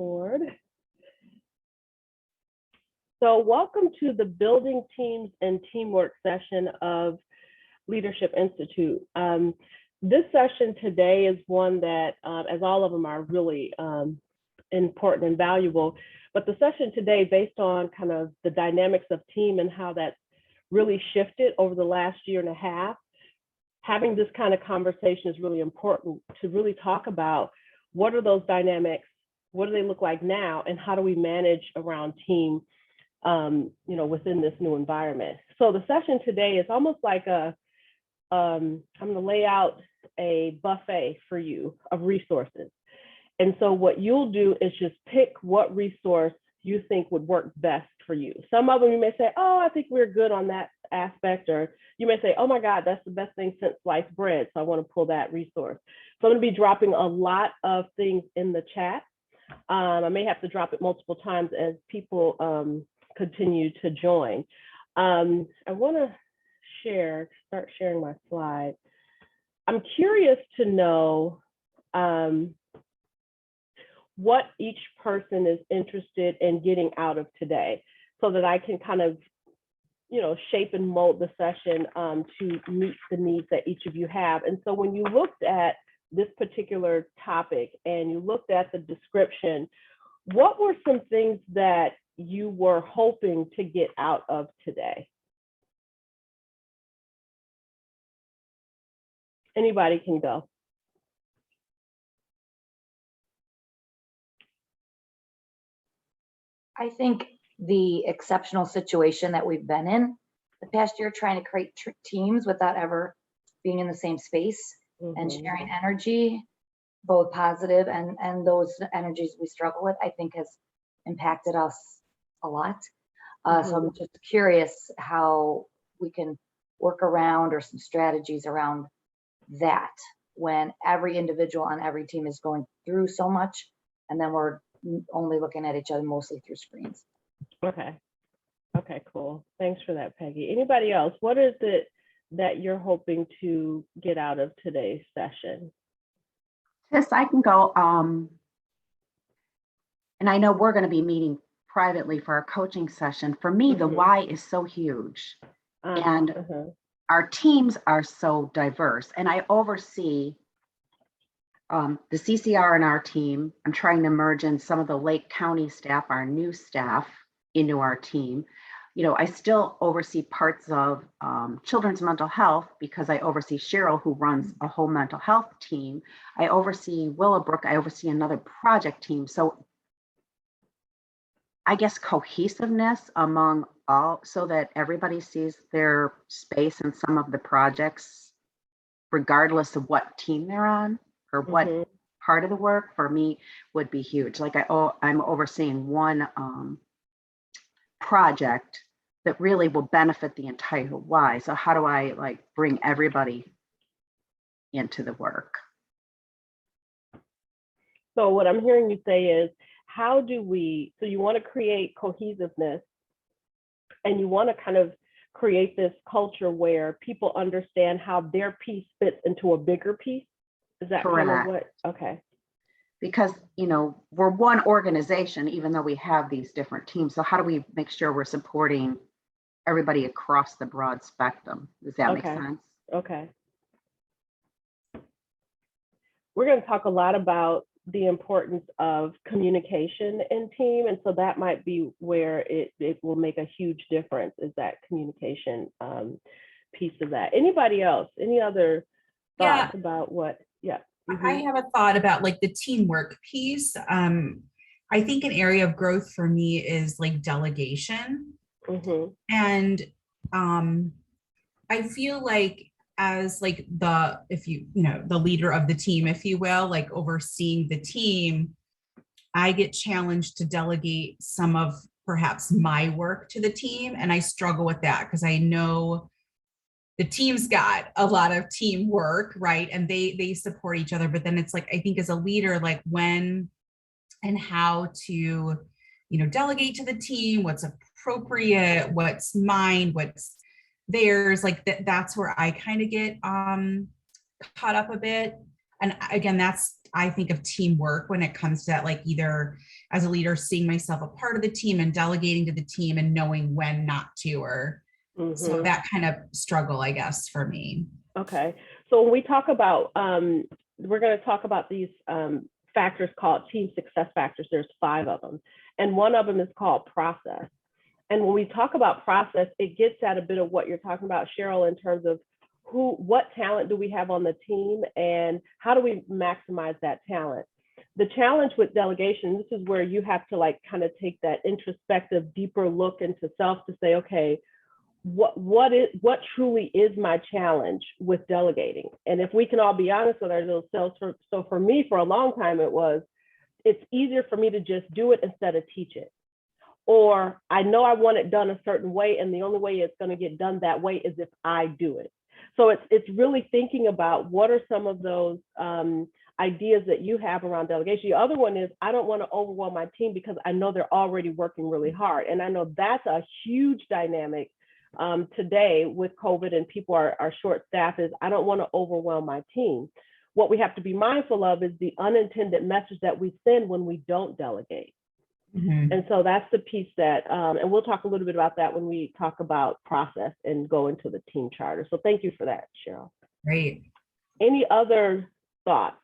forward. So welcome to the Building Teams and Teamwork session of Leadership Institute. This session today is one that, as all of them are really important and valuable, but the session today, based on kind of the dynamics of team and how that's really shifted over the last year and a half, having this kind of conversation is really important to really talk about what are those dynamics, what do they look like now, and how do we manage around team, within this new environment. So the session today is almost like I'm going to lay out a buffet for you of resources. And so what you'll do is just pick what resource you think would work best for you. Some of them you may say, oh, I think we're good on that aspect, or you may say, oh my God, that's the best thing since sliced bread, so I want to pull that resource. So I'm going to be dropping a lot of things in the chat. I may have to drop it multiple times as people continue to join. I want to start sharing my slide. I'm curious to know what each person is interested in getting out of today, so that I can kind of, shape and mold the session to meet the needs that each of you have. And so when you looked at this particular topic and you looked at the description, what were some things that you were hoping to get out of today? Anybody can go. I think the exceptional situation that we've been in the past year, trying to create teams without ever being in the same space and sharing energy, both positive and those energies we struggle with, I think has impacted us a lot. So I'm just curious how we can work around, or some strategies around that, when every individual on every team is going through so much, and then we're only looking at each other mostly through screens. Okay, cool. Thanks for that, Peggy. Anybody else? What is it that you're hoping to get out of today's session? Yes, I can go. And I know we're going to be meeting privately for our coaching session. For me, the why is so huge. And our teams are so diverse. And I oversee the CCR in our team. I'm trying to merge in some of the Lake County staff, our new staff, into our team. I still oversee parts of children's mental health, because I oversee Cheryl, who runs a whole mental health team. I oversee Willowbrook. I oversee another project team. So I guess cohesiveness among all, so that everybody sees their space in some of the projects, regardless of what team they're on or what part of the work, for me would be huge. Like I'm overseeing one project that really will benefit the entire Y. So how do I bring everybody into the work? So what I'm hearing you say is, how do we, so you want to create cohesiveness, and you want to kind of create this culture where people understand how their piece fits into a bigger piece? Is that correct? Kind of what? Okay. Because, we're one organization, even though we have these different teams. So how do we make sure we're supporting everybody across the broad spectrum? Does that make sense? Okay. We're going to talk a lot about the importance of communication in team. And so that might be where it will make a huge difference, is that communication piece of that. Anybody else? Any other thoughts about what? Yeah. I have a thought about the teamwork piece. I think an area of growth for me is delegation. And I feel like, as the leader of the team, if you will, overseeing the team, I get challenged to delegate some of perhaps my work to the team. And I struggle with that, because I know the team's got a lot of teamwork, right? And they support each other. But then it's I think as a leader, when and how to, delegate to the team, what's appropriate, what's mine, what's theirs, that's where I kind of get caught up a bit. And again, that's, I think of teamwork when it comes to that, either as a leader, seeing myself a part of the team and delegating to the team and knowing when not to, or so that kind of struggle, I guess, for me. Okay. So when we talk about, we're going to talk about these factors called team success factors. There's 5 of them. And one of them is called process. And when we talk about process, it gets at a bit of what you're talking about, Cheryl, in terms of what talent do we have on the team and how do we maximize that talent? The challenge with delegation, this is where you have to like kind of take that introspective, deeper look into self to say, okay, what truly is my challenge with delegating? And if we can all be honest with ourselves, so for me, for a long time, it's easier for me to just do it instead of teach it. Or I know I want it done a certain way, and the only way it's going to get done that way is if I do it. So it's really thinking about what are some of those ideas that you have around delegation. The other one is I don't want to overwhelm my team because I know they're already working really hard. And I know that's a huge dynamic today with COVID and people are short-staffed, is I don't want to overwhelm my team. What we have to be mindful of is the unintended message that we send when we don't delegate. And so that's the piece that, and we'll talk a little bit about that when we talk about process and go into the team charter. So thank you for that, Cheryl. Great. Any other thoughts?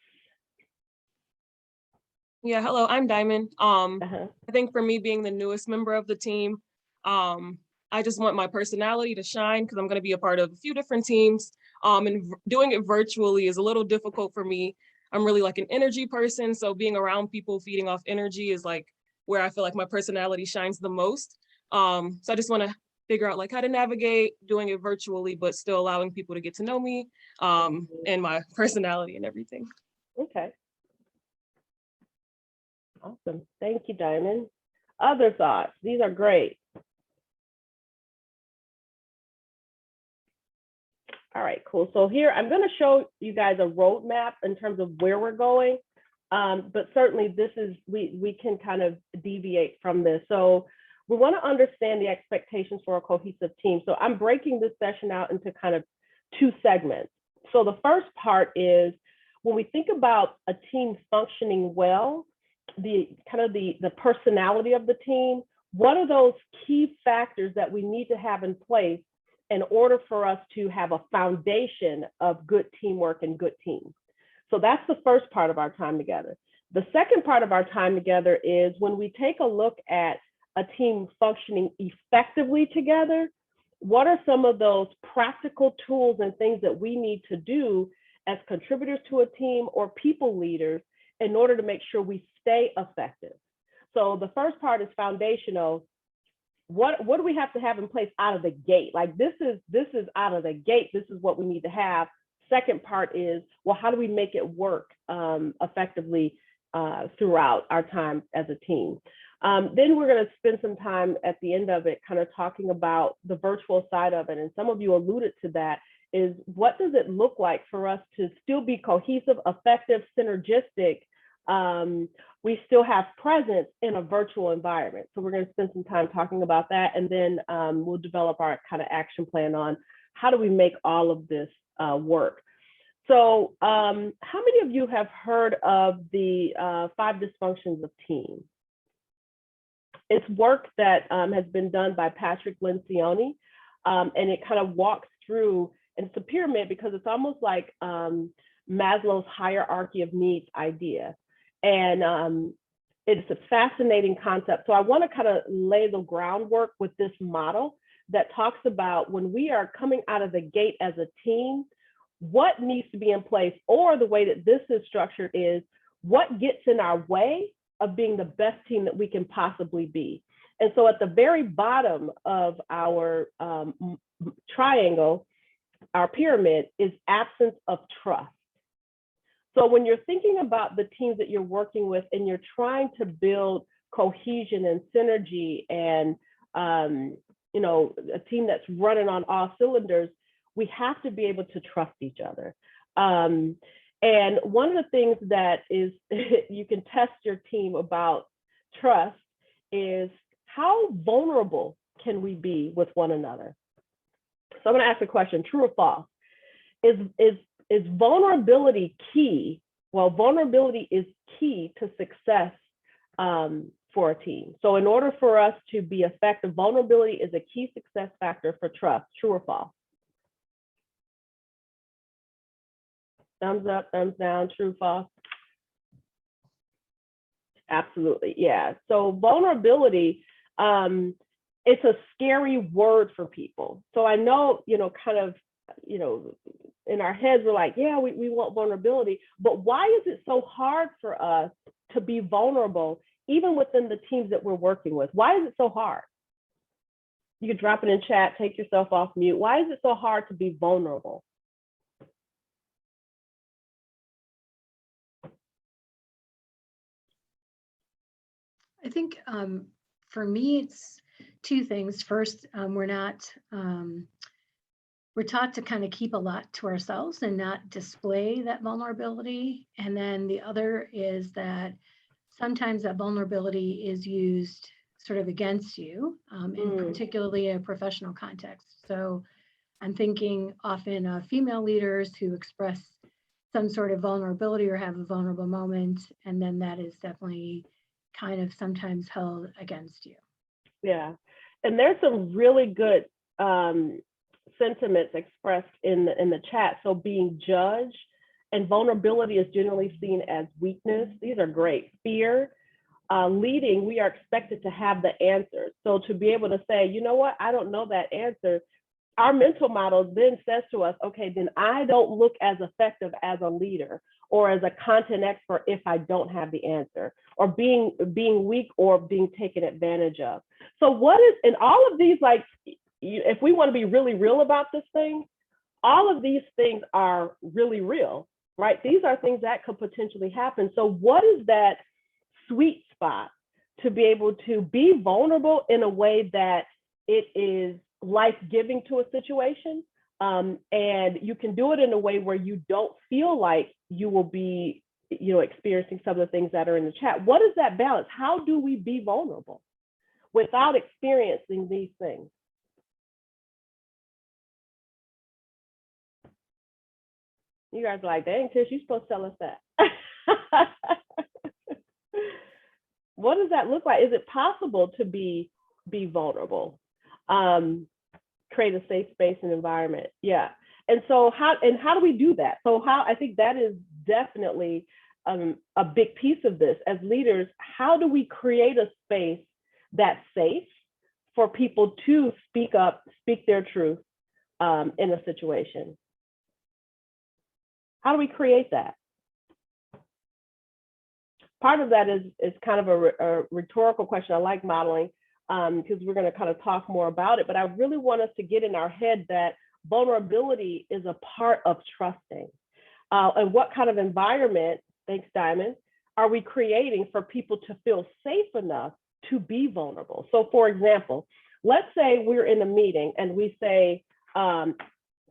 Yeah, hello, I'm Diamond. I think for me, being the newest member of the team, I just want my personality to shine because I'm going to be a part of a few different teams. And doing it virtually is a little difficult for me. I'm really like an energy person. So being around people feeding off energy is like where I feel like my personality shines the most. So I just want to figure out like how to navigate doing it virtually, but still allowing people to get to know me and my personality and everything. Okay. Awesome. Thank you, Diamond. Other thoughts? These are great. All right, cool. So here, I'm going to show you guys a roadmap in terms of where we're going. But certainly this is, we can kind of deviate from this. So we want to understand the expectations for a cohesive team. So I'm breaking this session out into kind of 2 segments. So the first part is when we think about a team functioning well, the personality of the team, what are those key factors that we need to have in place in order for us to have a foundation of good teamwork and good teams? So that's the first part of our time together. The second part of our time together is when we take a look at a team functioning effectively together, what are some of those practical tools and things that we need to do as contributors to a team or people leaders in order to make sure we stay effective? So the first part is foundational. What do we have to have in place out of the gate? Like this is out of the gate, this is what we need to have. Second part is, well, how do we make it work effectively throughout our time as a team? Then we're going to spend some time at the end of it kind of talking about the virtual side of it. And some of you alluded to that, is what does it look like for us to still be cohesive, effective, synergistic? We still have presence in a virtual environment. So we're going to spend some time talking about that. And then we'll develop our kind of action plan on how do we make all of this work. So how many of you have heard of the 5 Dysfunctions of Team? It's work that has been done by Patrick Lencioni, and it kind of walks through, and it's a pyramid because it's almost like Maslow's hierarchy of needs idea. And it's a fascinating concept. So I want to kind of lay the groundwork with this model that talks about when we are coming out of the gate as a team, what needs to be in place, or the way that this is structured is what gets in our way of being the best team that we can possibly be. And so at the very bottom of our triangle, our pyramid, is absence of trust. So when you're thinking about the teams that you're working with and you're trying to build cohesion and synergy and a team that's running on all cylinders, we have to be able to trust each other. And one of the things that is you can test your team about trust is how vulnerable can we be with one another? So I'm going to ask a question: true or false? Is vulnerability key? Well, vulnerability is key to success for a team. So in order for us to be effective, vulnerability is a key success factor for trust. True or false? Thumbs up, thumbs down, true, false? Absolutely, yeah. So vulnerability, it's a scary word for people. So I know, kind of, in our heads, we're like, yeah, we want vulnerability, but why is it so hard for us to be vulnerable, even within the teams that we're working with? Why is it so hard? You can drop it in chat, take yourself off mute. Why is it so hard to be vulnerable? I think for me, it's two things. First, we're taught to kind of keep a lot to ourselves and not display that vulnerability. And then the other is that sometimes that vulnerability is used sort of against you, in particularly a professional context. So I'm thinking often of female leaders who express some sort of vulnerability or have a vulnerable moment, and then that is definitely kind of sometimes held against you. Yeah, and there's some really good sentiments expressed in the chat. So being judged and vulnerability is generally seen as weakness. These are great. Fear, leading, we are expected to have the answers. So to be able to say, you know what, I don't know that answer, our mental model then says to us, okay, then I don't look as effective as a leader or as a content expert if I don't have the answer, or being weak or being taken advantage of. So what is, in all of these, like, if we want to be really real about this thing, all of these things are really real, right? These are things that could potentially happen. So what is that sweet spot to be able to be vulnerable in a way that it is life-giving to a situation, and you can do it in a way where you don't feel like you will be, experiencing some of the things that are in the chat? What is that balance? How do we be vulnerable without experiencing these things? You guys are like, dang, Tish, you're supposed to tell us that. What does that look like? Is it possible to be vulnerable? Create a safe space and environment. Yeah. And so how do we do that? So I think that is definitely a big piece of this. As leaders, how do we create a space that's safe for people to speak up, speak their truth in a situation? How do we create that? Part of that is kind of a rhetorical question. I like modeling because we're going to kind of talk more about it, but I really want us to get in our head that vulnerability is a part of trusting. And what kind of environment, thanks Diamond, are we creating for people to feel safe enough to be vulnerable? So for example, let's say we're in a meeting and we say,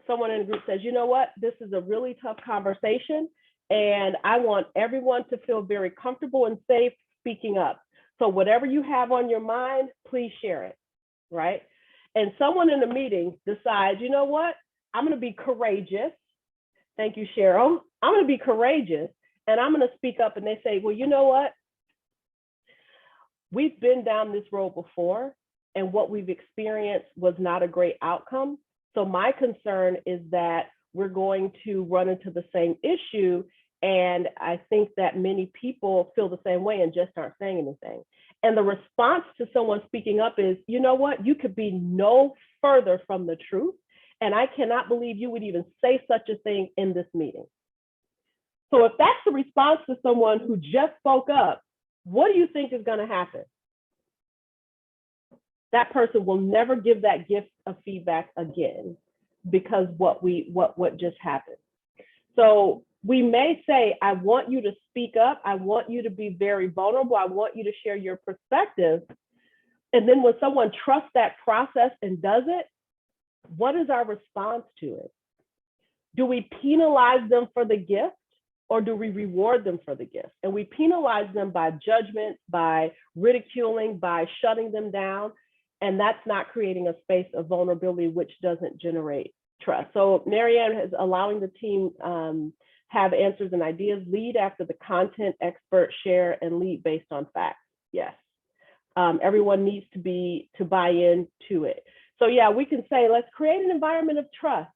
someone in the group says, you know what, this is a really tough conversation and I want everyone to feel very comfortable and safe speaking up. So whatever you have on your mind, please share it, right? And someone in the meeting decides, you know what, I'm going to be courageous. Thank you, Cheryl. I'm going to be courageous and I'm going to speak up. And they say, well, you know what? We've been down this road before and what we've experienced was not a great outcome. So my concern is that we're going to run into the same issue. And I think that many people feel the same way and just aren't saying anything. And the response to someone speaking up is, you know what, you could be no further from the truth. And I cannot believe you would even say such a thing in this meeting. So if that's the response to someone who just spoke up, what do you think is going to happen? That person will never give that gift of feedback again because what just happened. So we may say, I want you to speak up. I want you to be very vulnerable. I want you to share your perspective. And then when someone trusts that process and does it, what is our response to it? Do we penalize them for the gift or do we reward them for the gift? And we penalize them by judgment, by ridiculing, by shutting them down. And that's not creating a space of vulnerability, which doesn't generate trust. So Marianne is allowing the team have answers and ideas, lead after the content expert share and lead based on facts. Yes. Everyone needs to buy into it. So yeah, we can say, let's create an environment of trust.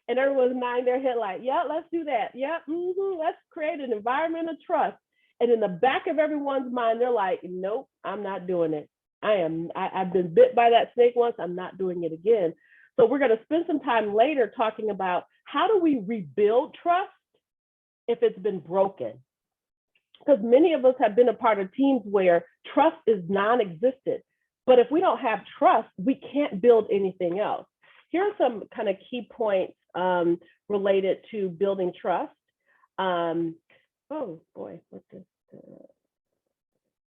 And everyone's nodding their head like, yeah, let's do that. Yeah, let's create an environment of trust. And in the back of everyone's mind, they're like, nope, I'm not doing it. I've been bit by that snake once. I'm not doing it again. So we're going to spend some time later talking about how do we rebuild trust if it's been broken? Because many of us have been a part of teams where trust is non-existent. But if we don't have trust, we can't build anything else. Here are some kind of key points related to building trust. Oh boy, what's this?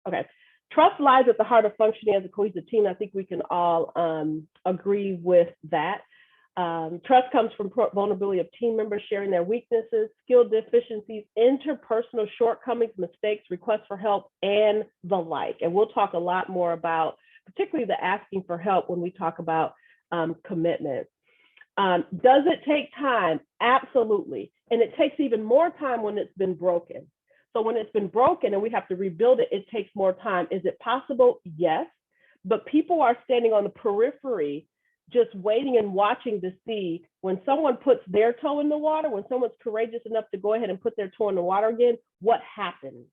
Okay, trust lies at the heart of functioning as a cohesive team. I think we can all agree with that. Trust comes from vulnerability of team members sharing their weaknesses, skill deficiencies, interpersonal shortcomings, mistakes, requests for help, and the like. And we'll talk a lot more about particularly the asking for help when we talk about commitment. Does it take time? Absolutely. And it takes even more time when it's been broken. So when it's been broken and we have to rebuild it, it takes more time. Is it possible? Yes. But people are standing on the periphery, just waiting and watching to see when someone puts their toe in the water, when someone's courageous enough to go ahead and put their toe in the water again, what happens?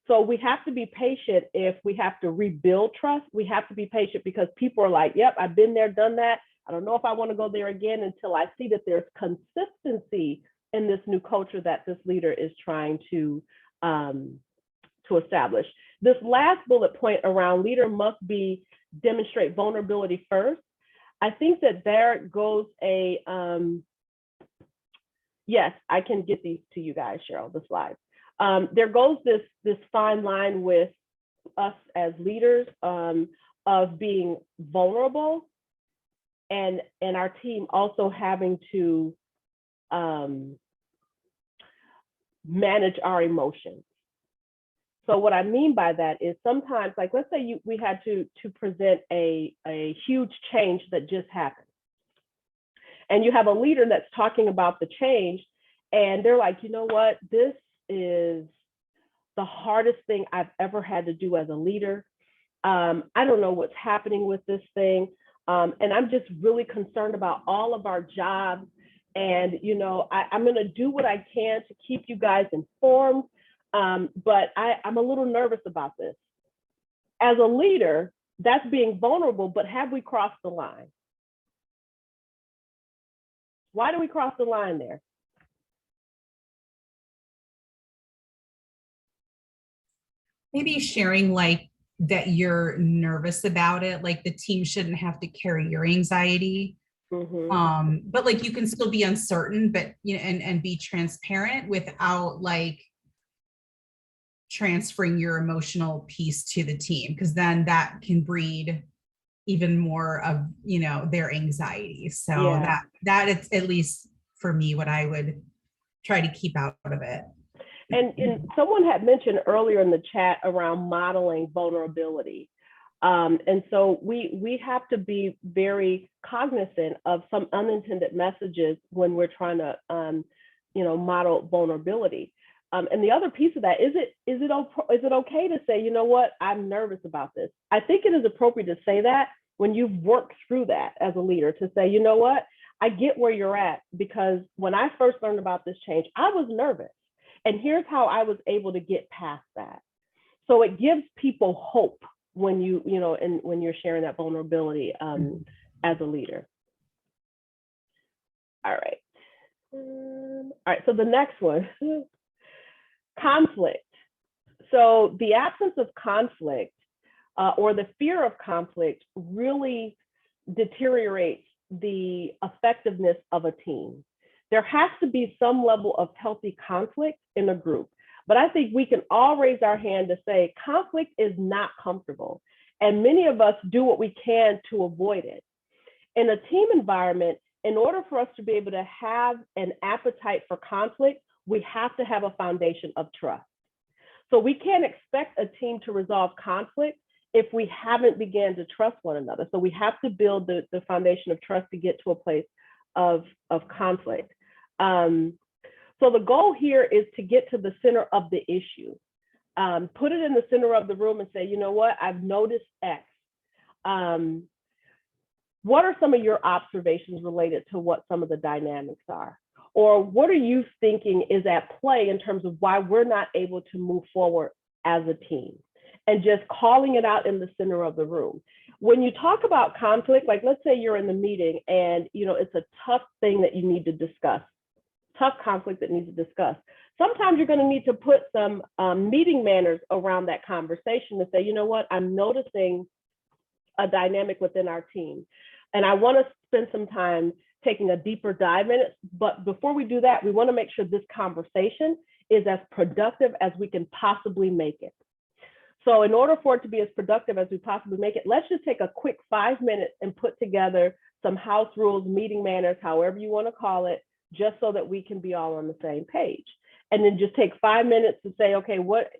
So we have to be patient if we have to rebuild trust. We have to be patient because people are like, yep, I've been there, done that. I don't know if I want to go there again until I see that there's consistency in this new culture that this leader is trying to establish. This last bullet point around leader must demonstrate vulnerability first. I think that there goes a, yes, I can get these to you guys, Cheryl, the slides. There goes this fine line with us as leaders of being vulnerable and our team also having to manage our emotions. So what I mean by that is sometimes, like let's say we had to present a huge change that just happened. And you have a leader that's talking about the change and they're like, you know what, this is the hardest thing I've ever had to do as a leader. I don't know what's happening with this thing. And I'm just really concerned about all of our jobs. And, you know, I'm going to do what I can to keep you guys informed. But I'm a little nervous about this. As a leader, that's being vulnerable, but have we crossed the line? Why do we cross the line there? Maybe sharing like that you're nervous about it, like the team shouldn't have to carry your anxiety. But like you can still be uncertain, but you know, and be transparent without like transferring your emotional piece to the team, because then that can breed even more of, you know, their anxiety. So yeah. that it's at least for me what I would try to keep out of it. And someone had mentioned earlier in the chat around modeling vulnerability. And so we have to be very cognizant of some unintended messages when we're trying to, you know, model vulnerability. And the other piece of that, is it okay to say, you know what, I'm nervous about this? I think it is appropriate to say that when you've worked through that as a leader, to say, you know what, I get where you're at, because when I first learned about this change, I was nervous. And here's how I was able to get past that. So it gives people hope when when you're sharing that vulnerability as a leader. All right. All right, so the next one, conflict. So the absence of conflict or the fear of conflict really deteriorates the effectiveness of a team. There has to be some level of healthy conflict in a group. But I think we can all raise our hand to say conflict is not comfortable. And many of us do what we can to avoid it. In a team environment, in order for us to be able to have an appetite for conflict, we have to have a foundation of trust. So we can't expect a team to resolve conflict if we haven't began to trust one another. So we have to build the foundation of trust to get to a place of conflict. So the goal here is to get to the center of the issue. Put it in the center of the room and say, you know what, I've noticed X. What are some of your observations related to what some of the dynamics are? Or what are you thinking is at play in terms of why we're not able to move forward as a team? And just calling it out in the center of the room. When you talk about conflict, like let's say you're in the meeting and it's a tough thing that you need to discuss, tough conflict that needs to discuss. Sometimes you're going to need to put some meeting manners around that conversation to say, you know what, I'm noticing a dynamic within our team. And I want to spend some time taking a deeper dive in it. But before we do that, we want to make sure this conversation is as productive as we can possibly make it. So in order for it to be as productive as we possibly make it, let's just take a quick 5 minutes and put together some house rules, meeting manners, however you want to call it, just so that we can be all on the same page. And then just take 5 minutes to say, okay, what,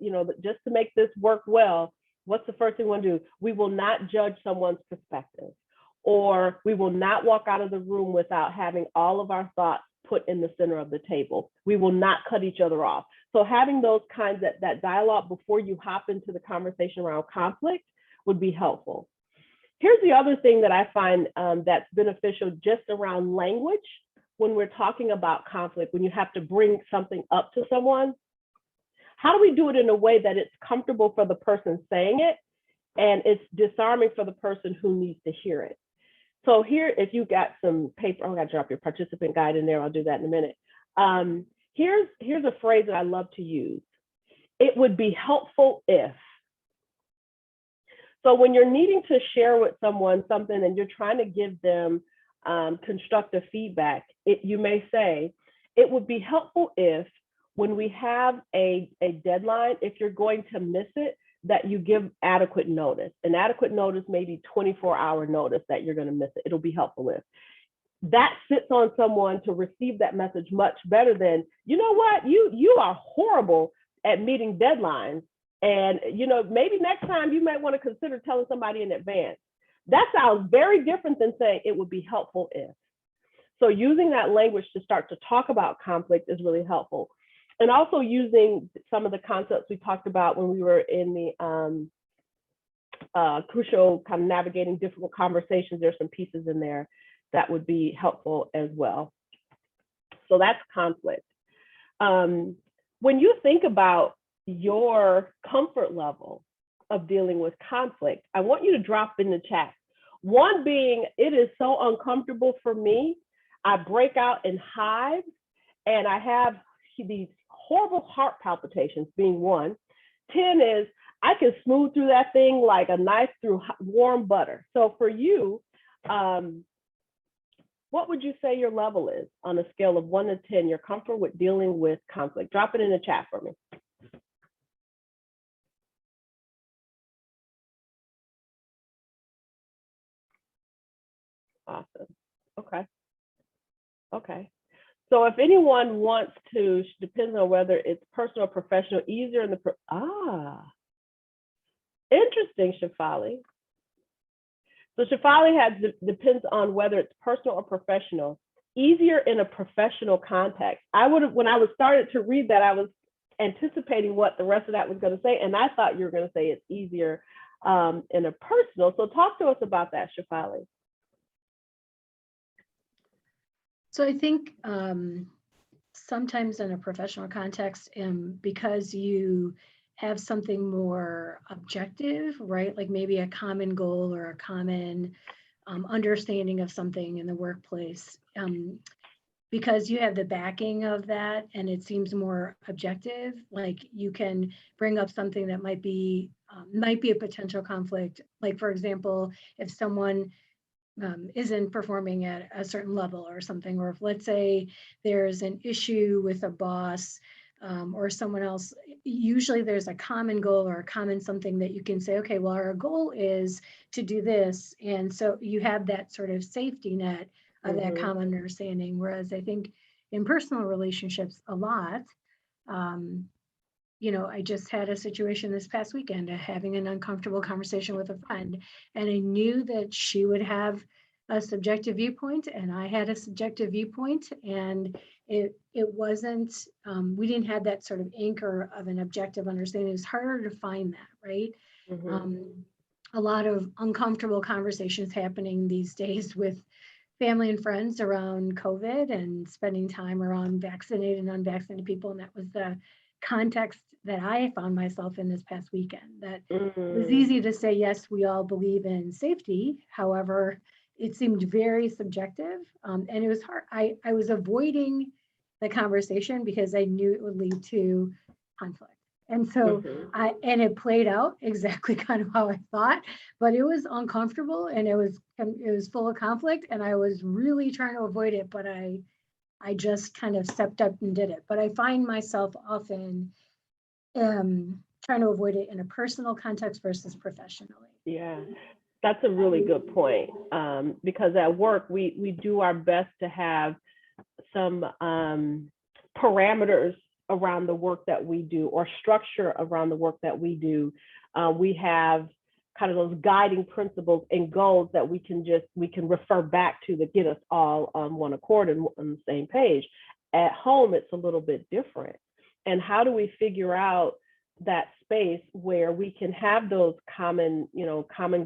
just to make this work well, what's the first thing we want to do? We will not judge someone's perspective, or we will not walk out of the room without having all of our thoughts put in the center of the table. We will not cut each other off. So having those kinds of that dialogue before you hop into the conversation around conflict would be helpful. Here's the other thing that I find that's beneficial just around language when we're talking about conflict, when you have to bring something up to someone. How do we do it in a way that it's comfortable for the person saying it and it's disarming for the person who needs to hear it? So here, if you got some paper, I'm gonna drop your participant guide in there. I'll do that in a minute. Here's a phrase that I love to use. It would be helpful if. So when you're needing to share with someone something and you're trying to give them constructive feedback, you may say, it would be helpful if, when we have a deadline, if you're going to miss it, that you give adequate notice. And adequate notice may be 24-hour notice that you're going to miss it. It'll be helpful if. That sits on someone to receive that message much better than, you know what, you are horrible at meeting deadlines. And maybe next time you might want to consider telling somebody in advance. That sounds very different than saying it would be helpful if. So using that language to start to talk about conflict is really helpful. And also using some of the concepts we talked about when we were in the crucial kind of navigating difficult conversations. There's some pieces in there that would be helpful as well. So that's conflict. When you think about your comfort level of dealing with conflict, I want you to drop in the chat. One being, it is so uncomfortable for me. I break out in hives and I have these horrible heart palpitations, being one. 10 is, I can smooth through that thing like a knife through warm butter. So for you, what would you say your level is on a scale of 1 to 10? You're comfortable with dealing with conflict. Drop it in the chat for me. Awesome. Okay. So if anyone wants to, depends on whether it's personal or professional, easier in the, interesting, Shafali. So Shafali depends on whether it's personal or professional, easier in a professional context. When I was started to read that, I was anticipating what the rest of that was going to say. And I thought you were going to say it's easier in a personal. So talk to us about that, Shafali. So I think sometimes in a professional context, because you have something more objective, right? Like maybe a common goal or a common understanding of something in the workplace, because you have the backing of that and it seems more objective, like you can bring up something that might be a potential conflict. Like for example, if someone isn't performing at a certain level or something, or if let's say there's an issue with a boss or someone else, usually there's a common goal or a common something that you can say, okay, well, our goal is to do this. And so you have that sort of safety net of that common understanding. Whereas I think in personal relationships a lot, I just had a situation this past weekend, having an uncomfortable conversation with a friend, and I knew that she would have a subjective viewpoint, and I had a subjective viewpoint, and it wasn't, we didn't have that sort of anchor of an objective understanding. It's harder to find that, right? A lot of uncomfortable conversations happening these days with family and friends around COVID and spending time around vaccinated and unvaccinated people. And that was the context that I found myself in this past weekend. That it was easy to say, yes, we all believe in safety. However, it seemed very subjective. And it was hard. I was avoiding the conversation because I knew it would lead to conflict. And so and it played out exactly kind of how I thought, but it was uncomfortable and it was full of conflict, and I was really trying to avoid it, but I just kind of stepped up and did it. But I find myself often trying to avoid it in a personal context versus professionally. Yeah, that's a really good point, because at work, we do our best to have some parameters around the work that we do, or structure around the work that we do. We have kind of those guiding principles and goals that we can refer back to that get us all on one accord and on the same page. At home, it's a little bit different. And how do we figure out that space where we can have those common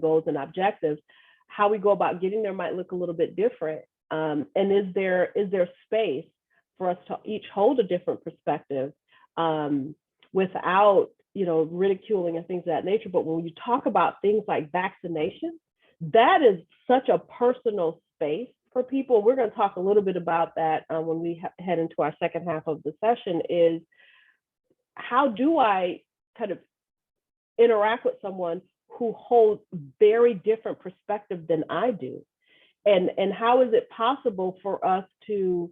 goals and objectives? How we go about getting there might look a little bit different. And is there space for us to each hold a different perspective, without, ridiculing and things of that nature? But when you talk about things like vaccination, that is such a personal space for people. We're going to talk a little bit about that when we head into our second half of the session. Is how do I kind of interact with someone who holds very different perspective than I do? And how is it possible for us to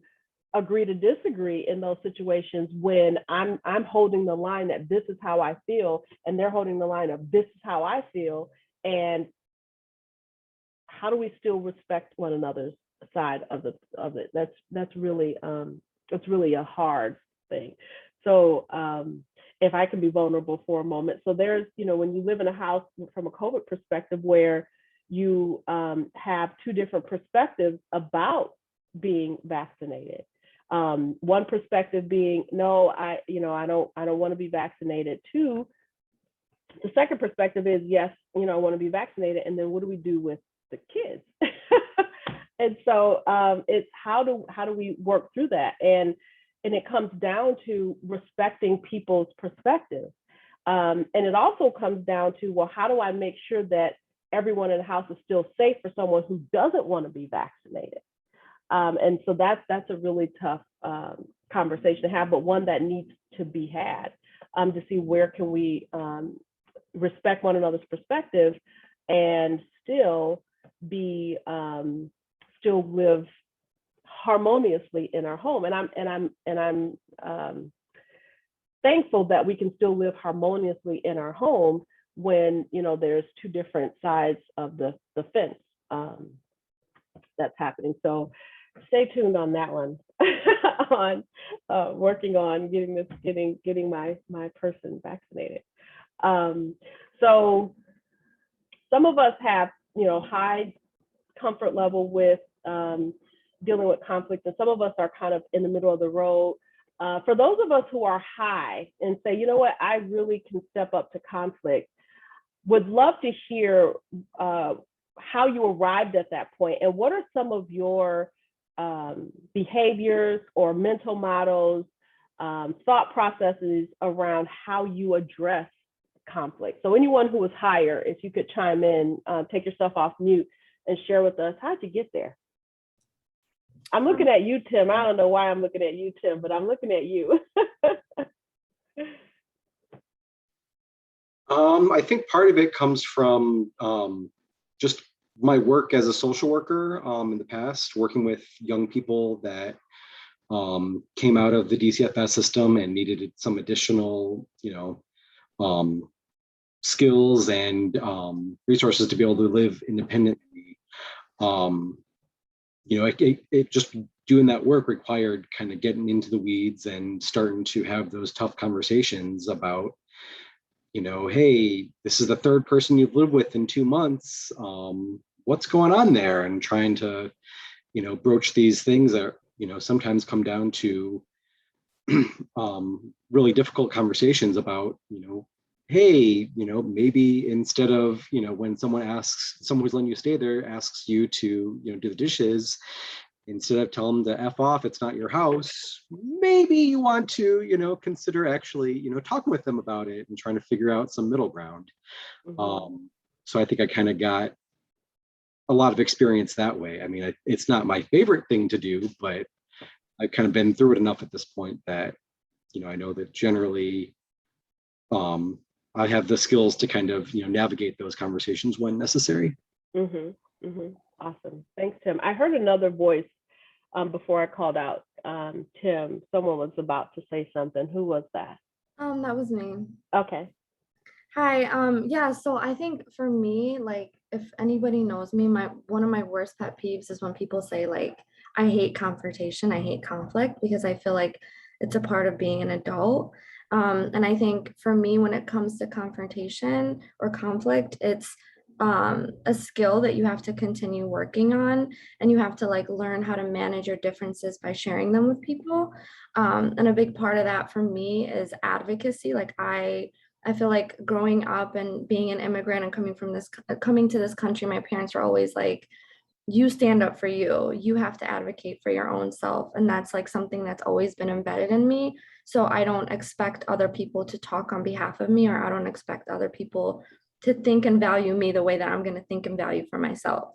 agree to disagree in those situations when I'm holding the line that this is how I feel, and they're holding the line of this is how I feel? And how do we still respect one another's side of it? That's really a hard thing. So if I can be vulnerable for a moment. So there's, when you live in a house from a COVID perspective where you have two different perspectives about being vaccinated. One perspective being, no, I don't want to be vaccinated. Two, the second perspective is, yes, I want to be vaccinated. And then what do we do with the kids? And so it's how do we work through that? And it comes down to respecting people's perspectives. And it also comes down to, well, how do I make sure that everyone in the house is still safe for someone who doesn't want to be vaccinated? And so that's a really tough conversation to have, but one that needs to be had, to see where can we respect one another's perspective and still live harmoniously in our home. And I'm thankful that we can still live harmoniously in our home when there's two different sides of the fence that's happening. So stay tuned on that one, on working on getting my person vaccinated. So some of us have high comfort level with dealing with conflict, and some of us are kind of in the middle of the road. For those of us who are high and say, you know what, I really can step up to conflict, would love to hear how you arrived at that point, and what are some of your behaviors or mental models, thought processes around how you address conflict. So anyone who is higher, if you could chime in, take yourself off mute and share with us, how'd you get there? I'm looking at you, Tim. I don't know why I'm looking at you, Tim, but I'm looking at you. I think part of it comes from just my work as a social worker in the past, working with young people that came out of the DCFS system and needed some additional, skills and resources to be able to live independently. It just doing that work required kind of getting into the weeds and starting to have those tough conversations about, hey, this is the third person you've lived with in 2 months. what's going on there, and trying to, broach these things that, sometimes come down to really difficult conversations about, hey, maybe instead of, when someone who's letting you stay there asks you to, do the dishes, instead of telling them to F off, it's not your house, maybe you want to, consider actually, talking with them about it and trying to figure out some middle ground. So I think I kind of got a lot of experience that way. I mean, it's not my favorite thing to do, but I've kind of been through it enough at this point that, I know that generally I have the skills to kind of, navigate those conversations when necessary. Awesome. Thanks, Tim. I heard another voice before I called out Tim. Someone was about to say something. Who was that? That was me. Okay. Hi. Yeah, so I think for me, like, if anybody knows me, one of my worst pet peeves is when people say, like, I hate confrontation, I hate conflict, because I feel like it's a part of being an adult. And I think for me, when it comes to confrontation or conflict, it's a skill that you have to continue working on, and you have to like learn how to manage your differences by sharing them with people. And a big part of that for me is advocacy. Like I feel like growing up and being an immigrant and coming to this country, my parents were always like, you stand up for you, you have to advocate for your own self. And that's like something that's always been embedded in me. So I don't expect other people to talk on behalf of me, or I don't expect other people to think and value me the way that I'm going to think and value for myself.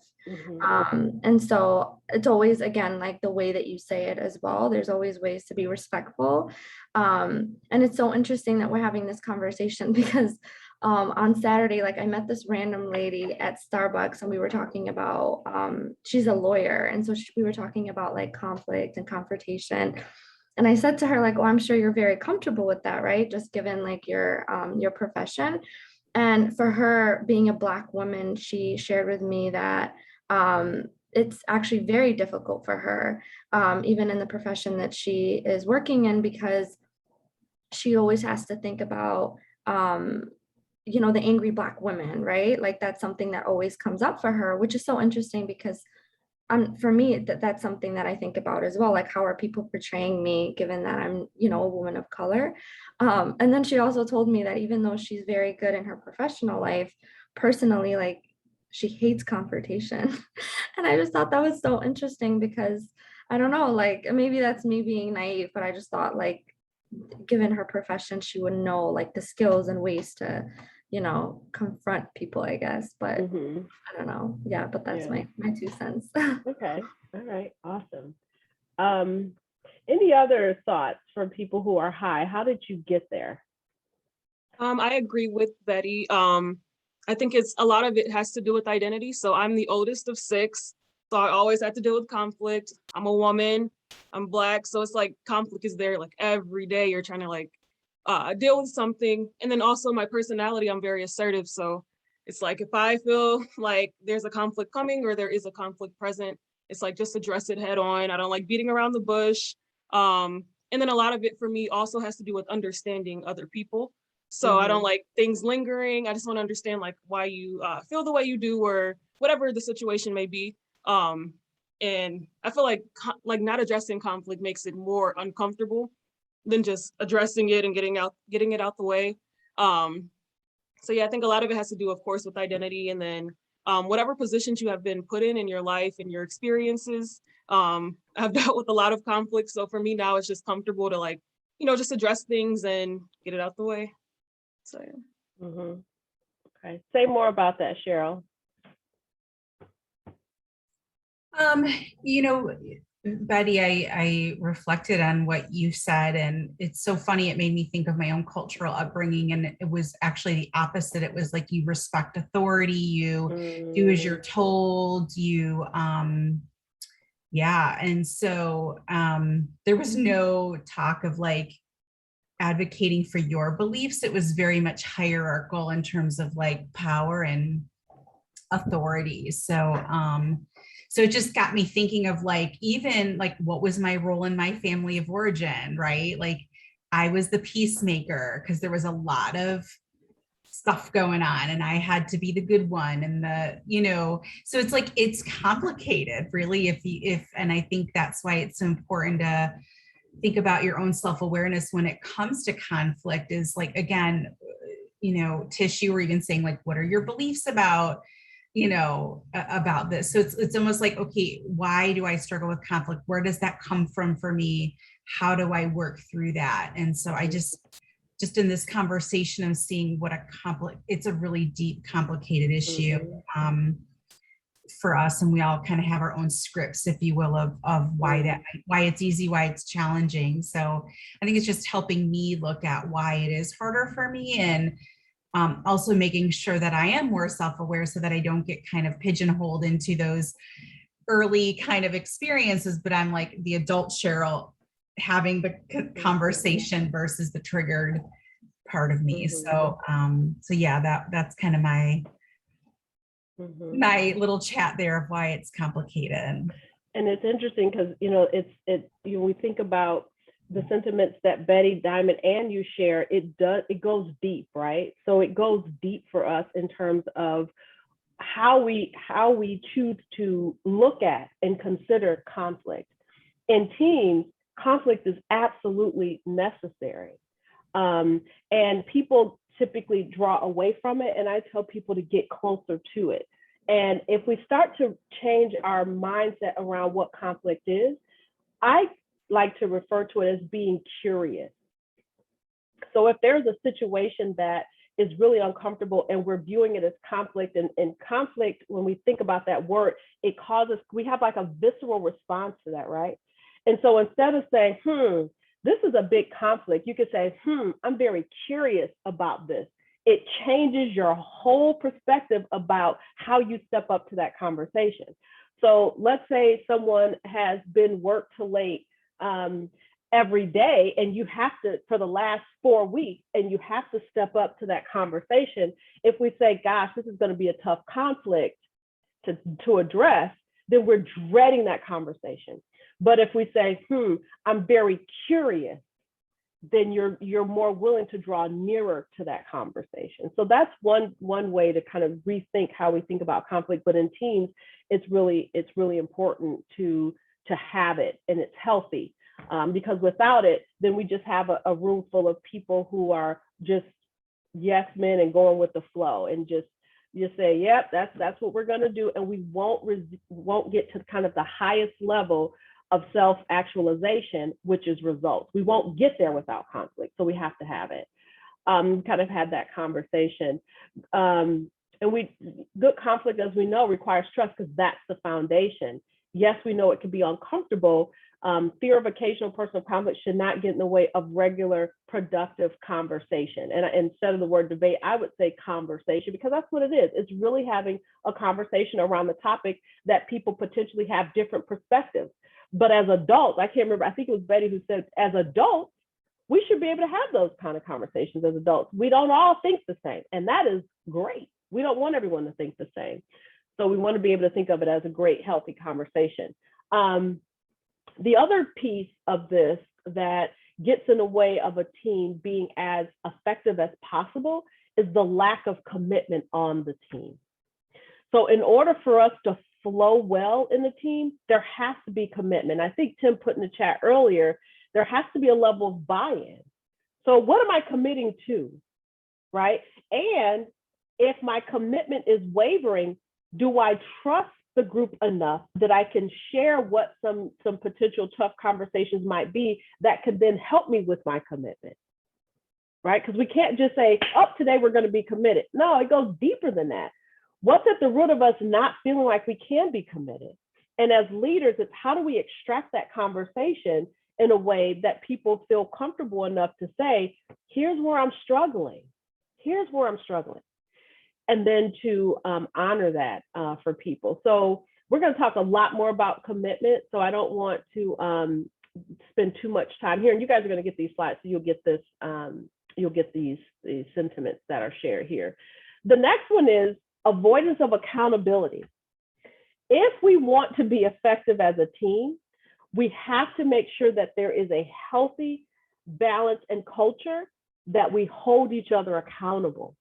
And so it's always, again, like the way that you say it as well. There's always ways to be respectful. And it's so interesting that we're having this conversation because on Saturday, like I met this random lady at Starbucks, and we were talking about, she's a lawyer. And so we were talking about like conflict and confrontation. And I said to her, like, well, I'm sure you're very comfortable with that, right? Just given like your profession. And for her, being a Black woman, she shared with me that it's actually very difficult for her, even in the profession that she is working in, because she always has to think about, the angry Black women, right? Like that's something that always comes up for her, which is so interesting because for me, that's something that I think about as well. Like, how are people portraying me, given that I'm, a woman of color? And then she also told me that even though she's very good in her professional life, personally, like she hates confrontation. And I just thought that was so interesting because I don't know, like maybe that's me being naive, but I just thought like, given her profession, she would know like the skills and ways to, confront people, I guess. But I don't know. Yeah, but that's my 2 cents. Okay. All right. Awesome. Any other thoughts from people who are high? How did you get there? I agree with Betty. I think a lot of it has to do with identity. So I'm the oldest of 6. So I always had to deal with conflict. I'm a woman, I'm Black. So it's like conflict is there like every day. You're trying to like deal with something. And then also my personality, I'm very assertive. So it's like, if I feel like there's a conflict coming or there is a conflict present, it's like, just address it head on. I don't like beating around the bush. And then a lot of it for me also has to do with understanding other people. So I don't like things lingering. I just want to understand like why you feel the way you do, or whatever the situation may be. And I feel like not addressing conflict makes it more uncomfortable than just addressing it and getting it out the way. So yeah, I think a lot of it has to do, of course, with identity, and then whatever positions you have been put in your life and your experiences. I've dealt with a lot of conflict. So for me now, it's just comfortable to like, just address things and get it out the way. So yeah. Okay. Say more about that, Cheryl. Betty, I reflected on what you said, and it's so funny. It made me think of my own cultural upbringing, and it was actually the opposite. It was like you respect authority, you do as you're told, and so there was no talk of like advocating for your beliefs. It was very much hierarchical in terms of like power and authority. So it just got me thinking of like, even like, what was my role in my family of origin, right? Like I was the peacemaker because there was a lot of stuff going on and I had to be the good one and so it's like, it's complicated really and I think that's why it's so important to think about your own self-awareness when it comes to conflict is like, again, Tish, you were even saying like, what are your beliefs about this? So it's almost like, okay, why do I struggle with conflict? Where does that come from for me? How do I work through that? And so I just in this conversation of seeing what it's a really deep, complicated issue for us. And we all kind of have our own scripts, if you will, of why it's easy, why it's challenging. So I think it's just helping me look at why it is harder for me and also making sure that I am more self-aware so that I don't get kind of pigeonholed into those early kind of experiences, but I'm like the adult Cheryl having the conversation versus the triggered part of me. So yeah, that's kind of my little chat there of why it's complicated. And it's interesting because we think about the sentiments that Betty, Diamond, and you share. It goes deep, right? So it goes deep for us in terms of how we choose to look at and consider conflict. In teams, conflict is absolutely necessary. And people typically draw away from it. And I tell people to get closer to it. And if we start to change our mindset around what conflict is, I like to refer to it as being curious. So if there's a situation that is really uncomfortable and we're viewing it as conflict, and conflict, when we think about that word, we have like a visceral response to that, right? And so instead of saying, this is a big conflict, you could say, I'm very curious about this. It changes your whole perspective about how you step up to that conversation. So let's say someone has been worked to late every day, and you have to, for the last 4 weeks, and you have to step up to that conversation. If we say, gosh, this is going to be a tough conflict to address, then we're dreading that conversation. But if we say, I'm very curious, then you're more willing to draw nearer to that conversation. So that's one way to kind of rethink how we think about conflict. But in teams, it's really important to have it, and it's healthy, because without it, then we just have a room full of people who are just yes men and going with the flow, and just say, yep, that's what we're going to do, and we won't get to kind of the highest level of self-actualization, which is results. We won't get there without conflict, so we have to have it. Kind of had that conversation. And good conflict, as we know, requires trust, because that's the foundation. Yes, we know it can be uncomfortable. Fear of occasional personal conflict should not get in the way of regular, productive conversation. And instead of the word debate, I would say conversation, because that's what it is. It's really having a conversation around the topic that people potentially have different perspectives. But as adults, I can't remember, I think it was Betty who said, as adults, we should be able to have those kind of conversations as adults. We don't all think the same, and that is great. We don't want everyone to think the same. So we want to be able to think of it as a great, healthy conversation. The other piece of this that gets in the way of a team being as effective as possible is the lack of commitment on the team. So in order for us to flow well in the team, there has to be commitment. I think Tim put in the chat earlier, there has to be a level of buy-in. So what am I committing to, right? And if my commitment is wavering, do I trust the group enough that I can share what some potential tough conversations might be that could then help me with my commitment, right? Because we can't just say, oh, today we're going to be committed. No, it goes deeper than that. What's at the root of us not feeling like we can be committed? And as leaders, it's how do we extract that conversation in a way that people feel comfortable enough to say, here's where I'm struggling. Here's where I'm struggling. And then to honor that for people. So we're going to talk a lot more about commitment. So I don't want to spend too much time here. And you guys are going to get these slides, so you'll get this. You'll get these sentiments that are shared here. The next one is avoidance of accountability. If we want to be effective as a team, we have to make sure that there is a healthy balance and culture that we hold each other accountable.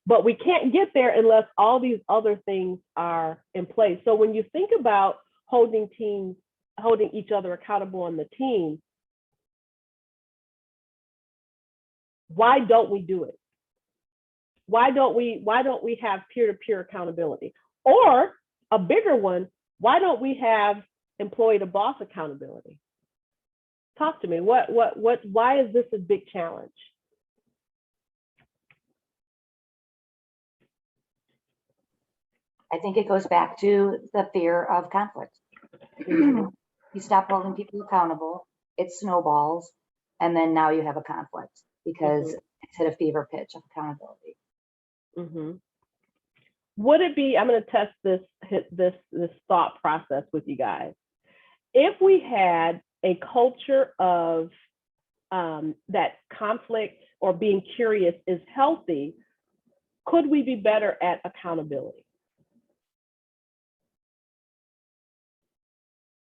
But we can't get there unless all these other things are in place. So when you think about holding each other accountable on the team, why don't we do it? Why don't we have peer-to-peer accountability? Or a bigger one, why don't we have employee to boss accountability? Talk to me. Why is this a big challenge? I think it goes back to the fear of conflict. You stop holding people accountable, it snowballs, and then now you have a conflict because it's hit a fever pitch of accountability. Would it be, I'm going to test this thought process with you guys. If we had a culture of that conflict or being curious is healthy, could we be better at accountability?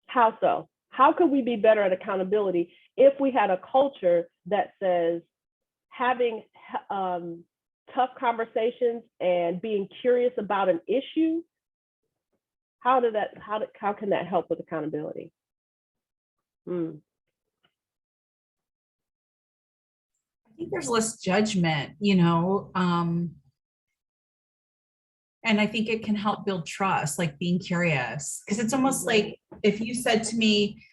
How so? How could we be better at accountability if we had a culture that says having tough conversations and being curious about an issue? How can that help with accountability? I think there's less judgment, and I think it can help build trust, like being curious. Because it's almost like if you said to me,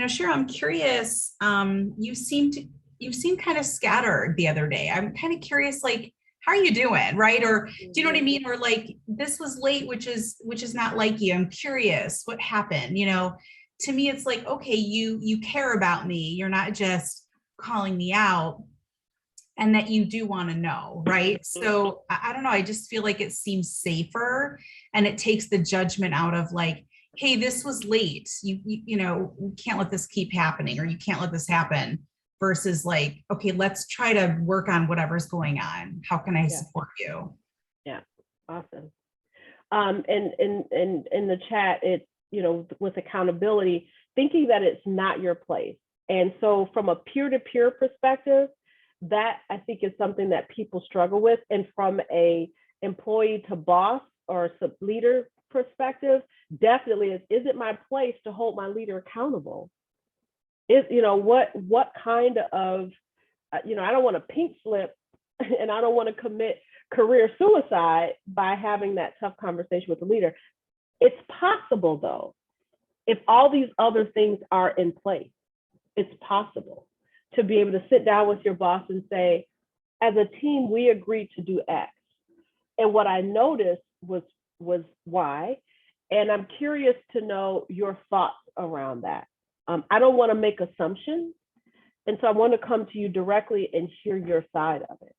sure, I'm curious. You seem kind of scattered the other day. I'm kind of curious, like, how are you doing? Right. Or do you know what I mean? Or like, this was late, which is not like you. I'm curious what happened. To me, it's like, okay, you care about me. You're not just calling me out. And that you do want to know, right? So I don't know, I just feel like it seems safer and it takes the judgment out of like, hey, this was late. You can't let this keep happening, or you can't let this happen, versus like, okay, let's try to work on whatever's going on. How can I support you? Yeah, awesome. And in the chat, it's, with accountability, thinking that it's not your place. And so from a peer-to-peer perspective, that I think is something that people struggle with. And from a employee to boss or leader perspective, definitely is it my place to hold my leader accountable? What kind of, I don't want to pink slip and I don't want to commit career suicide by having that tough conversation with the leader. It's possible though, if all these other things are in place, it's possible to be able to sit down with your boss and say, as a team, we agreed to do X. And what I noticed was Y. And I'm curious to know your thoughts around that. I don't want to make assumptions. And so I want to come to you directly and hear your side of it.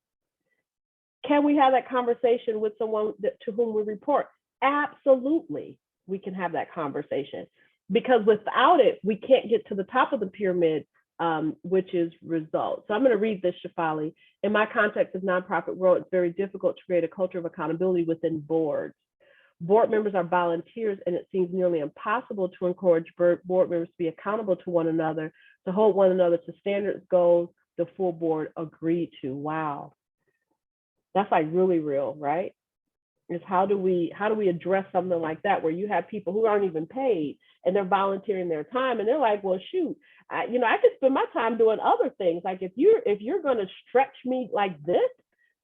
Can we have that conversation with someone to whom we report? Absolutely, we can have that conversation. Because without it, we can't get to the top of the pyramid, which is results. So I'm going to read this, Shefali. In my context of nonprofit world, it's very difficult to create a culture of accountability within boards. Board members are volunteers, and it seems nearly impossible to encourage board members to be accountable to one another, to hold one another to standards, goals the full board agreed to. Wow. That's like really real, right? Is how do we address something like that, where you have people who aren't even paid and they're volunteering their time, and they're like, well, shoot, I could spend my time doing other things. Like if you're going to stretch me like this,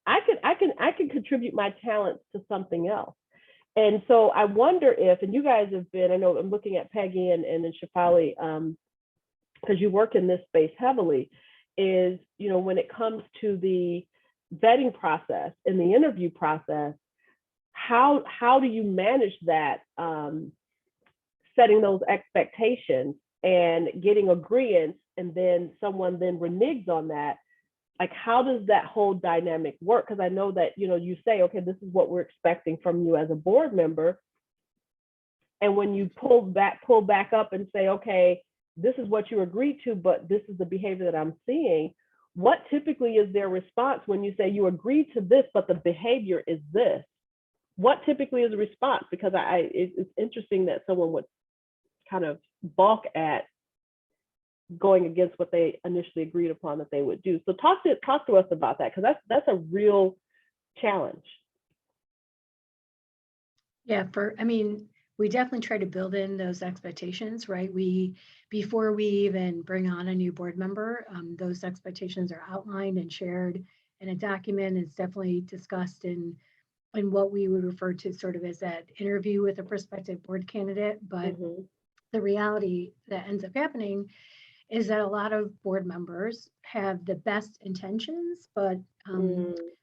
I can contribute my talents to something else. And so I wonder if, and you guys have been, I know I'm looking at Peggy and then Shefali, because you work in this space heavily, is, when it comes to the vetting process and the interview process, how do you manage that, setting those expectations and getting agreement, and then someone then reneges on that? Like, how does that whole dynamic work? Because I know that, you say, okay, this is what we're expecting from you as a board member. And when you pull back up and say, okay, this is what you agreed to, but this is the behavior that I'm seeing, what typically is their response when you say you agreed to this, but the behavior is this? What typically is the response? Because it's interesting that someone would kind of balk at going against what they initially agreed upon that they would do. So talk to us about that, because that's a real challenge. Yeah, we definitely try to build in those expectations, right? Before we even bring on a new board member, those expectations are outlined and shared in a document. It's definitely discussed in what we would refer to sort of as that interview with a prospective board candidate. But the reality that ends up happening is that a lot of board members have the best intentions, but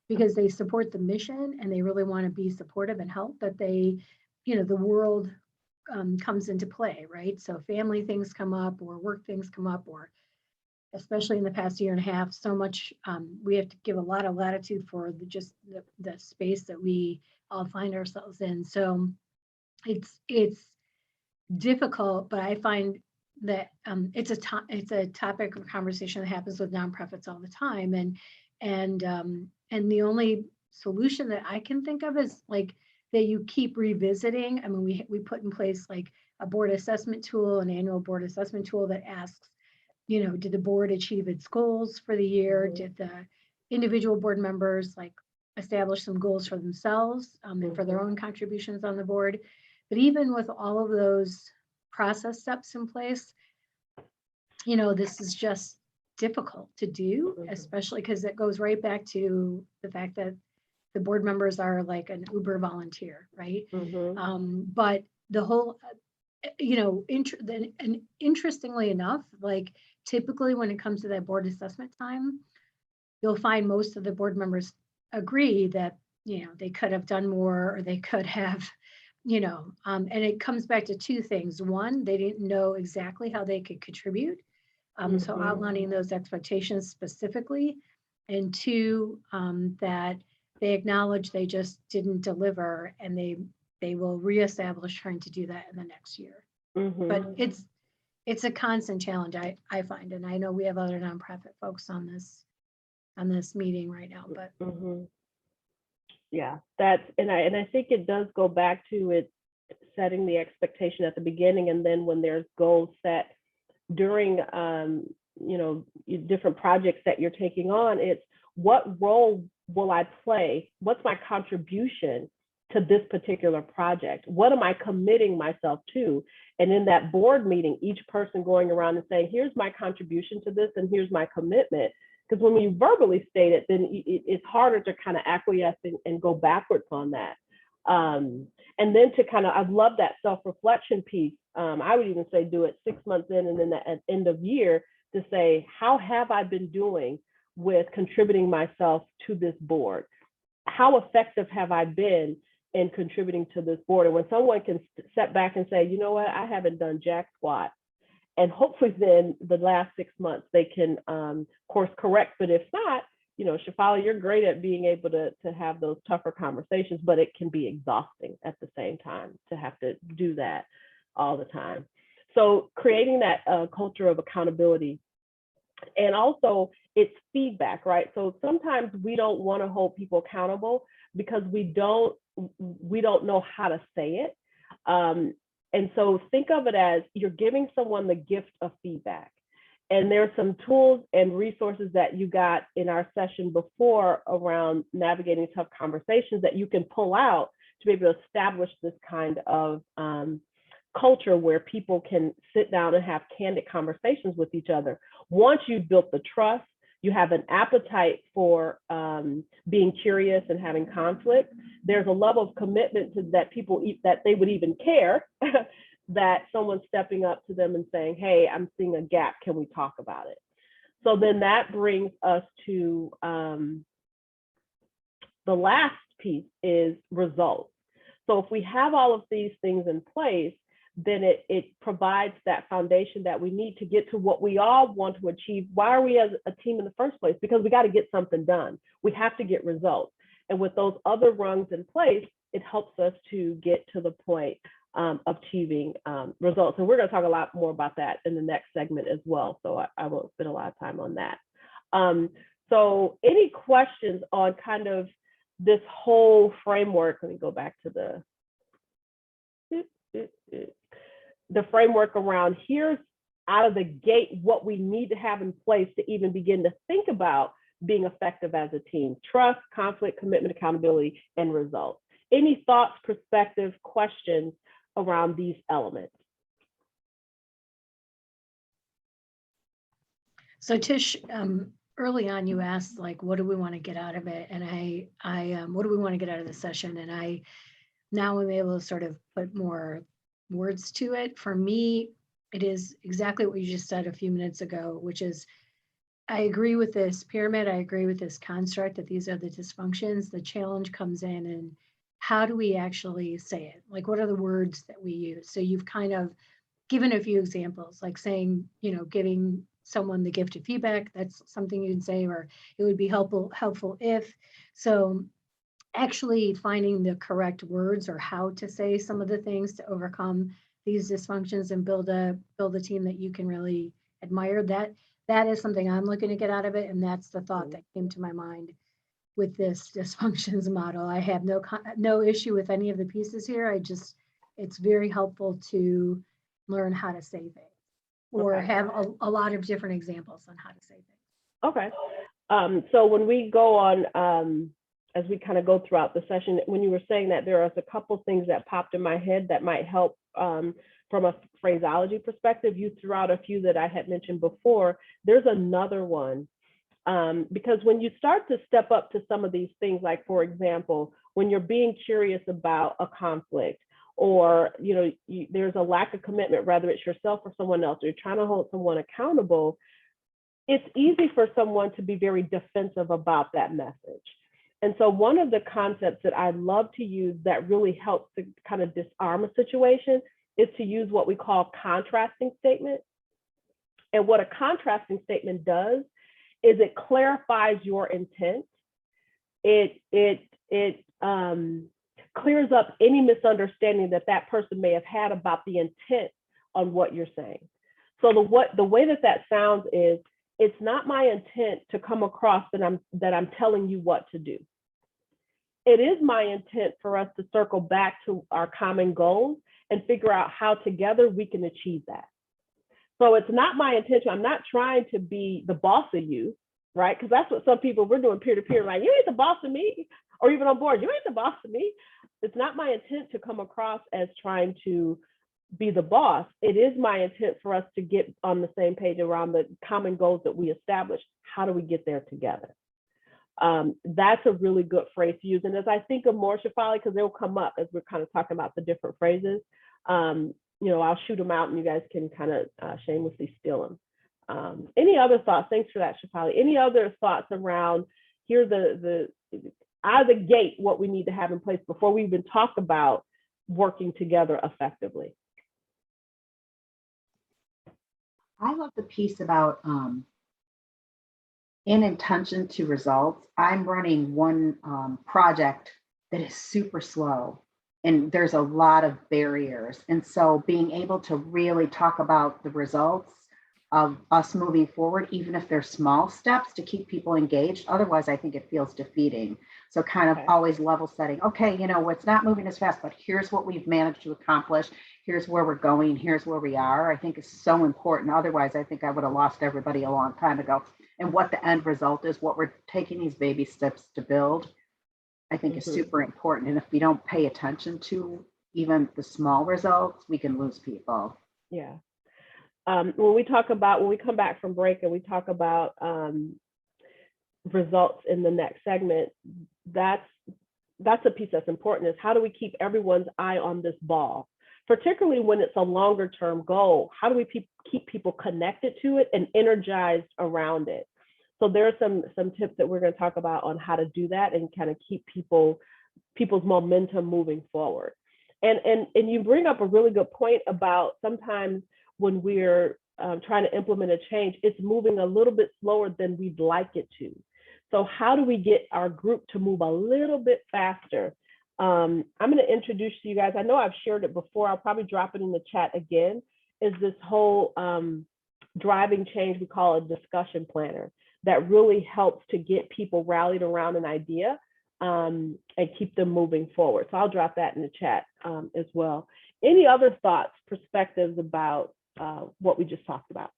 because they support the mission and they really want to be supportive and help, but the world comes into play, right? So family things come up or work things come up, or especially in the past year and a half, so much, we have to give a lot of latitude for the space that we all find ourselves in. So it's difficult, but I find that it's a topic of conversation that happens with nonprofits all the time, and the only solution that I can think of is like that you keep revisiting. I mean, we put in place like a board assessment tool, an annual board assessment tool that asks, did the board achieve its goals for the year? Did the individual board members like establish some goals for themselves and for their own contributions on the board? But even with all of those process steps in place, this is just difficult to do, especially because it goes right back to the fact that the board members are like an Uber volunteer, right? But the whole, and interestingly enough, like typically when it comes to that board assessment time, you'll find most of the board members agree that, they could have done more, or they could have, and it comes back to two things. One, they didn't know exactly how they could contribute. So outlining those expectations specifically. And two, that they acknowledge they just didn't deliver, and they will reestablish trying to do that in the next year. But it's a constant challenge, I find, and I know we have other nonprofit folks on this meeting right now, but yeah, and I think it does go back to it setting the expectation at the beginning, and then when there's goals set during different projects that you're taking on, it's what role will I play? What's my contribution to this particular project? What am I committing myself to? And in that board meeting, each person going around and saying, here's my contribution to this, and here's my commitment. Because when you verbally state it, then it's harder to kind of acquiesce and go backwards on that. And then to kind of, I love that self-reflection piece. I would even say do it 6 months in, and then at the end of year to say, how have I been doing with contributing myself to this board? How effective have I been in contributing to this board? And when someone can step back and say, you know what, I haven't done jack squat, and hopefully then the last 6 months they can course correct. But if not, Shafali, you're great at being able to have those tougher conversations, but it can be exhausting at the same time to have to do that all the time. So creating that culture of accountability, and also it's feedback, right? So sometimes we don't want to hold people accountable because we don't know how to say it. And so think of it as you're giving someone the gift of feedback. And there's some tools and resources that you got in our session before around navigating tough conversations that you can pull out to be able to establish this kind of culture where people can sit down and have candid conversations with each other. Once you've built the trust, you have an appetite for being curious and having conflict, there's a level of commitment to that that they would even care that someone's stepping up to them and saying, hey, I'm seeing a gap, can we talk about it? So then that brings us to the last piece is results. So if we have all of these things in place, then it provides that foundation that we need to get to what we all want to achieve. Why are we as a team in the first place? Because we got to get something done. We have to get results. And with those other rungs in place, it helps us to get to the point of achieving results. And we're going to talk a lot more about that in the next segment as well. So I won't spend a lot of time on that. So any questions on kind of this whole framework? Let me go back to the framework around here's out of the gate what we need to have in place to even begin to think about being effective as a team: trust, conflict, commitment, accountability, and results. Any thoughts, perspectives, questions around these elements? So Tish, early on you asked like, what do we want to get out of it? And what do we want to get out of the session? And I now am able to sort of put more words to it. For me, it is exactly what you just said a few minutes ago, which is, I agree with this pyramid. I agree with this construct that these are the dysfunctions. The challenge comes in and how do we actually say it? Like, what are the words that we use? So you've kind of given a few examples, like saying, giving someone the gift of feedback. That's something you can say, or it would be helpful if. So actually finding the correct words or how to say some of the things to overcome these dysfunctions and build a team that you can really admire. That is something I'm looking to get out of it. And that's the thought that came to my mind with this dysfunctions model. I have no issue with any of the pieces here. It's very helpful to learn how to say things or have a lot of different examples on how to say things. Okay. So when we go on, as we kind of go throughout the session, when you were saying that, there are a couple things that popped in my head that might help from a phraseology perspective. You threw out a few that I had mentioned before. There's another one, because when you start to step up to some of these things, like for example, when you're being curious about a conflict, or there's a lack of commitment, whether it's yourself or someone else, or you're trying to hold someone accountable, it's easy for someone to be very defensive about that message. And so one of the concepts that I love to use that really helps to kind of disarm a situation is to use what we call contrasting statement. And what a contrasting statement does is it clarifies your intent. It clears up any misunderstanding that person may have had about the intent on what you're saying. So the way that sounds is, it's not my intent to come across that I'm telling you what to do. It is my intent for us to circle back to our common goals and figure out how together we can achieve that. So it's not my intention. I'm not trying to be the boss of you, right? Because that's what some people, we're doing peer-to-peer, like, you ain't the boss of me, or even on board, you ain't the boss of me. It's not my intent to come across as trying to be the boss. It is my intent for us to get on the same page around the common goals that we establish. How do we get there together? That's a really good phrase to use. And as I think of more, Shefali, because they'll come up as we're kind of talking about the different phrases, I'll shoot them out and you guys can kind of shamelessly steal them. Any other thoughts? Thanks for that, Shefali. Any other thoughts around here, the out of the gate, what we need to have in place before we even talk about working together effectively? I love the piece about in intention to results. I'm running one project that is super slow and there's a lot of barriers. And so being able to really talk about the results of us moving forward, even if they're small steps, to keep people engaged. Otherwise, I think it feels defeating. So kind of always level setting. Okay, it's not moving as fast, but here's what we've managed to accomplish. Here's where we're going. Here's where we are. I think it's so important. Otherwise, I think I would have lost everybody a long time ago. And what the end result is, what we're taking these baby steps to build, I think is super important. And if we don't pay attention to even the small results, we can lose people. Yeah. When we come back from break and we talk about results in the next segment, that's a piece that's important, is how do we keep everyone's eye on this ball, particularly when it's a longer term goal? How do we keep people connected to it and energized around it? So there are some tips that we're going to talk about on how to do that and kind of keep people's momentum moving forward. And you bring up a really good point about sometimes when we're trying to implement a change, it's moving a little bit slower than we'd like it to. So how do we get our group to move a little bit faster? I'm going to introduce to you guys, I know I've shared it before, I'll probably drop it in the chat again, is this whole driving change we call a discussion planner that really helps to get people rallied around an idea and keep them moving forward. So I'll drop that in the chat as well. Any other thoughts, perspectives about what we just talked about?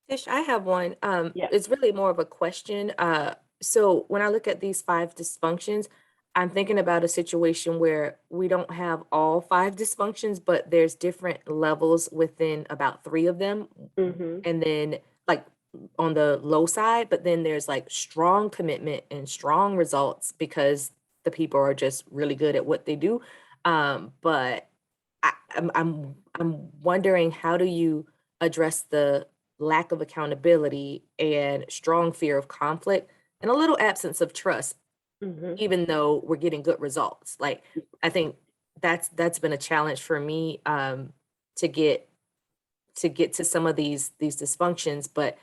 Tish, I have one. It's really more of a question. So when I look at these 5 dysfunctions, I'm thinking about a situation where we don't have all 5 dysfunctions, but there's different levels within about 3 of them. And then like on the low side, but then there's like strong commitment and strong results because the people are just really good at what they do. But I'm wondering, how do you address the lack of accountability and strong fear of conflict and a little absence of trust, even though we're getting good results? Like, I think that's been a challenge for me, to get to some of these dysfunctions, but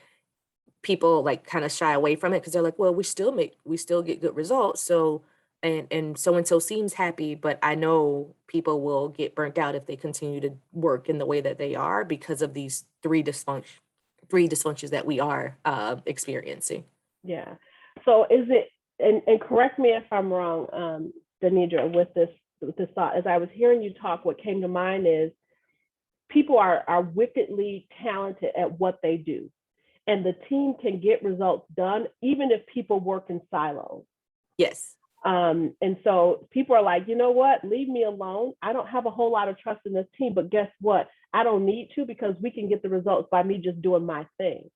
people like kind of shy away from it because they're like, well, we still get good results. So and so seems happy, but I know people will get burnt out if they continue to work in the way that they are because of these three dysfunctions that we are experiencing. Yeah. So is it, and correct me if I'm wrong, Denidra, with this thought, as I was hearing you talk, what came to mind is people are wickedly talented at what they do. And the team can get results done even if people work in silos. Yes. And so people are like, you know what, leave me alone. I don't have a whole lot of trust in this team, but guess what? I don't need to, because we can get the results by me just doing my thing.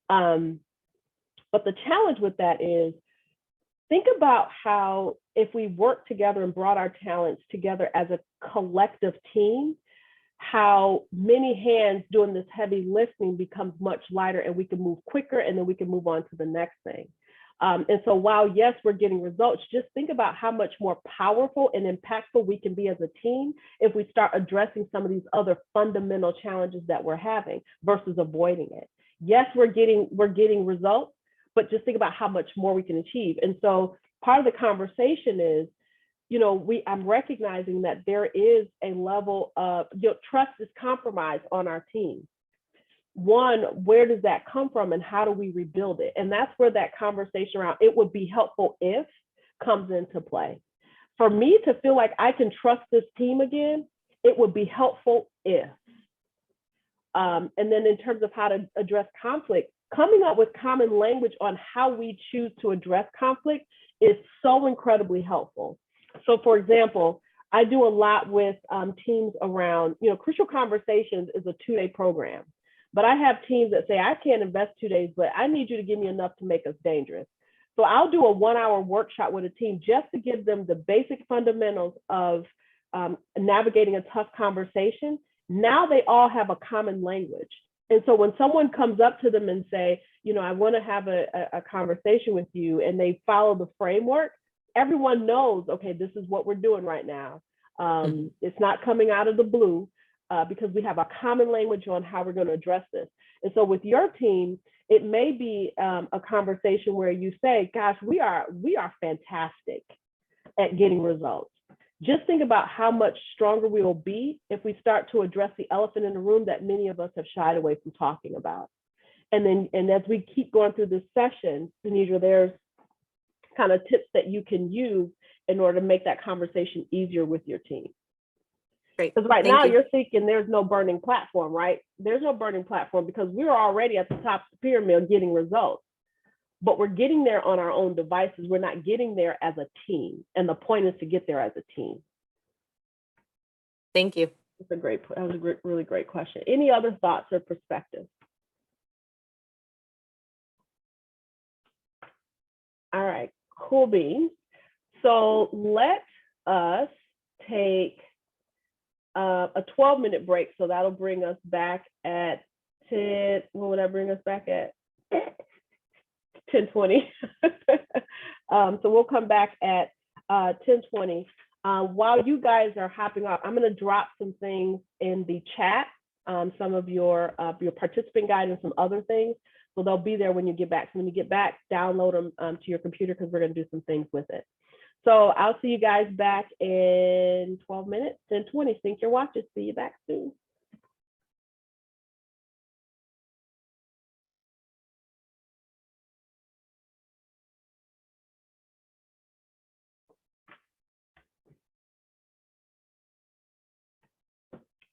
But the challenge with that is, think about how if we work together and brought our talents together as a collective team, how many hands doing this heavy lifting becomes much lighter, and we can move quicker, and then we can move on to the next thing. And so while, yes, we're getting results, just think about how much more powerful and impactful we can be as a team if we start addressing some of these other fundamental challenges that we're having versus avoiding it. Yes, we're getting results, but just think about how much more we can achieve. And so part of the conversation is, you know, I'm recognizing that there is a level of, you know, trust is compromised on our team. One, where does that come from, and how do we rebuild it? And that's where that conversation around "it would be helpful if" comes into play. For me to feel like I can trust this team again, it would be helpful if. And then in terms of how to address conflict, coming up with common language on how we choose to address conflict is so incredibly helpful. So for example, I do a lot with teams around, you know, Crucial Conversations is a 2-day program. But I have teams that say, I can't invest 2 days, but I need you to give me enough to make us dangerous. So I'll do a 1-hour workshop with a team just to give them the basic fundamentals of navigating a tough conversation. Now they all have a common language. And so when someone comes up to them and say, you know, I want to have a conversation with you, and they follow the framework, everyone knows, okay, this is what we're doing right now. It's not coming out of the blue. Because we have a common language on how we're going to address this. And so with your team, it may be a conversation where you say, gosh, we are fantastic at getting results. Just think about how much stronger we will be if we start to address the elephant in the room that many of us have shied away from talking about. And as we keep going through this session, Denidra, there's kind of tips that you can use in order to make that conversation easier with your team. Because right now you're thinking there's no burning platform, right? There's no burning platform because we're already at the top of the pyramid getting results, but we're getting there on our own devices. We're not getting there as a team. And the point is to get there as a team. Thank you. That was a really great question. Any other thoughts or perspectives? All right, cool beans. So let us take a 12-minute break. So that'll bring us back at 10. What would that bring us back at? 10:20. So we'll come back at 10:20. While you guys are hopping off, I'm going to drop some things in the chat, some of your participant guide and some other things. So they'll be there when you get back. So when you get back, download them to your computer because we're going to do some things with it. So I'll see you guys back in 12 minutes, 10:20. Sync your watches. See you back soon.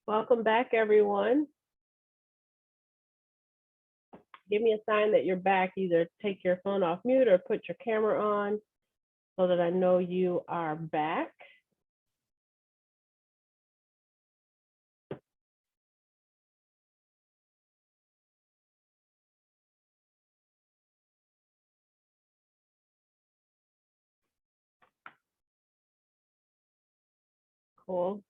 Welcome back, everyone. Give me a sign that you're back. Either take your phone off mute or put your camera on. so that I know you are back. Cool.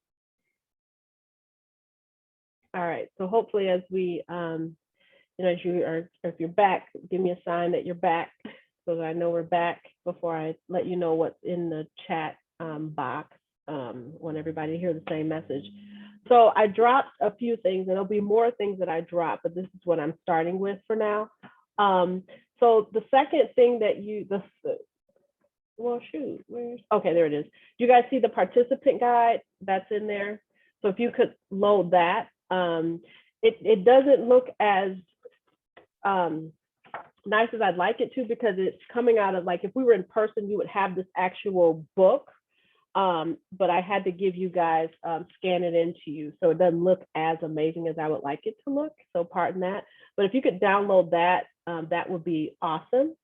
All right, so hopefully as we, as you are, if you're back, give me a sign that you're back so that I know we're back before I let you know what's in the chat box. Want everybody to hear the same message. So I dropped a few things, and there'll be more things that I drop, but this is what I'm starting with for now. So the second thing that well, shoot, okay, there it is. Do you guys see the participant guide that's in there? So if you could load that. It doesn't look as nice as I'd like it to, because it's coming out of, like, if we were in person, you would have this actual book, but I had to give you guys, scan it into you. So it doesn't look as amazing as I would like it to look. So pardon that. But if you could download that, that would be awesome.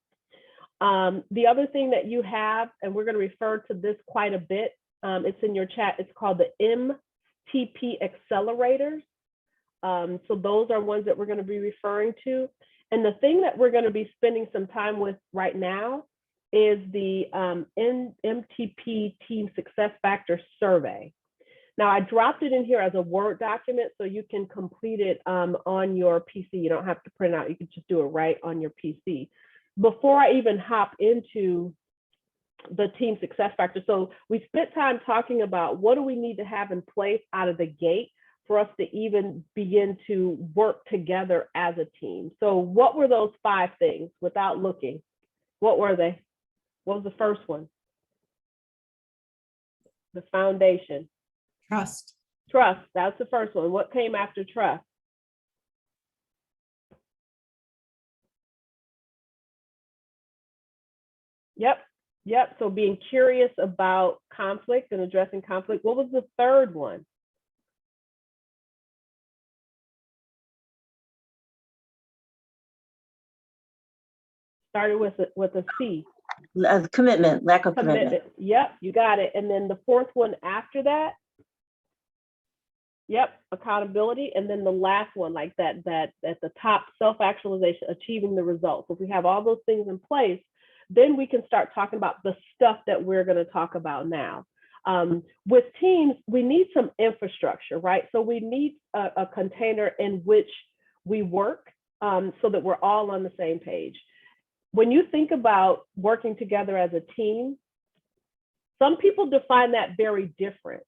The other thing that you have, and we're going to refer to this quite a bit, it's in your chat, it's called the MTP accelerators. So those are ones that we're going to be referring to. And the thing that we're going to be spending some time with right now is the MTP Team Success Factor Survey. Now, I dropped it in here as a Word document so you can complete it on your PC. You don't have to print out, you can just do it right on your PC. Before I even hop into the Team Success Factor, so we spent time talking about what do we need to have in place out of the gate for us to even begin to work together as a team. So what were those 5 things without looking? What were they? What was the first one? The foundation. Trust. Trust, that's the first one. What came after trust? Yep. So being curious about conflict and addressing conflict. What was the third one? Started with a C. Commitment, lack of commitment. Yep, you got it. And then the fourth one after that. Yep, accountability. And then the last one, like that at the top, self-actualization, achieving the results. If we have all those things in place, then we can start talking about the stuff that we're going to talk about now. With teams, we need some infrastructure, right? So we need a container in which we work so that we're all on the same page. When you think about working together as a team, some people define that very different.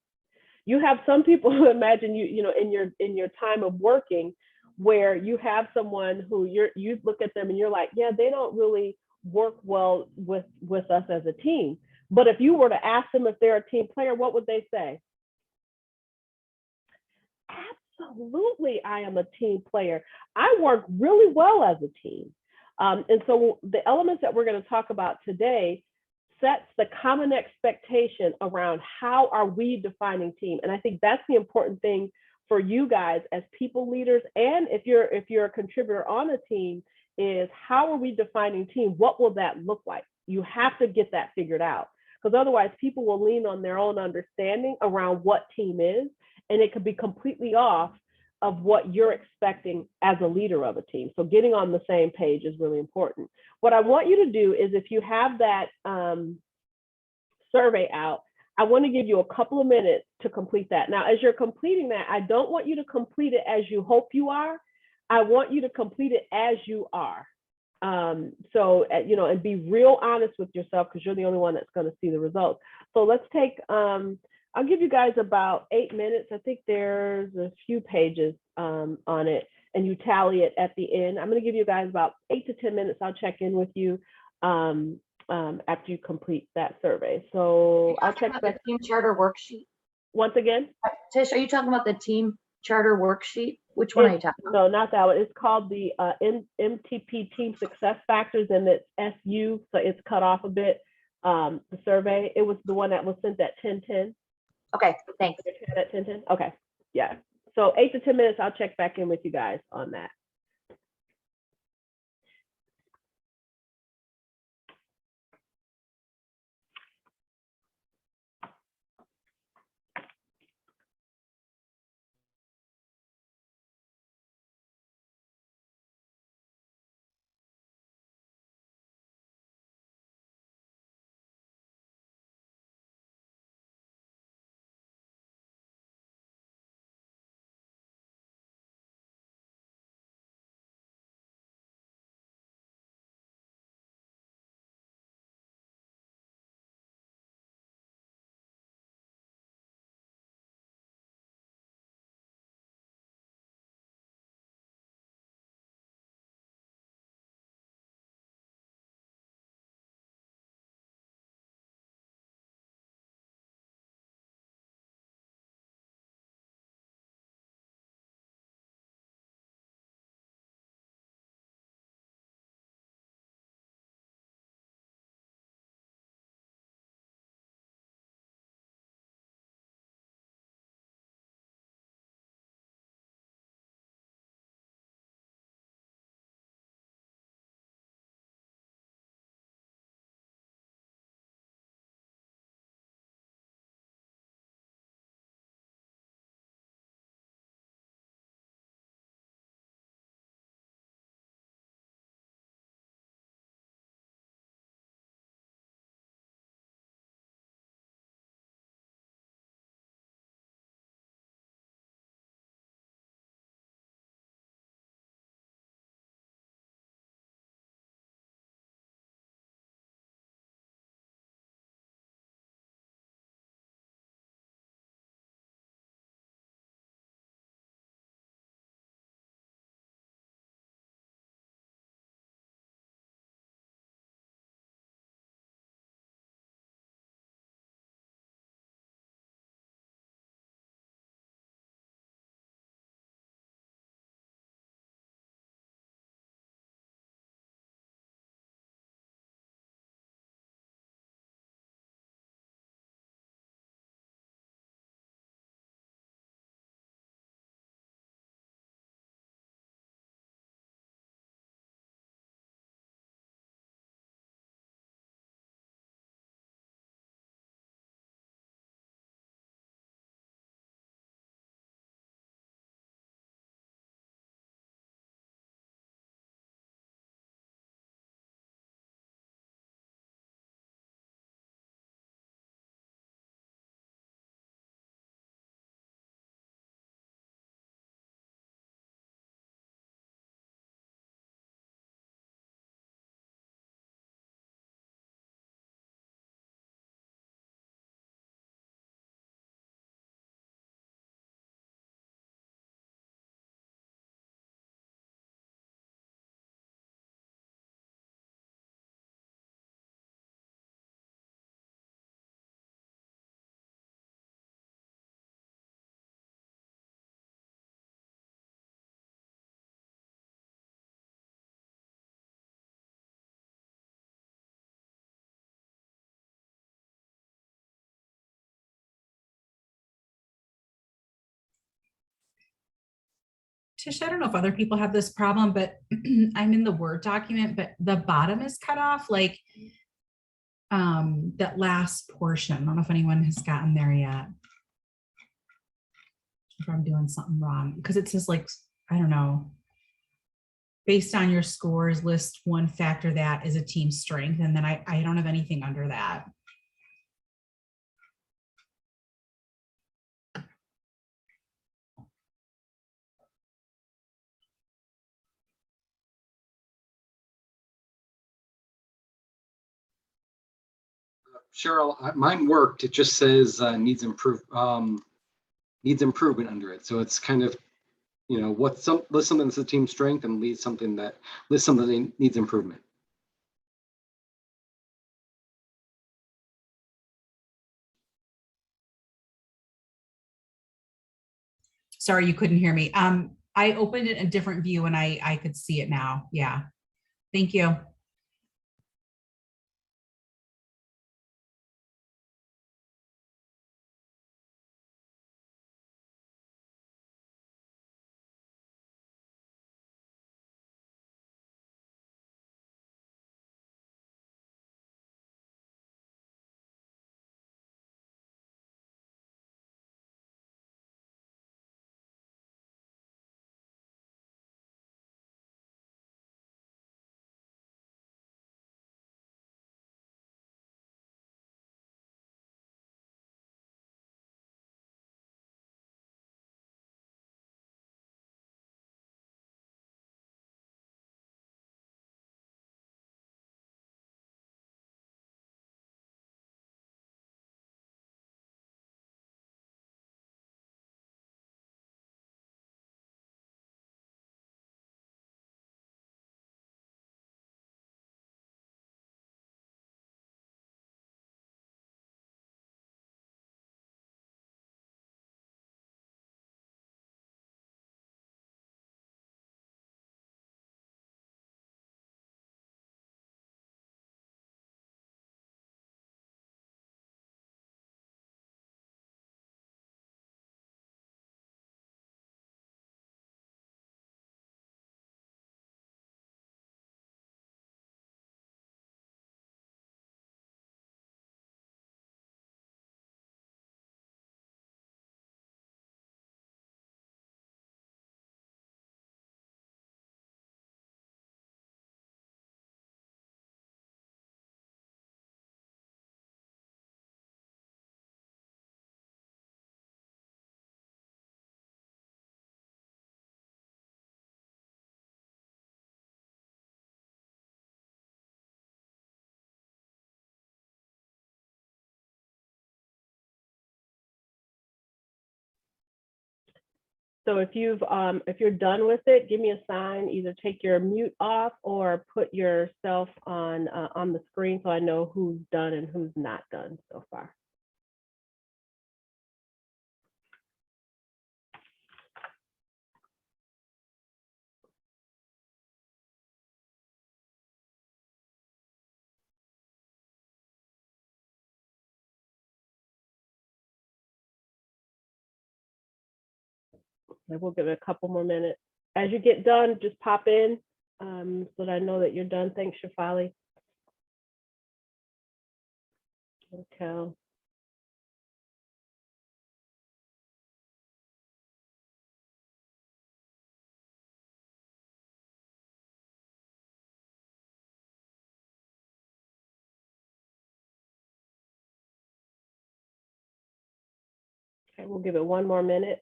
You have some people who imagine in your time of working, where you have someone who you look at them and you're like, yeah, they don't really work well with us as a team. But if you were to ask them if they're a team player, what would they say? Absolutely, I am a team player. I work really well as a team. And so the elements that we're going to talk about today sets the common expectation around how are we defining team. And I think that's the important thing for you guys as people leaders, and if you're a contributor on a team, is how are we defining team? What will that look like? You have to get that figured out, because otherwise people will lean on their own understanding around what team is, and it could be completely off of what you're expecting as a leader of a team. So getting on the same page is really important. What I want you to do is, if you have that survey out, I want to give you a couple of minutes to complete that. Now, as you're completing that, I don't want you to complete it as you hope you are. I want you to complete it as you are. So, and be real honest with yourself, because you're the only one that's going to see the results. So let's take, I'll give you guys about 8 minutes. I think there's a few pages on it, and you tally it at the end. I'm going to give you guys about 8 to 10 minutes. I'll check in with you after you complete that survey. So I'll check back. The team charter worksheet. Once again, Tish, are you talking about the team charter worksheet? Which one are you talking about? No, not that one. It's called the MTP Team Success Factors, and it's SU, so it's cut off a bit. The survey, it was the one that was sent at 10:10. Okay, thanks. At 10:10. Okay, yeah. So 8 to 10 minutes. I'll check back in with you guys on that. Tish, I don't know if other people have this problem, but I'm in the Word document, but the bottom is cut off, like that last portion. I don't know if anyone has gotten there yet. If I'm doing something wrong, because it says like, I don't know, based on your scores, list one factor that is a team strength. And then I don't have anything under that. Cheryl, mine worked. It just says needs improvement under it. So it's kind of, you know, list something that's a team strength and list something that needs improvement. Sorry, you couldn't hear me. I opened it in a different view and I could see it now. Yeah. Thank you. So if you're done with it, give me a sign. Either take your mute off or put yourself on the screen so I know who's done and who's not done so far. We'll give it a couple more minutes. As you get done, just pop in so that I know that you're done. Thanks, Shafali. Okay. Okay, we'll give it one more minute.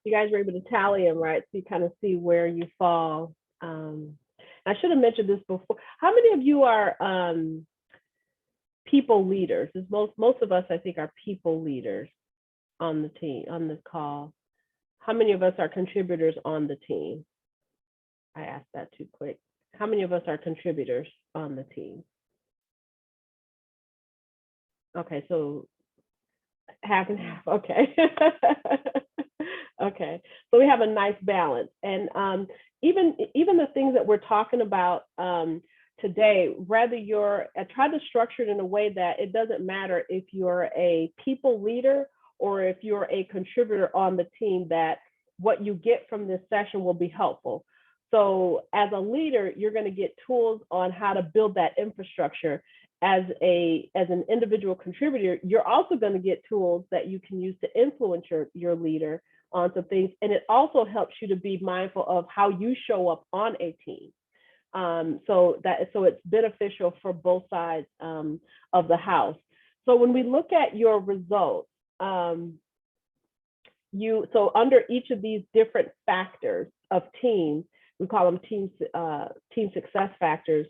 You guys were able to tally them, right? So you kind of see where you fall. I should have mentioned this before. How many of you are people leaders? Most of us, I think, are people leaders on the team, on the call. How many of us are contributors on the team? I asked that too quick. How many of us are contributors on the team? Okay, so half and half. Okay. Okay, so we have a nice balance, and even the things that we're talking about today, whether I try to structure it in a way that it doesn't matter if you're a people leader or if you're a contributor on the team, that what you get from this session will be helpful. So as a leader, you're going to get tools on how to build that infrastructure. As an individual contributor, you're also going to get tools that you can use to influence your leader on some things. And it also helps you to be mindful of how you show up on a team. So it's beneficial for both sides of the house. So when we look at your results, so under each of these different factors of teams, we call them team success factors.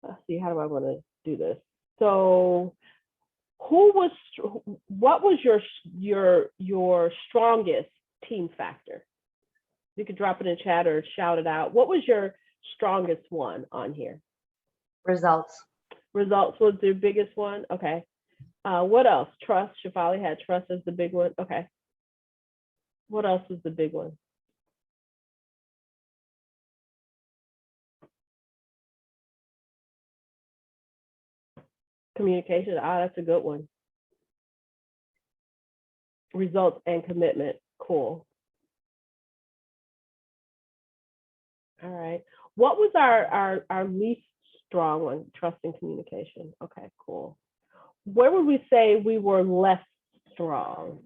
Let's see, how do I want to do this? So what was your strongest team factor? You could drop it in chat or shout it out. What was your strongest one on here? Results. Results was the biggest one. Okay. What else? Trust. Shafali had trust as the big one. Okay. What else was the big one? Communication. That's a good one. Results and commitment. Cool. All right. What was our least strong one? Trust and communication. Okay, cool. Where would we say we were less strong?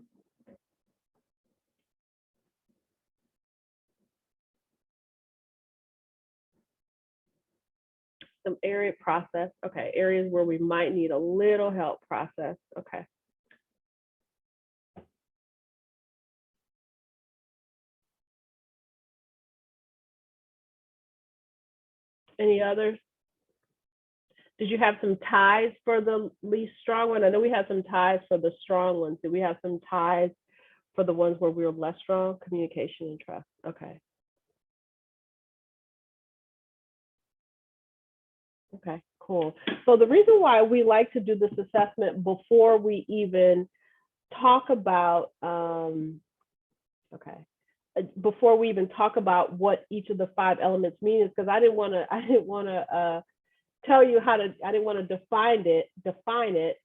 Some area process. Okay, areas where we might need a little help process. Okay. Any others? Did you have some ties for the least strong one? I know we had some ties for the strong ones. Did we have some ties for the ones where we were less strong? Communication and trust. Okay. Okay, cool. So the reason why we like to do this assessment before we even talk about, before we even talk about what each of the 5 elements mean, is because I didn't want to tell you I didn't want to define it.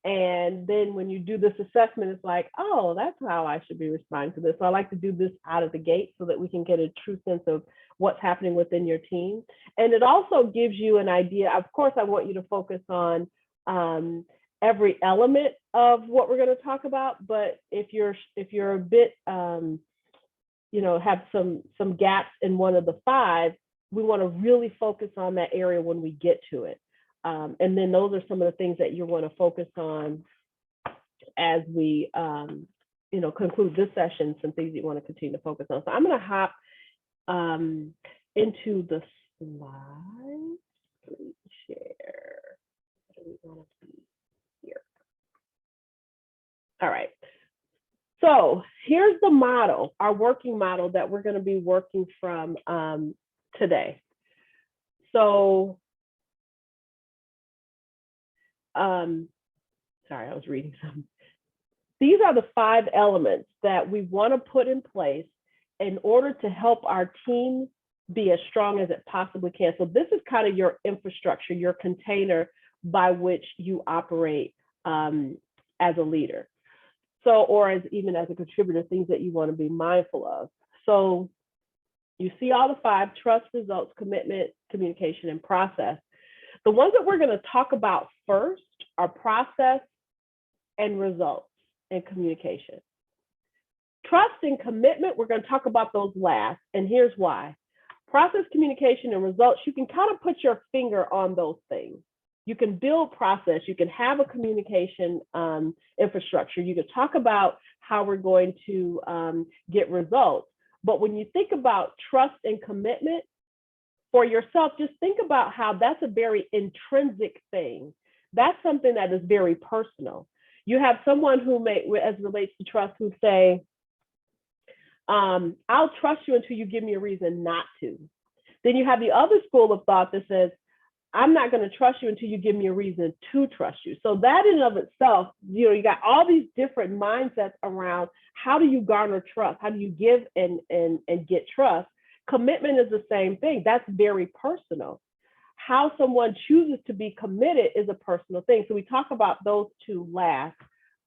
And then when you do this assessment, it's like, oh, that's how I should be responding to this. So I like to do this out of the gate so that we can get a true sense of what's happening within your team. And it also gives you an idea. Of course, I want you to focus on every element of what we're going to talk about. But if you're a bit, have some gaps in one of the 5, we want to really focus on that area when we get to it. And then those are some of the things that you want to focus on as we, conclude this session, some things you want to continue to focus on. So I'm going to hop into the slides. Screen share. What do we want to see here? All right. So here's the model, our working model that we're going to be working from today. So, sorry, I was reading some. These are the 5 elements that we want to put in place in order to help our team be as strong as it possibly can. So this is kind of your infrastructure, your container by which you operate as a leader. So, or even as a contributor, things that you want to be mindful of. So you see all the 5: trust, results, commitment, communication, and process. The ones that we're going to talk about first are process and results and communication. Trust and commitment, we're going to talk about those last, and here's why. Process, communication, and results, you can kind of put your finger on those things. You can build process, you can have a communication infrastructure, you can talk about how we're going to get results. But when you think about trust and commitment for yourself, just think about how that's a very intrinsic thing. That's something that is very personal. You have someone who may, as it relates to trust, who say, I'll trust you until you give me a reason not to. Then you have the other school of thought that says, I'm not going to trust you until you give me a reason to trust you. So that in and of itself, you got all these different mindsets around how do you garner trust? How do you give and get trust? Commitment is the same thing. That's very personal. How someone chooses to be committed is a personal thing. So we talk about those 2 last.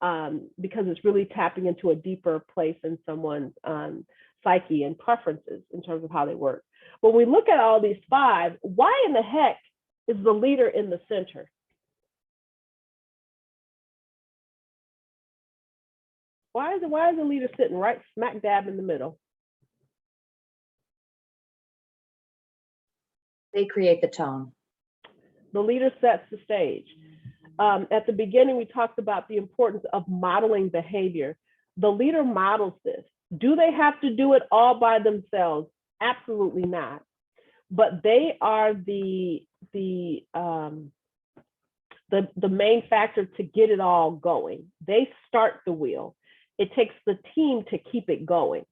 because it's really tapping into a deeper place in someone's psyche and preferences in terms of how they work. When we look at all these 5, why in the heck is the leader in the center? Why is the leader sitting right smack dab in the middle? They create the tone. The leader sets the stage. At the beginning, we talked about the importance of modeling behavior. The leader models this. Do they have to do it all by themselves? Absolutely not. But they are the main factor to get it all going. They start the wheel. It takes the team to keep it going.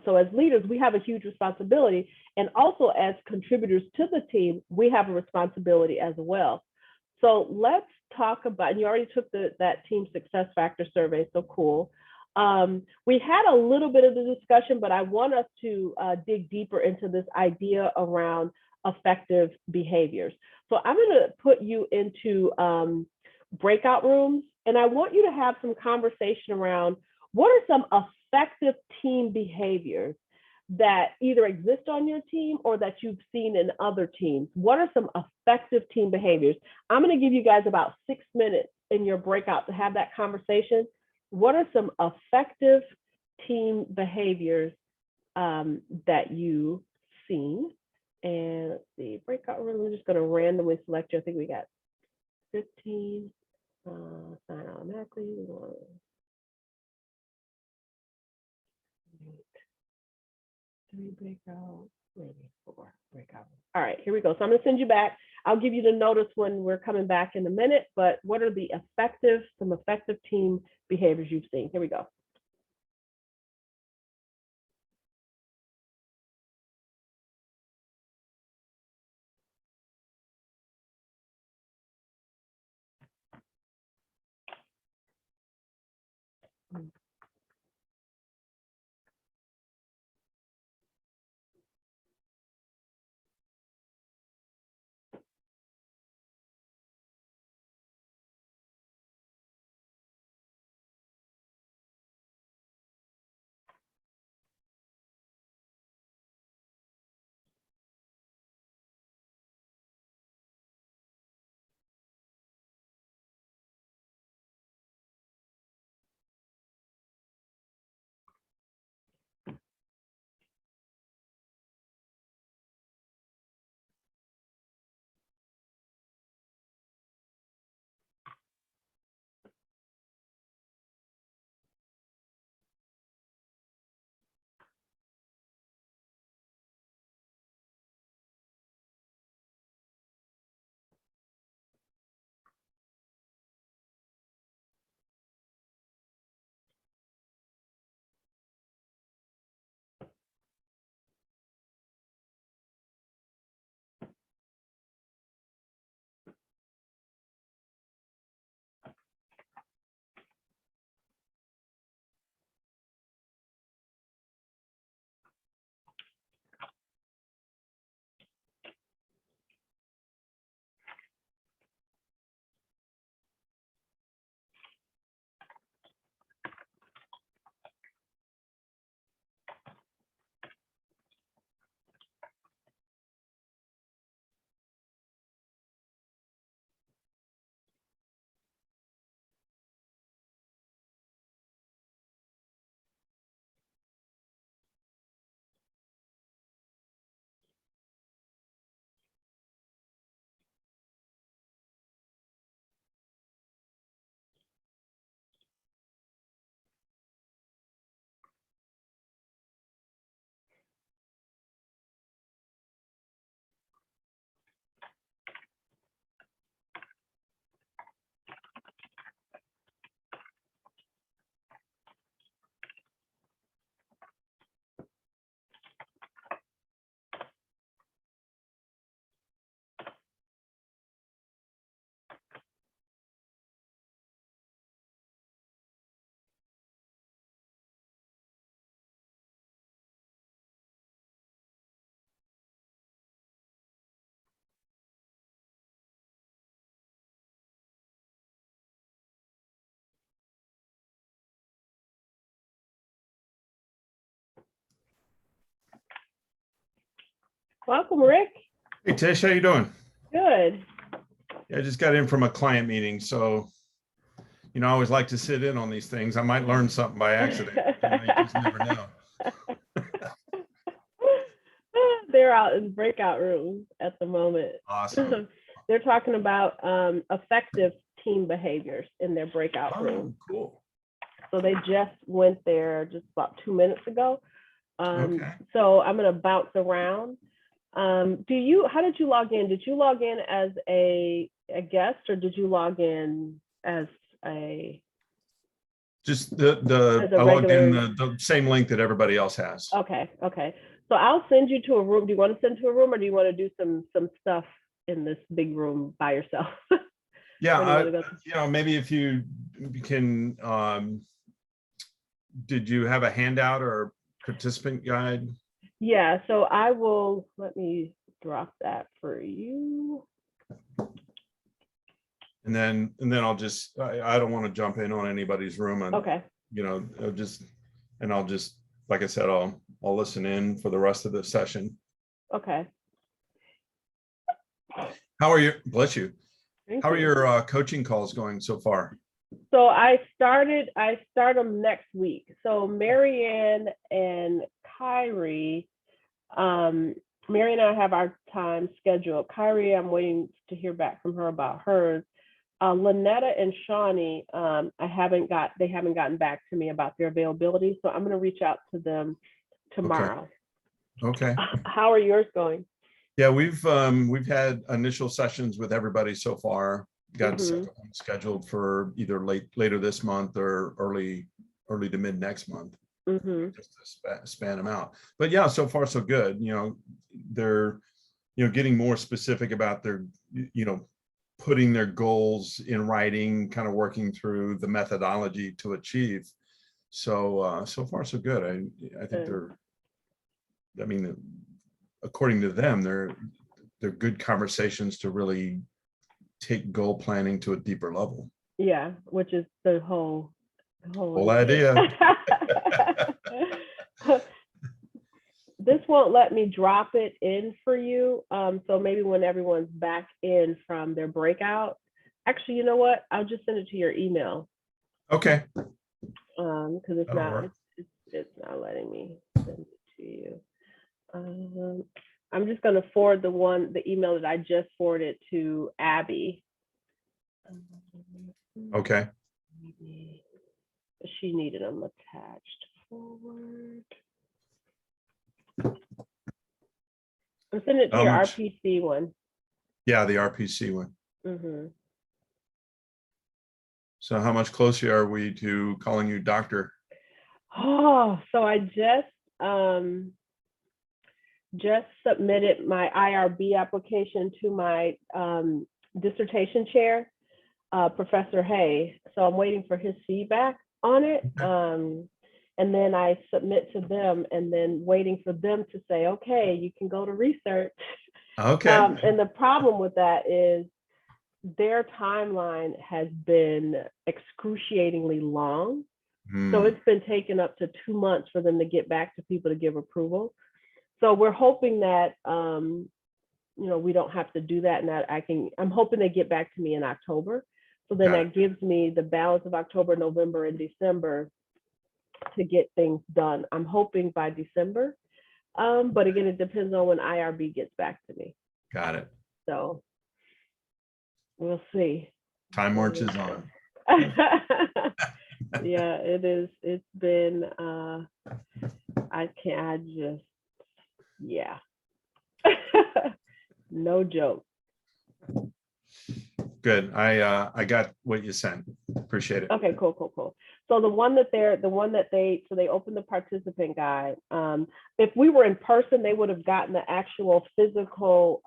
So as leaders, we have a huge responsibility. And also as contributors to the team, we have a responsibility as well. So let's talk about, and you already took that team success factor survey, so cool. We had a little bit of the discussion, but I want us to dig deeper into this idea around effective behaviors. So I'm gonna put you into breakout rooms, and I want you to have some conversation around what are some effective team behaviors that either exist on your team or that you've seen in other teams. What are some effective team behaviors? I'm going to give you guys about 6 minutes in your breakout to have that conversation. What are some effective team behaviors that you've seen? And let's see, breakout room, we're just going to randomly select you. I think we got 15. Sign automatically. 3 breakout, maybe 4 breakout. All right, here we go. So I'm going to send you back. I'll give you the notice when we're coming back in a minute, but what are some effective team behaviors you've seen? Here we go. Welcome, Rick. Hey Tish, how you doing? Good. Yeah, I just got in from a client meeting, so I always like to sit in on these things. I might learn something by accident. You just never know. They're out in breakout rooms at the moment. Awesome. They're talking about effective team behaviors in their breakout room. Cool. So they just went there just about 2 minutes ago. Okay. So I'm going to bounce around. How did you log in? Did you log in as a guest, or did you log in as a? Just I logged in the same link that everybody else has. Okay. So I'll send you to a room. Do you want to send to a room, or do you want to do some stuff in this big room by yourself? Yeah, maybe if you can. Did you have a handout or participant guide? Yeah, so I will, let me drop that for you. And then I'll just, I don't want to jump in on anybody's room. And, okay. I'll just, like I said, I'll listen in for the rest of the session. Okay. How are you? Bless you. How are you. your coaching calls going so far? So I start them next week. So Marianne and Kyrie, Mary and I have our time scheduled. Kyrie, I'm waiting to hear back from her about hers. Lynetta and Shawnee, they haven't gotten back to me about their availability. So I'm going to reach out to them tomorrow. Okay. How are yours going? Yeah, we've had initial sessions with everybody so far. Got scheduled for either later this month or early to mid next month, just to span them out. But yeah, so far so good. They're getting more specific about their putting their goals in writing, kind of working through the methodology to achieve. So so far so good. I think according to them, they're good conversations to really take goal planning to a deeper level. Yeah, which is the whole idea. This won't let me drop it in for you. So maybe when everyone's back in from their breakout, actually, you know what? I'll just send it to your email. Okay. Because it's not letting me send it to you. I'm just going to forward the email that I just forwarded to Abby. Okay. She needed them attached forward. I'm sending it to your RPC one. Yeah, the RPC one. So how much closer are we to calling you doctor? Oh, so I just submitted my IRB application to my dissertation chair, Professor Hay. So I'm waiting for his feedback on it. And then I submit to them, and then waiting for them to say, okay, you can go to research. Okay. And the problem with that is their timeline has been excruciatingly long. So it's been taken up to 2 months for them to get back to people to give approval. So we're hoping that, we don't have to do that, and that I'm hoping they get back to me in October. So then that gives me the balance of October, November, and December to get things done. I'm hoping by December. But again, it depends on when IRB gets back to me. Got it. So we'll see. Time marches on. Yeah, it is. It's been, yeah. No joke. Good. I got what you sent. Appreciate it. Okay, cool. So they opened the participant guide. If we were in person, they would have gotten the actual physical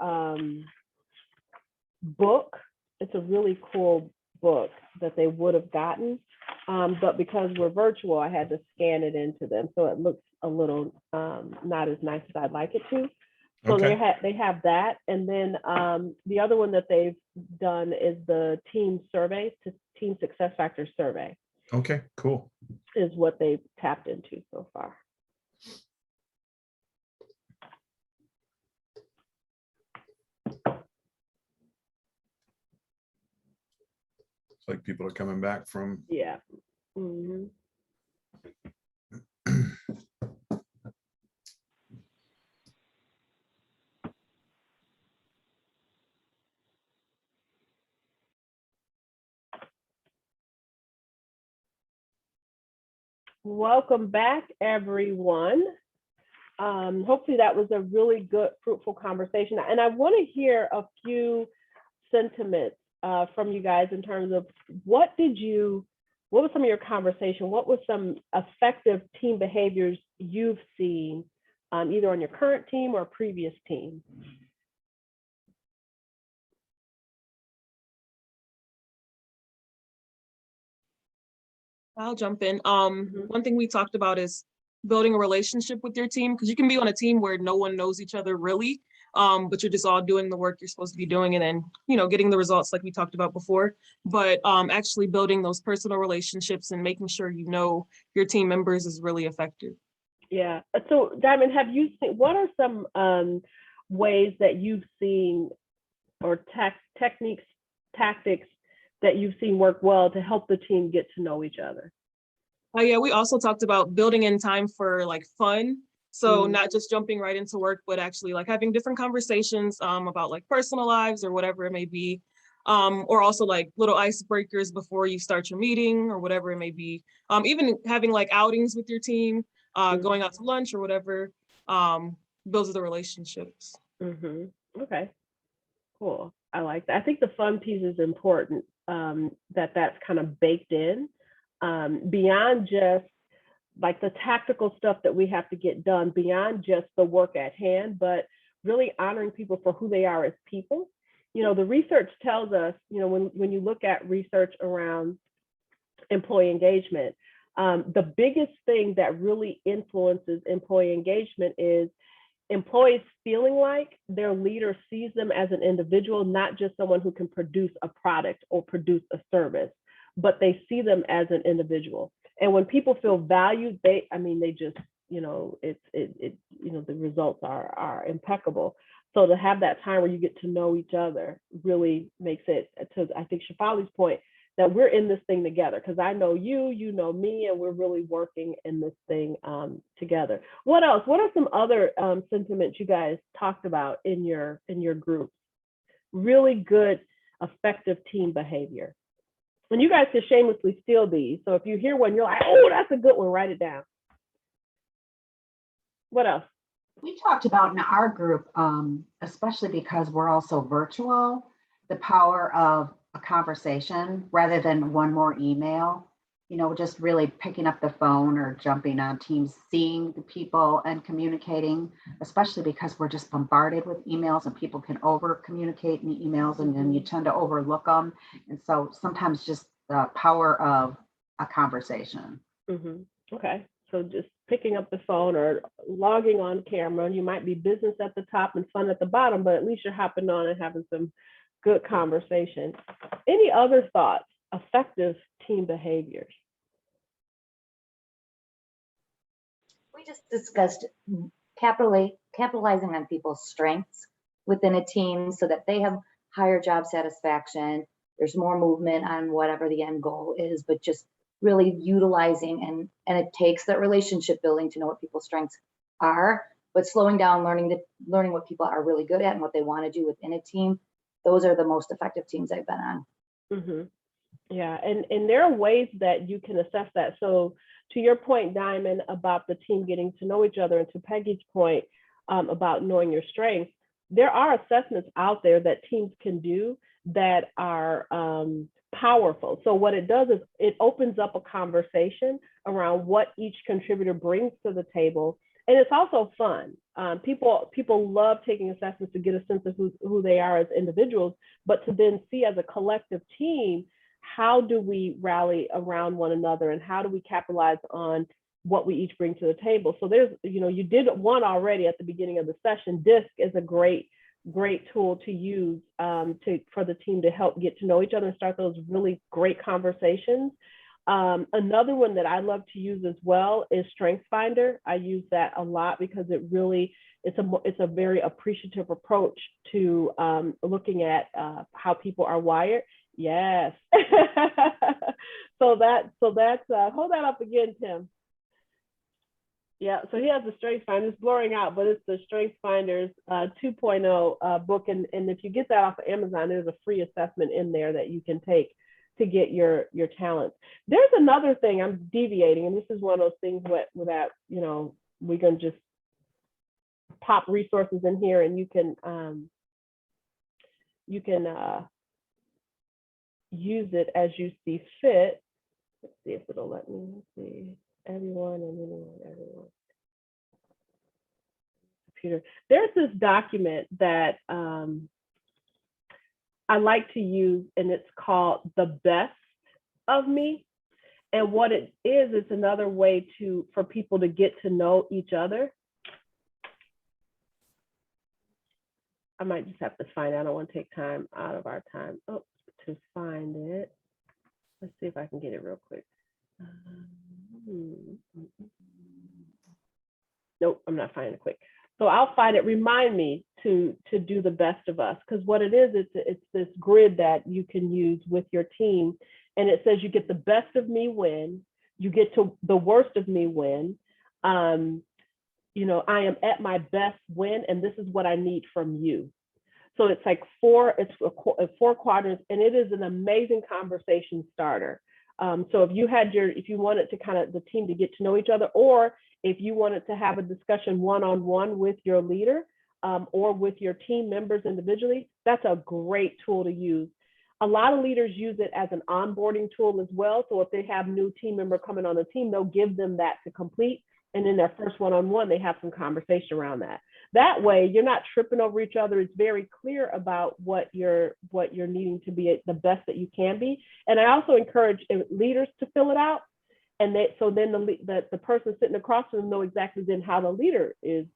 book. It's a really cool book that they would have gotten. But because we're virtual, I had to scan it into them. So it looks a little not as nice as I'd like it to. So they have that. And then the other one that they've done is the team survey, team success factor survey. Okay, cool. Is what they've tapped into so far. like people are coming back from. Yeah. Mhm. Welcome back, everyone. Hopefully that was a really good, fruitful conversation. And I want to hear a few sentiments from you guys in terms of what was some of your conversation? What was some effective team behaviors you've seen either on your current team or previous team? I'll jump in. One thing we talked about is building a relationship with your team, because you can be on a team where no one knows each other really, but you're just all doing the work you're supposed to be doing and then, getting the results like we talked about before. But actually building those personal relationships and making sure you know your team members is really effective. Yeah. So Diamond, have you seen, what are some ways that you've seen or techniques, tactics that you've seen work well to help the team get to know each other? Yeah, we also talked about building in time for like fun. So not just jumping right into work, but actually like having different conversations about like personal lives or whatever it may be. Or also like little icebreakers before you start your meeting or whatever it may be. Even having like outings with your team, going out to lunch or whatever, builds the relationships. Okay, cool. I like that. I think the fun piece is important, that's kind of baked in beyond just like the tactical stuff that we have to get done, beyond just the work at hand, but really honoring people for who they are as people. The research tells us, when you look at research around employee engagement, the biggest thing that really influences employee engagement is employees feeling like their leader sees them as an individual, not just someone who can produce a product or produce a service, but they see them as an individual. And when people feel valued, they just, the results are impeccable. So to have that time where you get to know each other really makes it, to I think Shafali's point, that we're in this thing together, because I know you know me, and we're really working in this thing together. What else? What are some other sentiments you guys talked about in your group? Really good, effective team behavior. And you guys can shamelessly steal these. So if you hear one, you're like, oh, that's a good one, write it down. What else? We talked about in our group, especially because we're also virtual, the power of a conversation rather than one more email, just really picking up the phone or jumping on Teams, seeing the people and communicating, especially because we're just bombarded with emails and people can over communicate in the emails and then you tend to overlook them. And so sometimes just the power of a conversation. Okay. So just picking up the phone or logging on camera, and you might be business at the top and fun at the bottom, but at least you're hopping on and having some good conversation. Any other thoughts? Effective team behaviors. We just discussed capitalizing on people's strengths within a team so that they have higher job satisfaction. There's more movement on whatever the end goal is, but just really utilizing, and it takes that relationship building to know what people's strengths are, but slowing down, learning what people are really good at and what they want to do within a team. Those are the most effective teams I've been on. Yeah, and there are ways that you can assess that. So to your point, Diamond, about the team getting to know each other, and to Peggy's point about knowing your strengths, there are assessments out there that teams can do that are powerful. So what it does is it opens up a conversation around what each contributor brings to the table. And it's also fun. People love taking assessments to get a sense of who they are as individuals, but to then see as a collective team, how do we rally around one another and how do we capitalize on what we each bring to the table? So there's, you did one already at the beginning of the session. DISC is a great tool to use for the team to help get to know each other and start those really great conversations. Another one that I love to use as well is StrengthsFinder. I use that a lot because it's a very appreciative approach to looking at how people are wired. Yes. So that's hold that up again, Tim. Yeah, so he has the Strengths Finder. It's blurring out, but it's the Strengths Finders 2.0 book. And if you get that off of Amazon, there's a free assessment in there that you can take to get your talents. There's another thing, I'm deviating, and this is one of those things without, you know, we're gonna just pop resources in here and you can use it as you see fit. Let's see if it'll let me. Let's see. Everyone. Computer. There's this document that I like to use, and it's called The Best of Me. And what it is, it's another way for people to get to know each other. I might just have to find it. I don't want to take time out of our time to find it. Let's see if I can get it real quick. Nope, I'm not finding it quick. So I'll find it. Remind me to do the best of us, because what it is, it's this grid that you can use with your team, and it says you get the best of me when, you get to the worst of me when, you know, I am at my best when, and this is what I need from you. So it's like four quadrants, and it is an amazing conversation starter. So if you wanted to kind of the team to get to know each other, or if you wanted to have a discussion one-on-one with your leader or with your team members individually, that's a great tool to use. A lot of leaders use it as an onboarding tool as well. So if they have new team member coming on the team, they'll give them that to complete. And in their first one-on-one, they have some conversation around that. That way, you're not tripping over each other. It's very clear about what you're needing to be the best that you can be. And I also encourage leaders to fill it out, and so then the person sitting across from them know exactly then how the leader is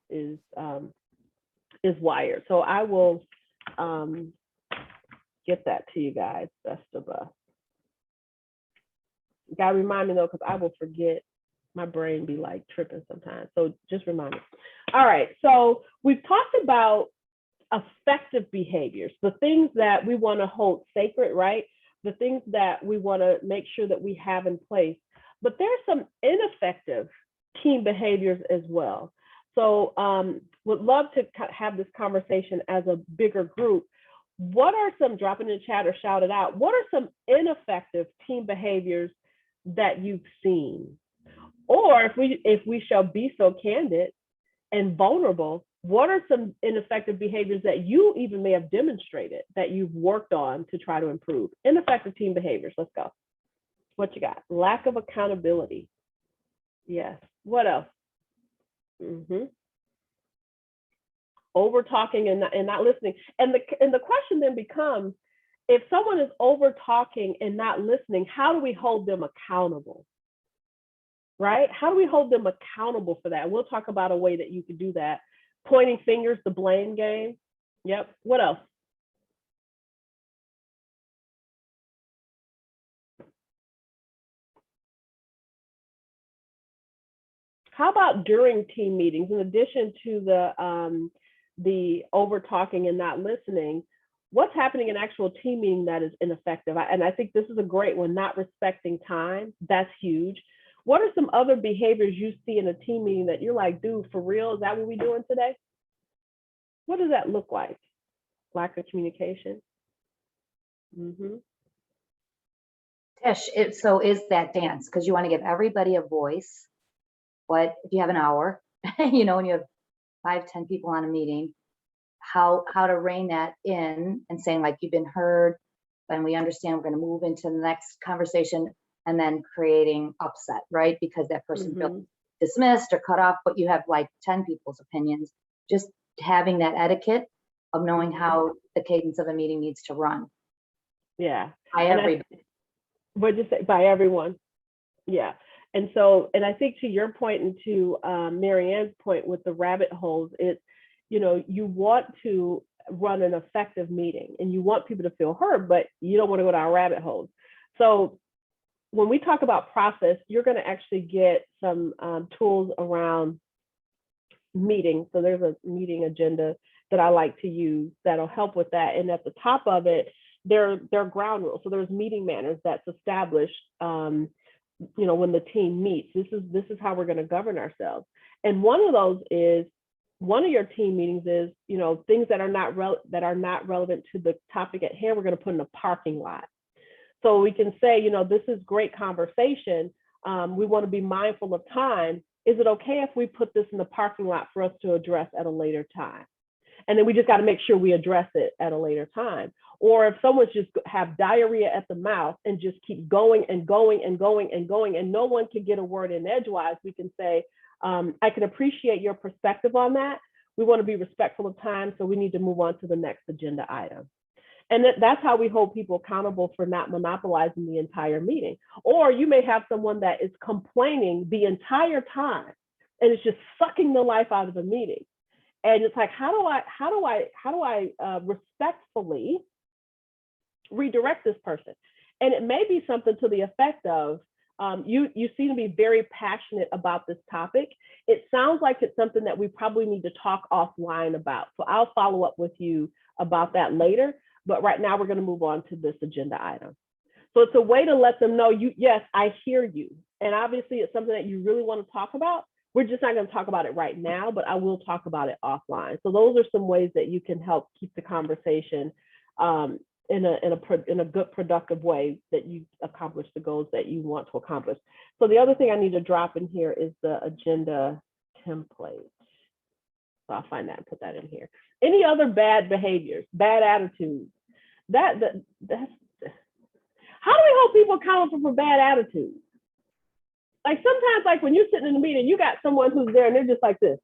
wired. So I will get that to you guys. Best of us. You gotta remind me though, because I will forget. My brain be like tripping sometimes. So just remind me. All right, so we've talked about effective behaviors, the things that we want to hold sacred, right? The things that we want to make sure that we have in place. But there's some ineffective team behaviors as well. So would love to have this conversation as a bigger group. What are some, drop in the chat or shout it out, what are some ineffective team behaviors that you've seen? Or if we shall be so candid and vulnerable, what are some ineffective behaviors that you even may have demonstrated that you've worked on to try to improve? Ineffective team behaviors, let's go. What you got? Lack of accountability. Yes, what else? Over talking and not listening. And the question then becomes, if someone is over talking and not listening, how do we hold them accountable? Right? How do we hold them accountable for that? We'll talk about a way that you could do that. Pointing fingers, the blame game. Yep. What else? How about during team meetings, in addition to the over talking and not listening, what's happening in actual team meeting that is ineffective? And I think this is a great one, not respecting time. That's huge. What are some other behaviors you see in a team meeting that you're like, dude, for real, is that what we're doing today? What does that look like? Lack of communication. Tish, so is that dance, because you want to give everybody a voice. But if you have an hour, you know, and you have 5, 10 people on a meeting, how to rein that in and saying like, you've been heard, and we understand we're going to move into the next conversation, and then creating upset, right? Because that person feels dismissed or cut off, but you have like 10 people's opinions. Just having that etiquette of knowing how the cadence of a meeting needs to run. Yeah. By everybody. What'd you say? By everyone. Yeah. And so, and I think to your point and to Mary Ann's point with the rabbit holes, it's, you know, you want to run an effective meeting and you want people to feel heard, but you don't want to go down rabbit holes. So when we talk about process, you're going to actually get some tools around meetings. So there's a meeting agenda that I like to use that'll help with that. And at the top of it, there are ground rules. So there's meeting manners that's established, when the team meets. This is how we're going to govern ourselves. And one of those is, one of your team meetings is, things that are not relevant to the topic at hand, we're going to put in a parking lot. So we can say, this is great conversation. We want to be mindful of time. Is it okay if we put this in the parking lot for us to address at a later time? And then we just got to make sure we address it at a later time. Or if someone's just have diarrhea at the mouth and just keep going and going and going and going, and no one can get a word in edgewise, we can say, I can appreciate your perspective on that. We want to be respectful of time, so we need to move on to the next agenda item. And that's how we hold people accountable for not monopolizing the entire meeting. Or you may have someone that is complaining the entire time and it's just sucking the life out of the meeting. And it's like, how do I respectfully redirect this person? And it may be something to the effect of, you seem to be very passionate about this topic. It sounds like it's something that we probably need to talk offline about. So I'll follow up with you about that later. But right now we're going to move on to this agenda item. So it's a way to let them know, yes, I hear you. And obviously it's something that you really want to talk about. We're just not going to talk about it right now, but I will talk about it offline. So those are some ways that you can help keep the conversation in a good, productive way that you accomplish the goals that you want to accomplish. So the other thing I need to drop in here is the agenda template. So I'll find that and put that in here. Any other bad behaviors, bad attitudes? That's how do we hold people accountable for bad attitudes? Like sometimes, like when you're sitting in a meeting, you got someone who's there and they're just like this.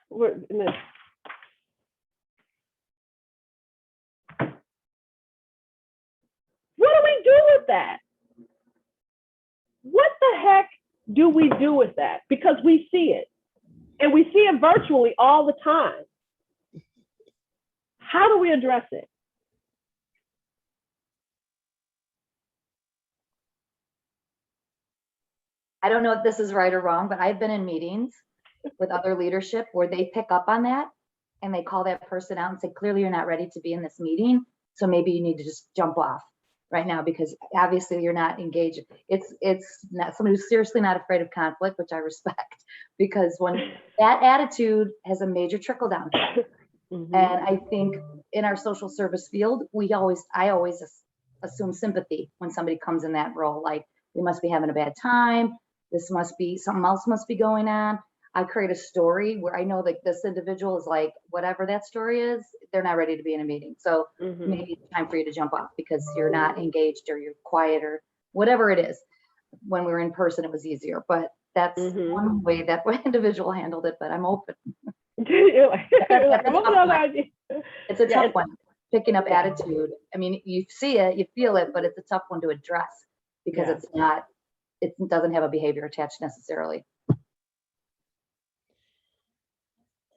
What do we do with that? What the heck do we do with that? Because we see it. And we see it virtually all the time. How do we address it? I don't know if this is right or wrong, but I've been in meetings with other leadership where they pick up on that and they call that person out and say, clearly you're not ready to be in this meeting. So maybe you need to just jump off right now because obviously you're not engaged. It's not somebody who's seriously not afraid of conflict, which I respect, because when that attitude has a major trickle down effect. And I think in our social service field, I always assume sympathy when somebody comes in that role, like they must be having a bad time. Something else must be going on. I create a story where I know that this individual is like, whatever that story is, they're not ready to be in a meeting. So maybe it's time for you to jump off because you're not engaged or you're quiet or whatever it is. When we were in person, it was easier, but that's one way that individual handled it, but I'm open. It's a tough one, picking up attitude. I mean, you see it, you feel it, but it's a tough one to address because it doesn't have a behavior attached necessarily.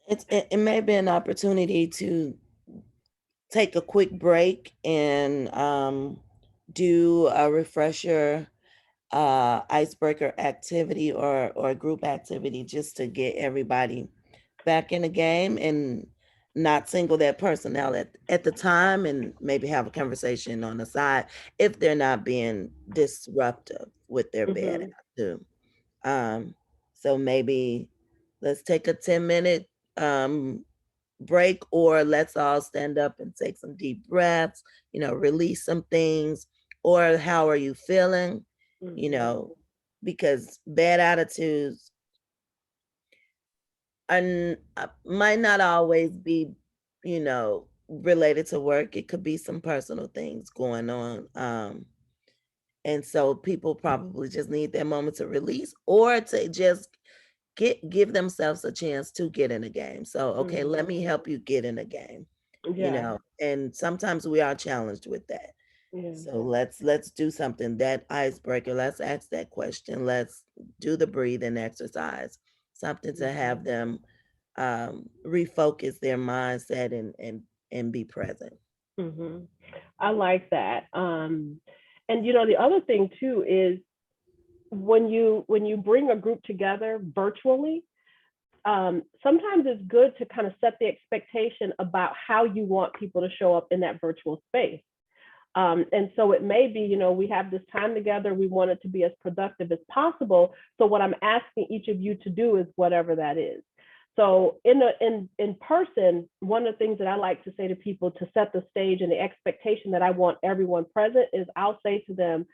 It may be an opportunity to take a quick break and do a refresher icebreaker activity or group activity just to get everybody back in the game and not single that person out at the time and maybe have a conversation on the side if they're not being disruptive with their bad attitude. So maybe let's take a 10-minute break, or let's all stand up and take some deep breaths, release some things, or how are you feeling? Because bad attitudes might not always be, related to work. It could be some personal things going on. And so people probably just need that moment to release or to just give themselves a chance to get in a game. So, okay, let me help you get in a game, and sometimes we are challenged with that. So let's do something, that icebreaker. Let's ask that question. Let's do the breathing exercise, something to have them refocus their mindset and be present. I like that. And the other thing too is when you bring a group together virtually, sometimes it's good to kind of set the expectation about how you want people to show up in that virtual space. And so it may be, you know, we have this time together, we want it to be as productive as possible. So what I'm asking each of you to do is whatever that is. So in person, one of the things that I like to say to people to set the stage and the expectation that I want everyone present is I'll say to them,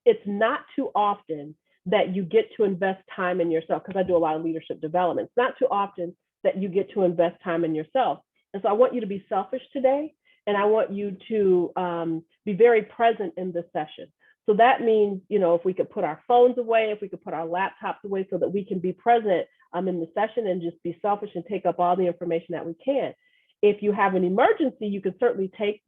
it's not too often that you get to invest time in yourself, because I do a lot of leadership development. It's not too often that you get to invest time in yourself. And so I want you to be selfish today, and I want you to be very present in this session. So that means, you know, if we could put our phones away, if we could put our laptops away so that we can be present in the session and just be selfish and take up all the information that we can. If you have an emergency, you can certainly take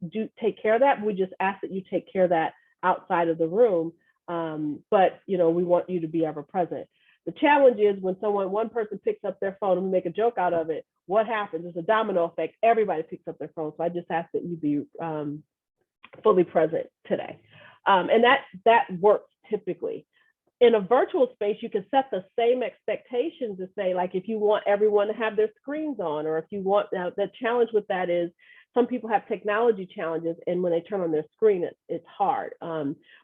care of that. We just ask that you take care of that outside of the room. But, you know, we want you to be ever present. The challenge is when one person picks up their phone and we make a joke out of it, what happens? There's a domino effect. Everybody picks up their phone. So I just ask that you be fully present today. And that works typically. In a virtual space, you can set the same expectations to say, like, if you want everyone to have their screens on, or if you want, the challenge with that is some people have technology challenges, and when they turn on their screen, it's hard.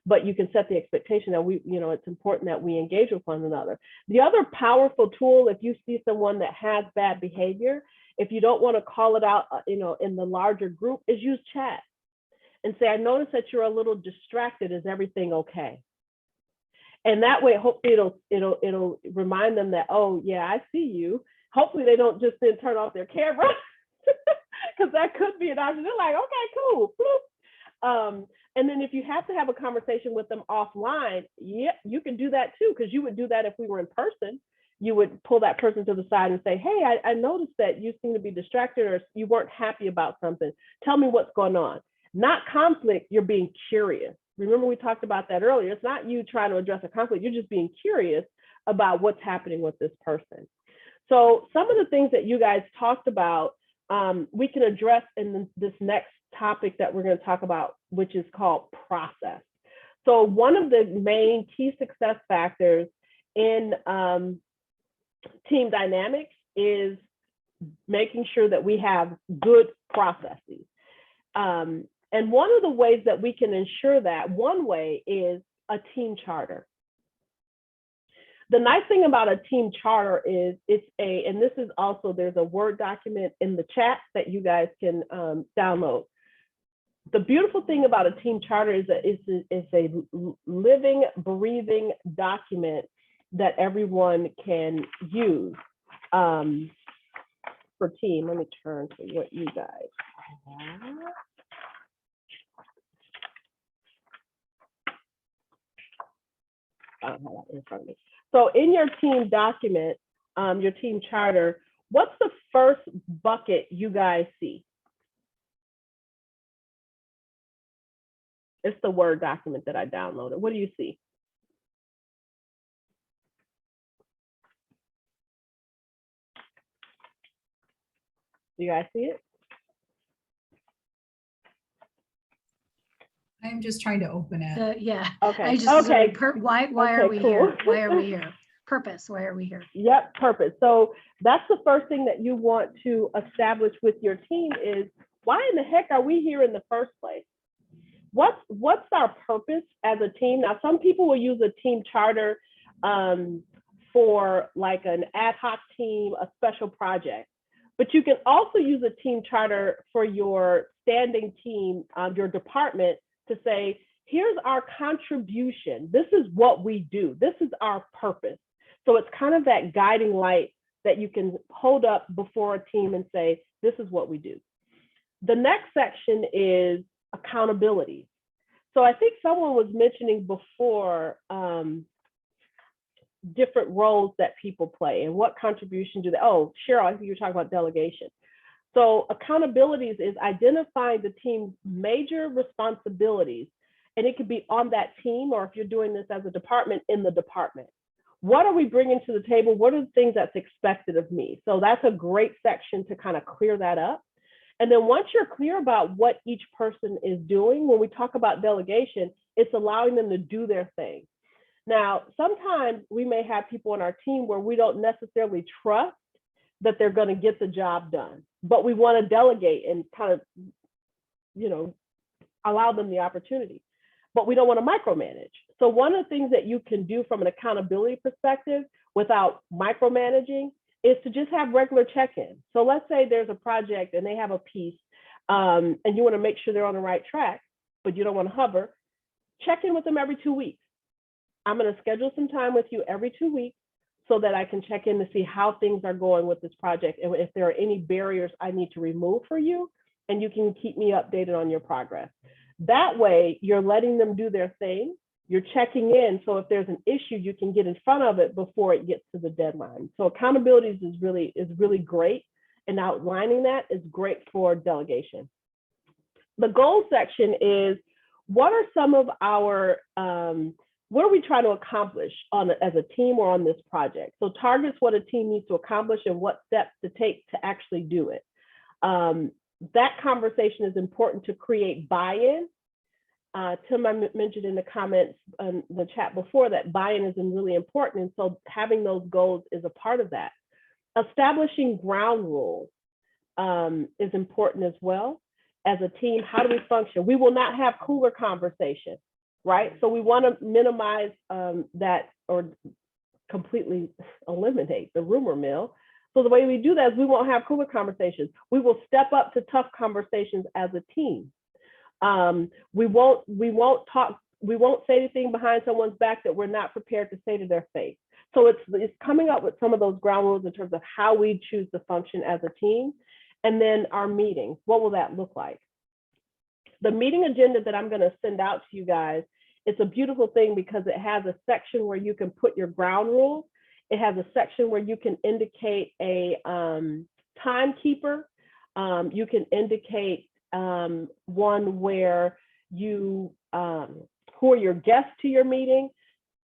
But you can set the expectation that it's important that we engage with one another. The other powerful tool, if you see someone that has bad behavior, if you don't want to call it out, in the larger group, is use chat and say, I noticed that you're a little distracted. Is everything okay? And that way, hopefully it'll remind them that, oh yeah, I see you. Hopefully they don't just then turn off their camera, because that could be an option. They're like, okay, cool. And then if you have to have a conversation with them offline, yeah, you can do that too, because you would do that if we were in person. You would pull that person to the side and say, hey, I noticed that you seem to be distracted, or you weren't happy about something. Tell me what's going on. Not conflict, you're being curious. Remember, we talked about that earlier. It's not you trying to address a conflict. You're just being curious about what's happening with this person. So some of the things that you guys talked about, we can address in this next topic that we're going to talk about, which is called process. So one of the main key success factors in team dynamics is making sure that we have good processes. And one of the ways that we can ensure that, one way is a team charter. The nice thing about a team charter is and this is also, there's a Word document in the chat that you guys can download. The beautiful thing about a team charter is that it's a living, breathing document that everyone can use for team. Let me turn to what you guys have. I don't have that in front of me. So in your team document, your team charter, what's the first bucket you guys see? It's the Word document that I downloaded. What do you see? Do you guys see it? I'm just trying to open it. Yeah. Okay. I just Okay. Why are we cool. here? Why are we here? Purpose. Why are we here? Yep, purpose. So that's the first thing that you want to establish with your team is, why in the heck are we here in the first place? What's our purpose as a team? Now, some people will use a team charter for like an ad hoc team, a special project. But you can also use a team charter for your standing team, your department, to say, here's our contribution. This is what we do. This is our purpose. So it's kind of that guiding light that you can hold up before a team and say, this is what we do. The next section is accountability. So I think someone was mentioning before different roles that people play and what contribution do they, oh, Cheryl, I think you were talking about delegation. So accountabilities is identifying the team's major responsibilities, and it could be on that team, or if you're doing this as a department, in the department. What are we bringing to the table? What are the things that's expected of me? So that's a great section to kind of clear that up. And then once you're clear about what each person is doing, when we talk about delegation, it's allowing them to do their thing. Now, sometimes we may have people on our team where we don't necessarily trust that they're going to get the job done, but we want to delegate and kind of, you know, allow them the opportunity, but we don't want to micromanage. So one of the things that you can do from an accountability perspective without micromanaging is to just have regular check-ins. So let's say there's a project and they have a piece and you want to make sure they're on the right track, but you don't want to hover. Check in with them every 2 weeks. I'm going to schedule some time with you every 2 weeks so that I can check in to see how things are going with this project and if there are any barriers I need to remove for you, and you can keep me updated on your progress. That way, you're letting them do their thing. You're checking in. So if there's an issue, you can get in front of it before it gets to the deadline. So accountability is really great. And outlining that is great for delegation. The goal section is, what are some of our, what are we trying to accomplish as a team or on this project? So targets what a team needs to accomplish and what steps to take to actually do it. That conversation is important to create buy-in. Tim, I mentioned in the comments in the chat before that buy-in is really important. And so having those goals is a part of that. Establishing ground rules is important as well. As a team, how do we function? We will not have cooler conversation, right? So we want to minimize that or completely eliminate the rumor mill. So the way we do that is we won't have cooler conversations. We will step up to tough conversations as a team. We won't say anything behind someone's back that we're not prepared to say to their face. So it's coming up with some of those ground rules in terms of how we choose to function as a team. And then our meetings, what will that look like? The meeting agenda that I'm going to send out to you guys, it's a beautiful thing because it has a section where you can put your ground rules. It has a section where you can indicate a timekeeper. You can indicate one where you, who are your guests to your meeting.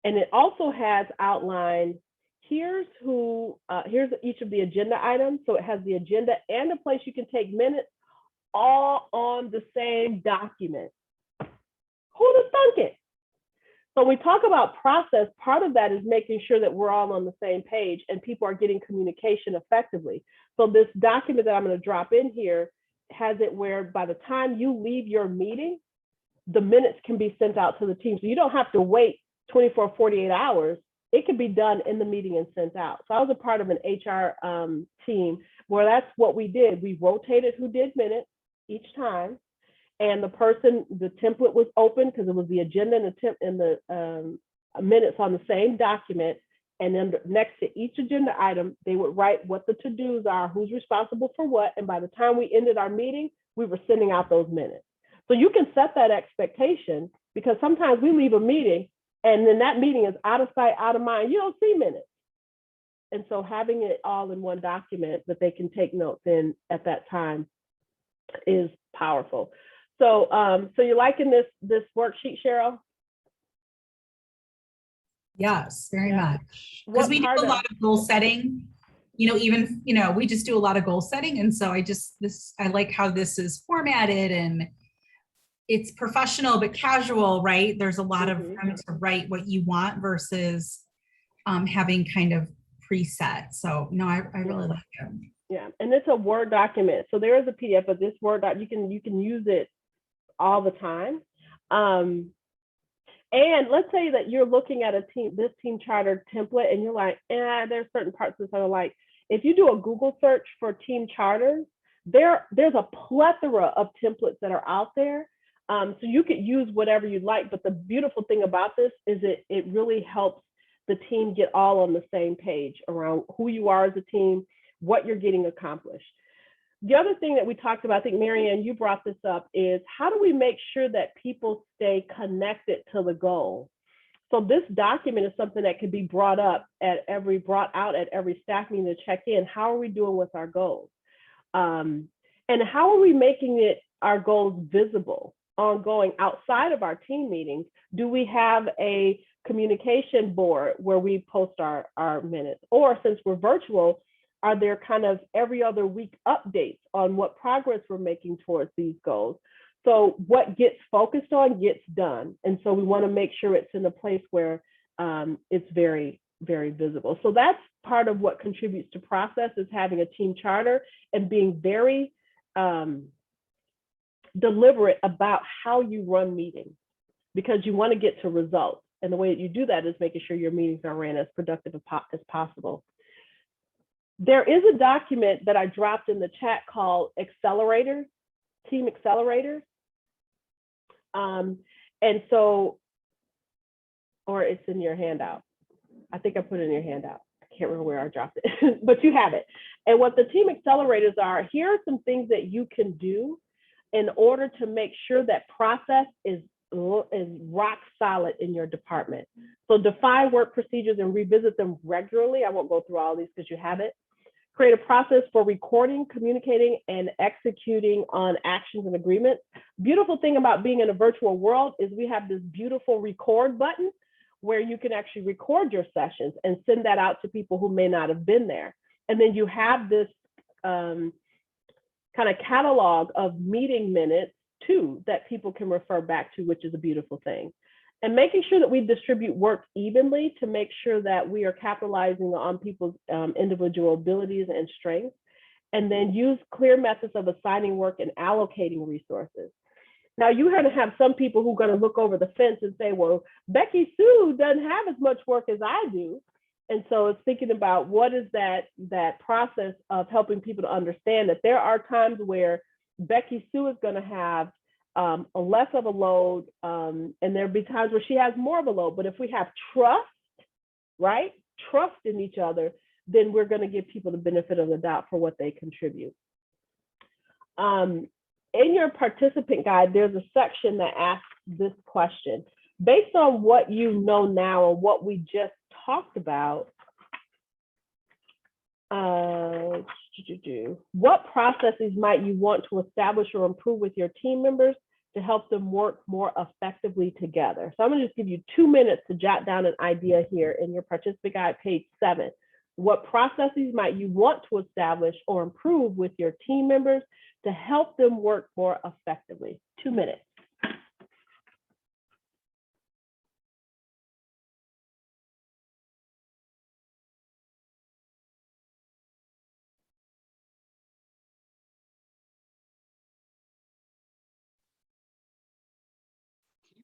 And it also has outlined, here's each of the agenda items. So it has the agenda and a place you can take minutes, all on the same document. Who'd have thunk it? So when we talk about process, part of that is making sure that we're all on the same page and people are getting communication effectively. So this document that I'm going to drop in here has it where by the time you leave your meeting, the minutes can be sent out to the team. So you don't have to wait 24, 48 hours. It can be done in the meeting and sent out. So I was a part of an HR team where that's what we did. We rotated who did minutes each time. And the template was open because it was the agenda and the minutes on the same document. And then next to each agenda item, they would write what the to-dos are, who's responsible for what. And by the time we ended our meeting, we were sending out those minutes. So you can set that expectation because sometimes we leave a meeting and then that meeting is out of sight, out of mind. You don't see minutes. And so having it all in one document that they can take notes in at that time is powerful. So, so you're liking this worksheet, Cheryl? Yes, very much. Because we do a lot of goal setting, even, we just do a lot of goal setting. And so I like how this is formatted and it's professional, but casual, right? There's a lot of room to write what you want versus having kind of preset. So no, I really like it. Yeah, and it's a Word document. So there is a PDF, but this Word doc, you can use it all the time. And let's say that you're looking at this team charter template and you're like, there's certain parts of this that are like, if you do a Google search for team charters, there's a plethora of templates that are out there. So you could use whatever you'd like, but the beautiful thing about this is it really helps the team get all on the same page around who you are as a team, what you're getting accomplished. The other thing that we talked about, I think, Marianne, you brought this up, is how do we make sure that people stay connected to the goal? So this document is something that could be brought out at every staff meeting to check in. How are we doing with our goals? And how are we making our goals visible, ongoing outside of our team meetings? Do we have a communication board where we post our minutes? Or since we're virtual, are there kind of every other week updates on what progress we're making towards these goals? So what gets focused on gets done. And so we want to make sure it's in a place where it's very very visible. So that's part of what contributes to process, is having a team charter and being very deliberate about how you run meetings, because you want to get to results. And the way that you do that is making sure your meetings are ran as productive as possible. There is a document that I dropped in the chat called Accelerators, Team Accelerators. And so, or it's in your handout. I think I put it in your handout. I can't remember where I dropped it, but you have it. And what the team accelerators are, here are some things that you can do in order to make sure that process is rock solid in your department. So define work procedures and revisit them regularly. I won't go through all these because you have it. Create a process for recording, communicating, and executing on actions and agreements. Beautiful thing about being in a virtual world is we have this beautiful record button where you can actually record your sessions and send that out to people who may not have been there. And then you have this kind of catalog of meeting minutes too that people can refer back to, which is a beautiful thing. And making sure that we distribute work evenly to make sure that we are capitalizing on people's individual abilities and strengths. And then use clear methods of assigning work and allocating resources. Now, you're going to have some people who are going to look over the fence and say, well, Becky Sue doesn't have as much work as I do. And so it's thinking about what is that process of helping people to understand that there are times where Becky Sue is going to have a less of a load, and there'll be times where she has more of a load. But if we have trust, right? Trust in each other, then we're going to give people the benefit of the doubt for what they contribute. In your participant guide, there's a section that asks this question. Based on what you know now and what we just talked about, what processes might you want to establish or improve with your team members to help them work more effectively together? So I'm going to just give you 2 minutes to jot down an idea here in your participant guide, page 7. What processes might you want to establish or improve with your team members to help them work more effectively? 2 minutes.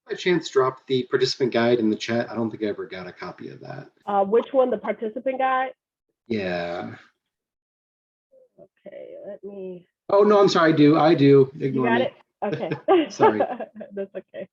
By chance drop the participant guide in the chat? I don't think I ever got a copy of that. Which one, the participant guide? Yeah. Okay, let me. Oh, no, I'm sorry. I do. Ignore You got me. it? Okay. Sorry. That's okay.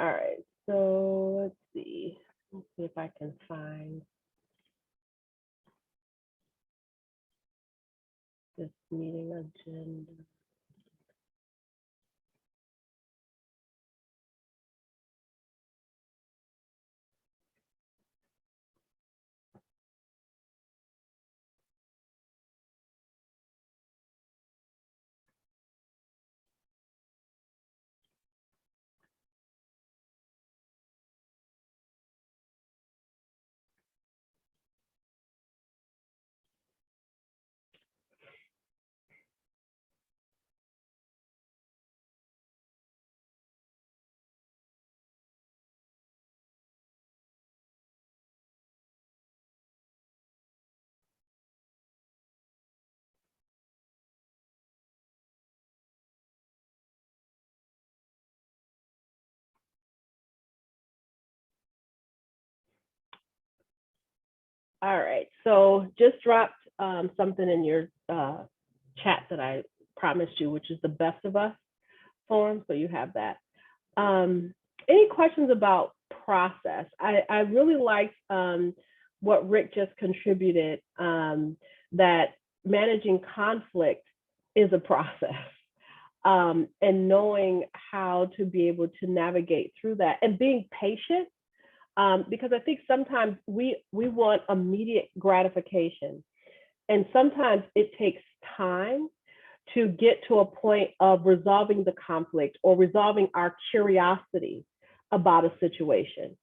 All right, so let's see. Let's see if I can find this meeting agenda. All right, so just dropped something in your chat that I promised you, which is the Best of Us form, so you have that. Any questions about process? I really liked what Rick just contributed, that managing conflict is a process, and knowing how to be able to navigate through that and being patient. Because I think sometimes we want immediate gratification, and sometimes it takes time to get to a point of resolving the conflict or resolving our curiosity. about a situation.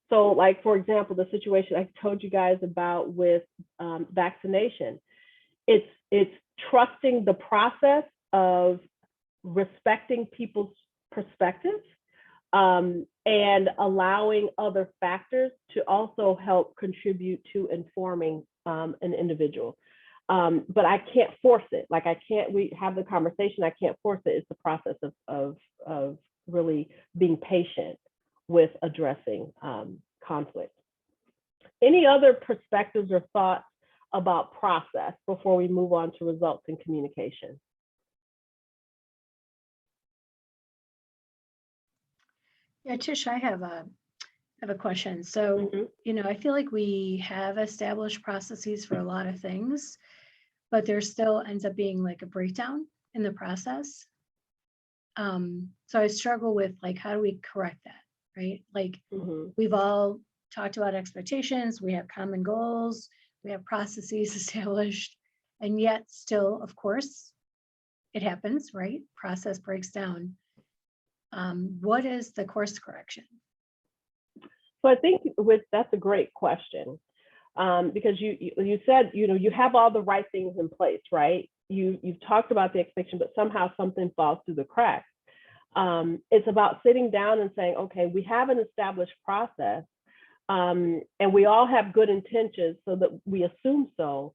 So like, for example, the situation I told you guys about with vaccination, it's trusting the process of respecting people's perspectives and allowing other factors to also help contribute to informing an individual. But I can't force it. Like we have the conversation, I can't force it. It's the process of really being patient with addressing conflict. Any other perspectives or thoughts about process before we move on to results in communication? Yeah, Tish, I have a question. So, I feel like we have established processes for a lot of things, but there still ends up being like a breakdown in the process. So I struggle with like, how do we correct that, right? Like we've all talked about expectations, we have common goals, we have processes established, and yet still, of course, it happens, right? Process breaks down. What is the course correction? So I think that's a great question, because you said, you have all the right things in place, right? You've talked about the expectation, but somehow something falls through the cracks. It's about sitting down and saying, okay, we have an established process, and we all have good intentions, so that we assume so.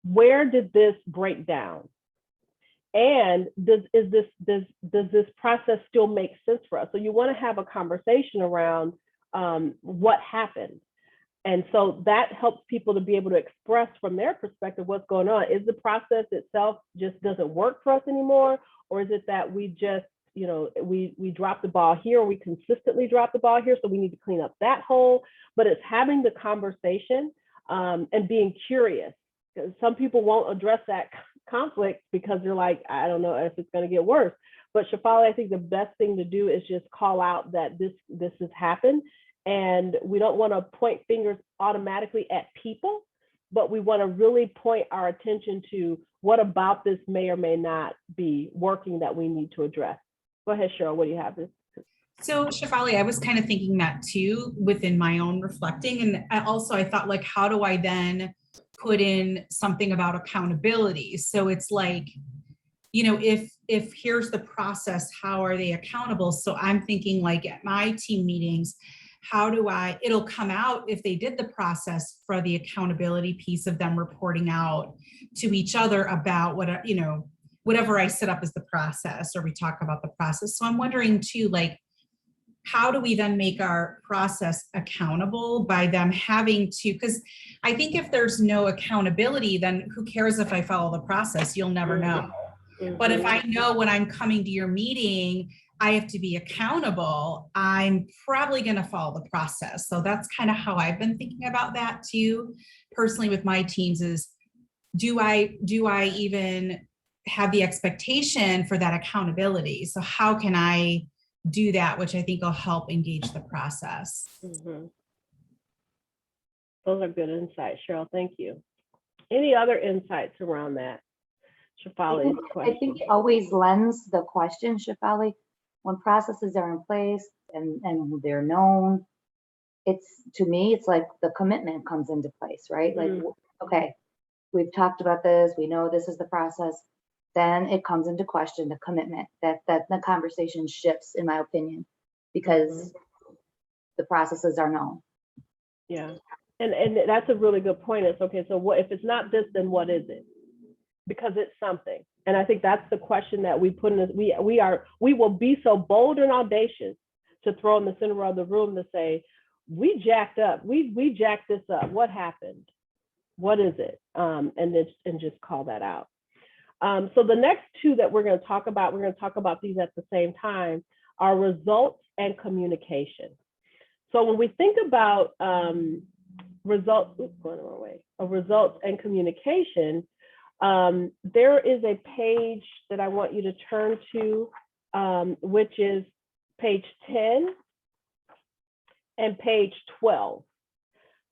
Where did this break down? And does this process still make sense for us? So you want to have a conversation around what happened. And so that helps people to be able to express from their perspective what's going on. Is the process itself just doesn't work for us anymore? Or is it that we just, we dropped the ball here, or we consistently drop the ball here, so we need to clean up that hole? But it's having the conversation and being curious. Because some people won't address that conflict because they're like, I don't know if it's going to get worse. But Shefali, I think the best thing to do is just call out that this has happened, and we don't want to point fingers automatically at people, but we want to really point our attention to what about this may or may not be working that we need to address. Go ahead, Cheryl, what do you have? So Shefali, I was kind of thinking that too within my own reflecting. And I thought, like, how do I then put in something about accountability? So it's like, if here's the process, how are they accountable? So I'm thinking, like, at my team meetings, it'll come out if they did the process for the accountability piece of them reporting out to each other about whatever I set up as the process, or we talk about the process. So I'm wondering too, like, how do we then make our process accountable by them having to, because I think if there's no accountability, then who cares if I follow the process? You'll never know. But if I know when I'm coming to your meeting, I have to be accountable, I'm probably going to follow the process. So that's kind of how I've been thinking about that too. Personally with my teams is, do I even have the expectation for that accountability? So how can I do that, which I think will help engage the process. Those are good insights, Cheryl. Thank you. Any other insights around that? Shefali's question. I think it always lends the question, Shefali, when processes are in place and they're known, to me, it's like the commitment comes into place, right? Like, okay, we've talked about this, we know this is the process. Then it comes into question, the commitment, that the conversation shifts, in my opinion, because the processes are known. Yeah, and that's a really good point. It's okay, so what if it's not this, then what is it? Because it's something. And I think that's the question that we put in. We will be so bold and audacious to throw in the center of the room to say, we jacked up, we jacked this up. What happened? What is it? And just call that out. So the next two that we're going to talk about these at the same time, are results and communication. So when we think about results and communication, there is a page that I want you to turn to, which is page 10 and page 12.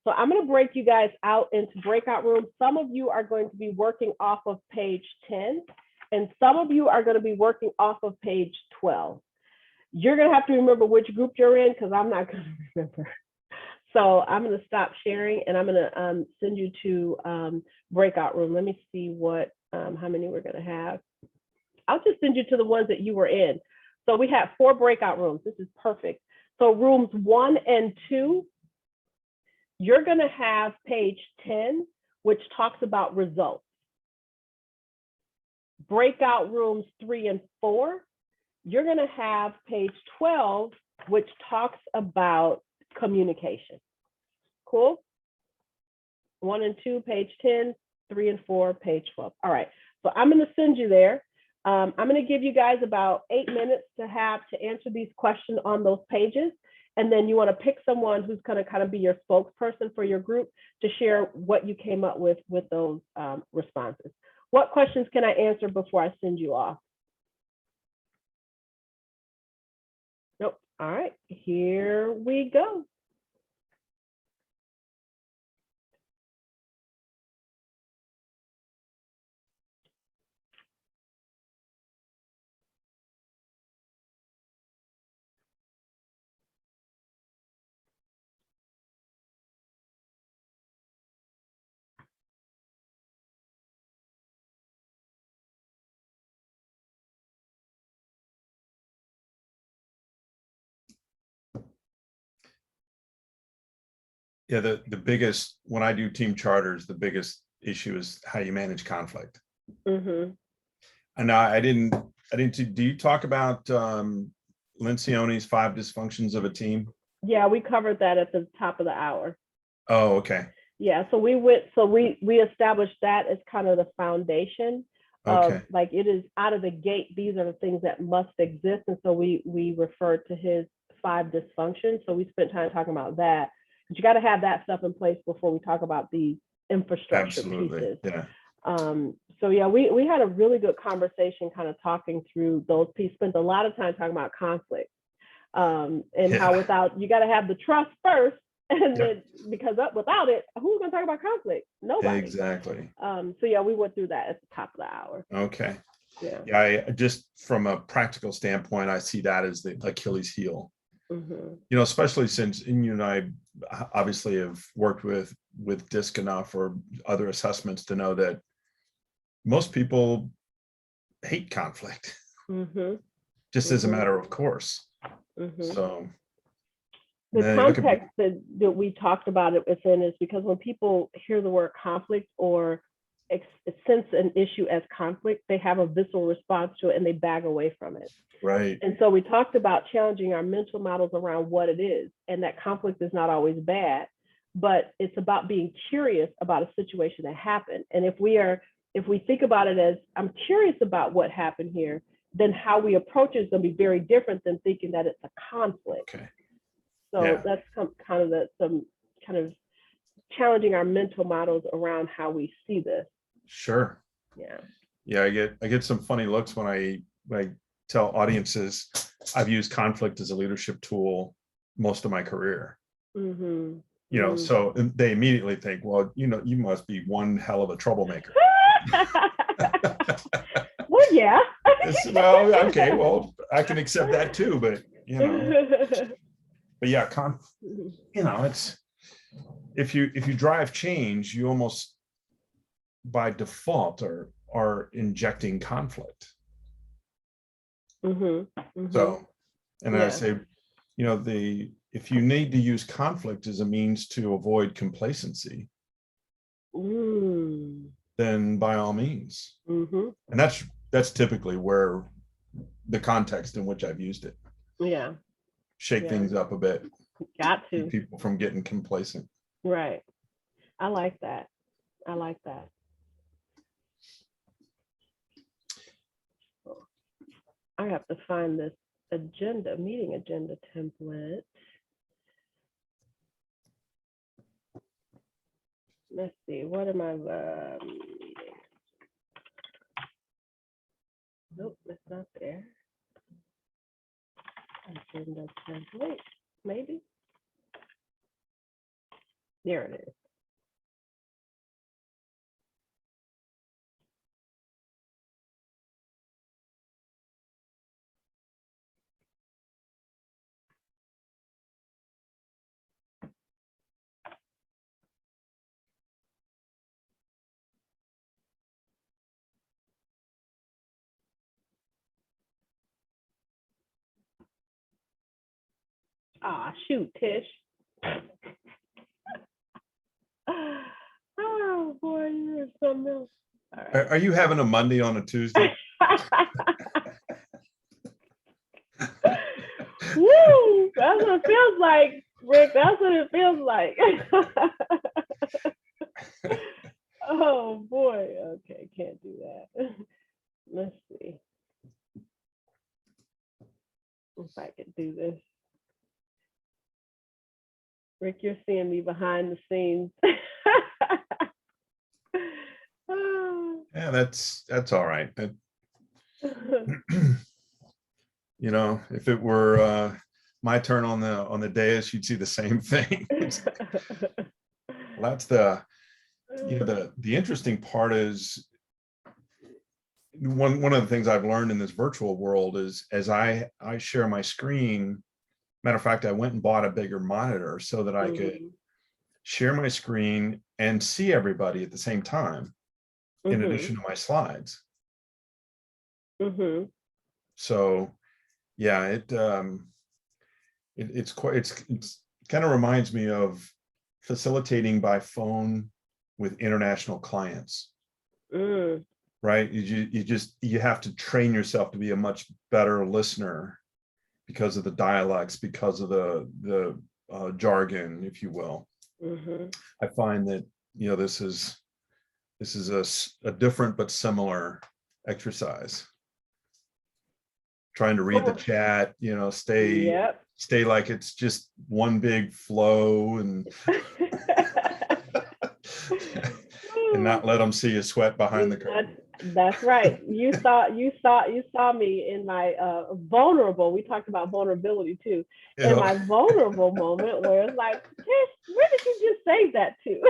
So I'm going to break you guys out into breakout rooms. Some of you are going to be working off of page 10, and some of you are going to be working off of page 12. You're going to have to remember which group you're in because I'm not going to remember. So I'm going to stop sharing and I'm going to send you to breakout room. Let me see what, how many we're going to have. I'll just send you to the ones that you were in. So we have 4 breakout rooms. This is perfect. So rooms 1 and 2, you're going to have page 10, which talks about results. Breakout rooms 3 and 4, you're going to have page 12, which talks about communication. Cool? 1 and 2, page 10, 3 and 4, page 12. All right. So I'm going to send you there. I'm going to give you guys about 8 minutes to answer these questions on those pages. And then you want to pick someone who's going to kind of be your spokesperson for your group to share what you came up with those responses. What questions can I answer before I send you off? Nope. All right, here we go. Yeah, the biggest, when I do team charters, the biggest issue is how you manage conflict. Mm-hmm. And I didn't, do you talk about Lencioni's 5 dysfunctions of a team? Yeah, we covered that at the top of the hour. Oh, okay. Yeah, so we established that as kind of the foundation of like, it is out of the gate, these are the things that must exist. And so we referred to his 5 dysfunctions. So we spent time talking about that. But you got to have that stuff in place before we talk about these infrastructure pieces. Yeah. So yeah, we had a really good conversation kind of talking through those pieces, spent a lot of time talking about conflict and how without, you got to have the trust first. And then because without it, who's going to talk about conflict? Nobody. Exactly. So yeah, we went through that at the top of the hour. Okay. Yeah. I just, from a practical standpoint, I see that as the Achilles heel. Mm-hmm. You know, especially since you and I obviously have worked with DISC enough or other assessments to know that most people hate conflict, just as a matter of course. So the context that we talked about it within is because when people hear the word conflict or sense an issue as conflict, they have a visceral response to it and they back away from it. Right. And so we talked about challenging our mental models around what it is, and that conflict is not always bad, but it's about being curious about a situation that happened. And if we think about it as, I'm curious about what happened here, then how we approach it is going to be very different than thinking that it's a conflict. Okay. So that's kind of challenging our mental models around how we see this. Sure. Yeah. Yeah, I get some funny looks when I tell audiences I've used conflict as a leadership tool most of my career. You know, so they immediately think, well, you know, you must be one hell of a troublemaker. Well, yeah. Well, okay, well, I can accept that too, but you know, but yeah, you know, it's if you drive change, you almost by default are injecting conflict. So, and I say, you know, if you need to use conflict as a means to avoid complacency, then by all means. And that's typically where the context in which I've used it. Yeah. Shake things up a bit. Got to. Keep people from getting complacent. Right. I like that. I like that. I have to find this meeting agenda template. Let's see, what am I meeting? Nope, that's not there. Agenda template, maybe. There it is. Ah, shoot, Tish. Oh boy, you're something else. All right. Are you having a Monday on a Tuesday? Woo! That's what it feels like, Rick. That's what it feels like. Oh boy. Okay, can't do that. Let's see if I can do this. Rick, you're seeing me behind the scenes. Yeah, that's all right. You know, if it were my turn on the dais, you'd see the same thing. Well, that's the interesting part is one of the things I've learned in this virtual world is as I share my screen. Matter of fact, I went and bought a bigger monitor so that I could share my screen and see everybody at the same time, in addition to my slides. So, yeah, it kind of reminds me of facilitating by phone with international clients. Right? You have to train yourself to be a much better listener because of the dialects, because of the jargon, if you will. I find that, you know, this is a different but similar exercise. Trying to read the chat, you know, stay like it's just one big flow and and not let them see you sweat behind the curtain. That's right. You saw me in my vulnerable. We talked about vulnerability too. In my vulnerable moment, where it's like, Tish, where did you just say that to?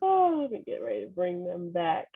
Oh, let me get ready to bring them back.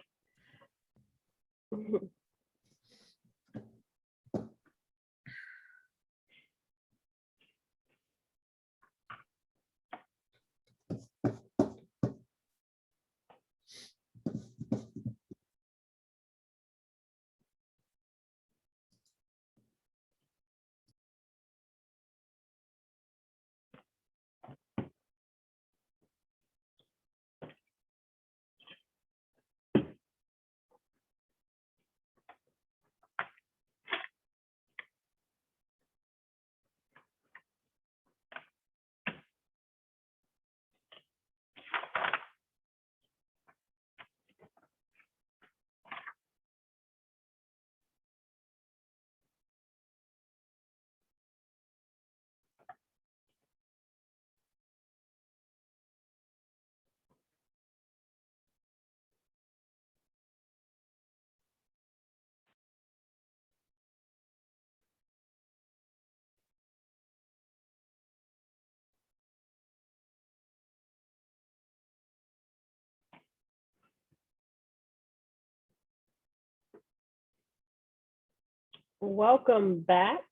Welcome back,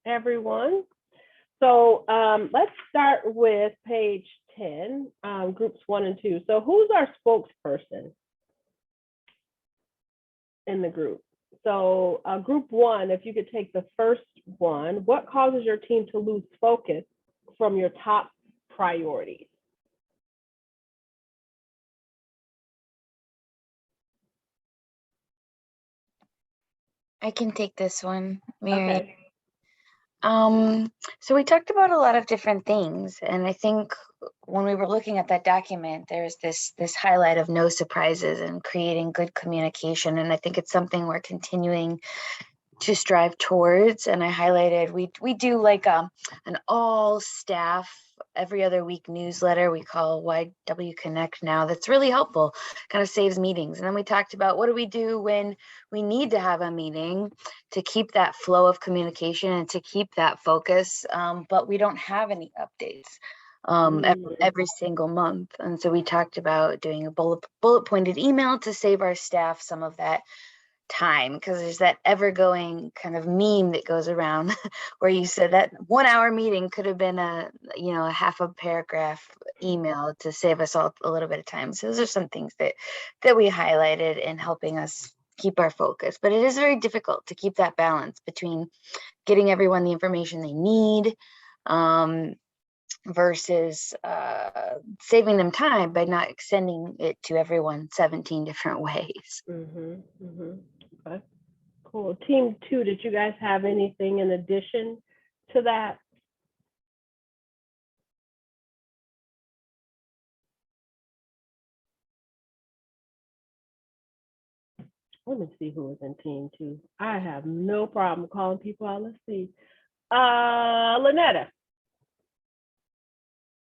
everyone. So let's start with page 10, groups 1 and 2. So who's our spokesperson in the group? So group 1, if you could take the first one, what causes your team to lose focus from your top priorities? I can take this one, Mary. Okay. So we talked about a lot of different things, and I think when we were looking at that document, there's this highlight of no surprises and creating good communication, and I think it's something we're continuing to strive towards. And I highlighted we do like an all staff every other week newsletter we call YW Connect now. That's really helpful, kind of saves meetings. And then we talked about what do we do when we need to have a meeting to keep that flow of communication and to keep that focus, but we don't have any updates every single month. And so we talked about doing a bullet pointed email to save our staff some of that time, because there's that ever-going kind of meme that goes around where you said that 1 hour meeting could have been a half a paragraph email to save us all a little bit of time. So those are some things that we highlighted in helping us keep our focus. But it is very difficult to keep that balance between getting everyone the information they need versus saving them time by not extending it to everyone 17 different ways. Okay, cool. Team 2, did you guys have anything in addition to that? Let me see who was in team 2. I have no problem calling people out. Let's see. Lynetta,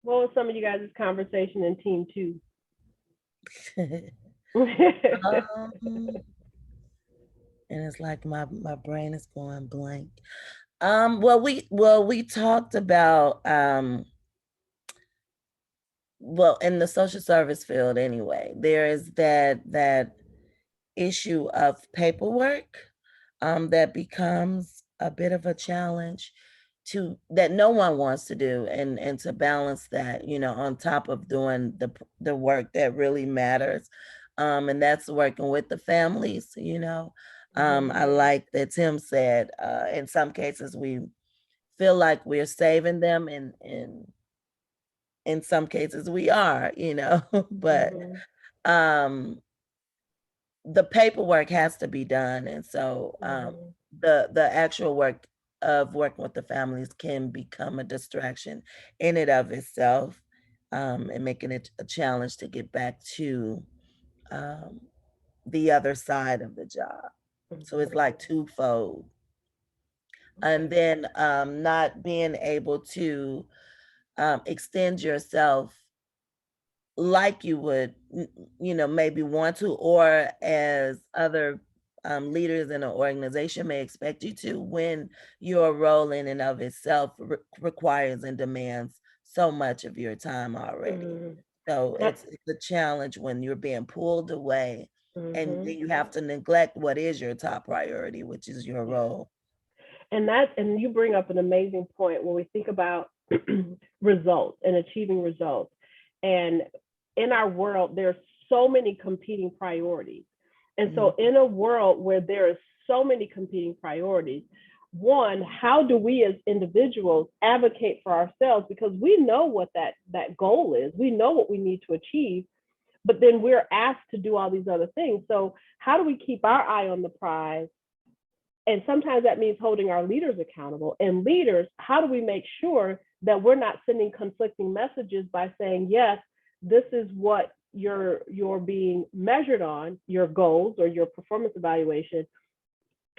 what was some of you guys' conversation in team 2? And it's like my brain is going blank. Well, we talked about well, in the social service field anyway, there is that issue of paperwork that becomes a bit of a challenge that no one wants to do, and to balance that, on top of doing the work that really matters, and that's working with the families. I like that Tim said in some cases we feel like we're saving them, and in some cases we are, but the paperwork has to be done. And so the actual work of working with the families can become a distraction in and of itself, and making it a challenge to get back to the other side of the job. So it's like twofold. And then not being able to extend yourself like you would, maybe want to, or as other leaders in an organization may expect you to, when your role in and of itself requires and demands so much of your time already. So it's a challenge when you're being pulled away, and then you have to neglect what is your top priority, which is your role. And you bring up an amazing point when we think about results and achieving results. And in our world, there's so many competing priorities. And so in a world where there is so many competing priorities, one, how do we as individuals advocate for ourselves? Because we know what that goal is. We know what we need to achieve, but then we're asked to do all these other things. So how do we keep our eye on the prize? And sometimes that means holding our leaders accountable. And leaders, how do we make sure that we're not sending conflicting messages by saying, yes, this is what you're being measured on, your goals or your performance evaluation,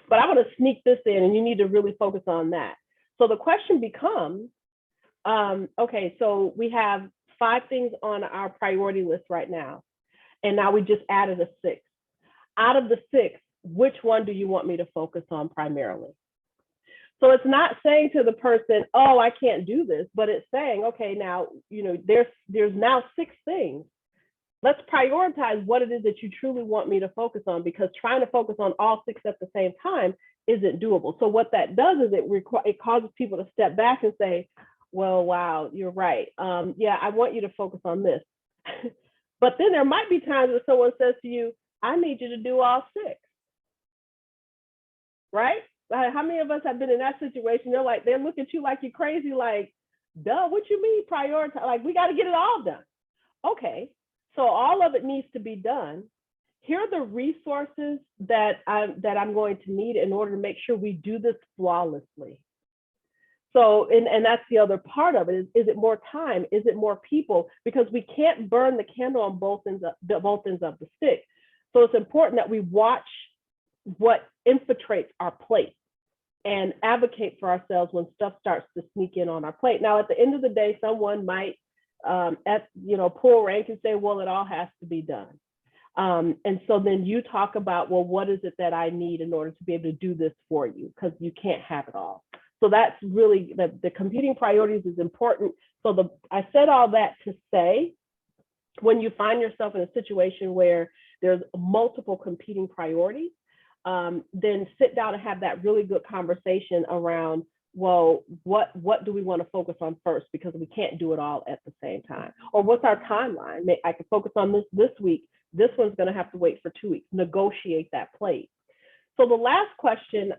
but I want to sneak this in and you need to really focus on that. So the question becomes, okay, so we have 5 things on our priority list right now. And now we just added a 6. Out of the 6, which one do you want me to focus on primarily? So it's not saying to the person, oh, I can't do this, but it's saying, okay, now, there's now 6 things. Let's prioritize what it is that you truly want me to focus on, because trying to focus on all 6 at the same time isn't doable. So what that does is it causes people to step back and say, well, wow, you're right. Yeah, I want you to focus on this. But then there might be times where someone says to you, I need you to do all 6. Right? How many of us have been in that situation? They look at you like you're crazy, like, duh, what you mean prioritize? Like, we got to get it all done. Okay, so all of it needs to be done. Here are the resources that I'm going to need in order to make sure we do this flawlessly. So, and that's the other part of it. Is it more time? Is it more people? Because we can't burn the candle on both ends of the stick. So it's important that we watch what infiltrates our plate and advocate for ourselves when stuff starts to sneak in on our plate. Now, at the end of the day, someone might pull rank and say, well, it all has to be done. And so then you talk about, well, what is it that I need in order to be able to do this for you? Because you can't have it all. So that's really the competing priorities is important. So I said all that to say, when you find yourself in a situation where there's multiple competing priorities, then sit down and have that really good conversation around, well, what do we want to focus on first? Because we can't do it all at the same time. Or what's our timeline? I can focus on this week, This one's going to have to wait for 2 weeks. Negotiate that plate. So the last question,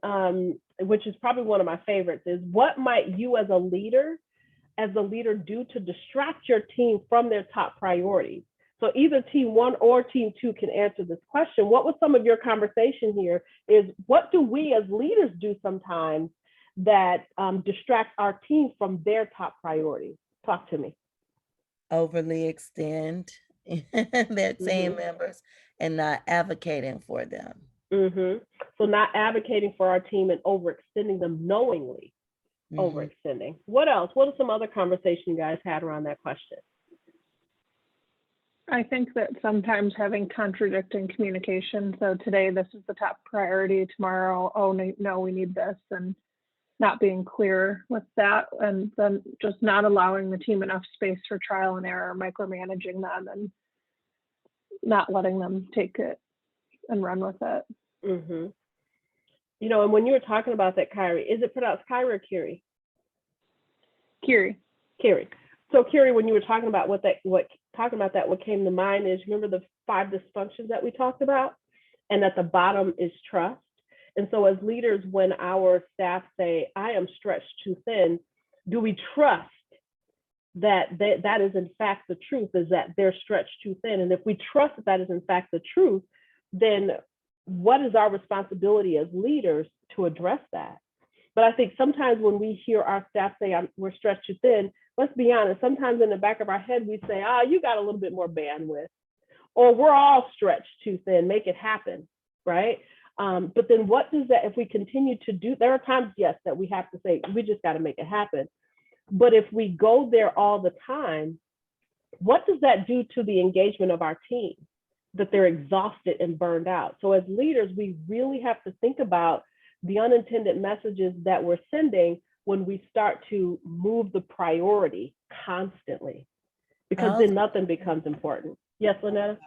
which is probably one of my favorites, is what might you as a leader do to distract your team from their top priorities? So either team 1 or team 2 can answer this question. What was some of your conversation here is what do we as leaders do sometimes that distracts our team from their top priorities? Talk to me. Overly extend their team members and not advocating for them. So not advocating for our team and overextending them knowingly, overextending. What else? What are some other conversations you guys had around that question? I think that sometimes having contradicting communication. So today, this is the top priority. Tomorrow, oh no, we need this, and not being clear with that, and then just not allowing the team enough space for trial and error, micromanaging them, and not letting them take it and run with it. You know, and when you were talking about that, Kyrie, is it pronounced Kyrie or Kiri? Kiri. Kiri. So Kiri, when you were talking about what came to mind is, remember the 5 dysfunctions that we talked about? And at the bottom is trust. And so as leaders, when our staff say, I am stretched too thin, do we trust that that is in fact the truth, is that they're stretched too thin? And if we trust that is in fact the truth, then what is our responsibility as leaders to address that? But I think sometimes when we hear our staff say, we're stretched too thin, let's be honest, sometimes in the back of our head, we say, you got a little bit more bandwidth, or we're all stretched too thin, make it happen, right? But then what does that, if we continue to do, there are times, yes, that we have to say, we just got to make it happen. But if we go there all the time, what does that do to the engagement of our team? That they're exhausted and burned out. So as leaders, we really have to think about the unintended messages that we're sending when we start to move the priority constantly, because then nothing becomes important. Yes, Lynetta?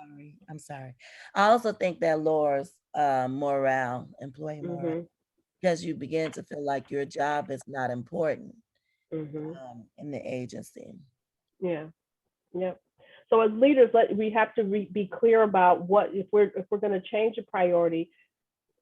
I'm sorry. I also think that lowers morale, employee morale, because you begin to feel like your job is not important in the agency. Yeah. Yep. So as leaders, we have to be clear about what, if we're going to change a priority,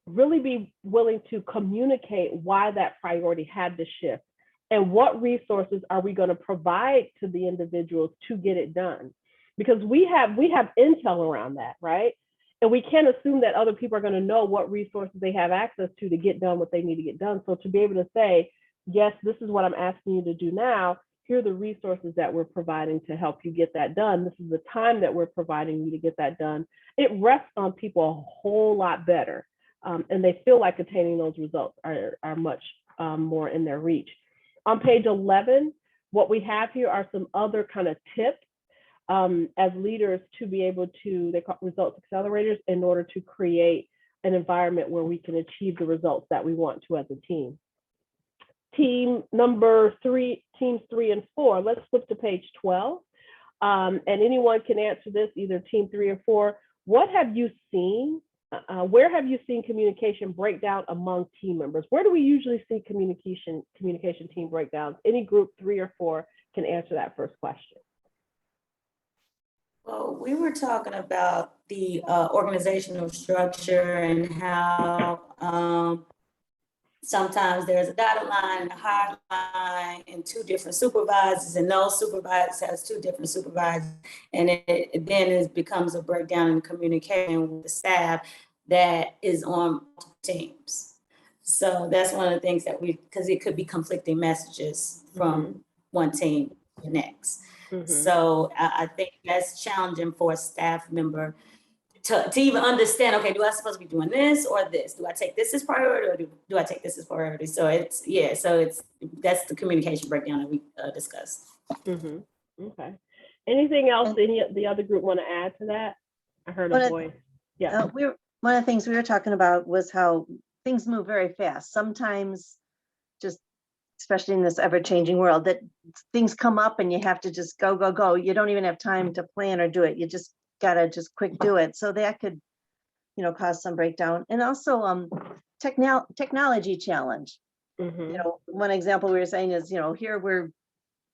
really be willing to communicate why that priority had to shift, and what resources are we going to provide to the individuals to get it done? Because we have intel around that, right? And we can't assume that other people are going to know what resources they have access to get done what they need to get done. So to be able to say, yes, this is what I'm asking you to do now. Here are the resources that we're providing to help you get that done. This is the time that we're providing you to get that done. It rests on people a whole lot better. And they feel like attaining those results are much more in their reach. On page 11, what we have here are some other kind of tips as leaders to be able to, they call results accelerators, in order to create an environment where we can achieve the results that we want to as a team. Team number 3, teams 3 and 4, let's flip to page 12. And anyone can answer this, either team 3 or 4. What have you seen? Where have you seen communication breakdown among team members? Where do we usually see communication team breakdowns? Any group 3 or 4 can answer that first question. Well, we were talking about the organizational structure and how sometimes there's a dotted line and a hard line and 2 different supervisors, and those supervisors has 2 different supervisors. And it then becomes a breakdown in communication with the staff that is on multiple teams. So that's one of the things that because it could be conflicting messages from one team to the next. So I think that's challenging for a staff member to even understand, okay, do I supposed to be doing this or this? Do I take this as priority, or do I take this as priority? So that's the communication breakdown that we discussed. Okay. Anything else any of the other group want to add to that? I heard a voice. Yeah. One of the things we were talking about was how things move very fast. Sometimes, just especially in this ever-changing world, that things come up and you have to just go. You don't even have time to plan or do it. You just gotta quick do it. So that could, cause some breakdown. And also technology challenge. One example we were saying is, here we're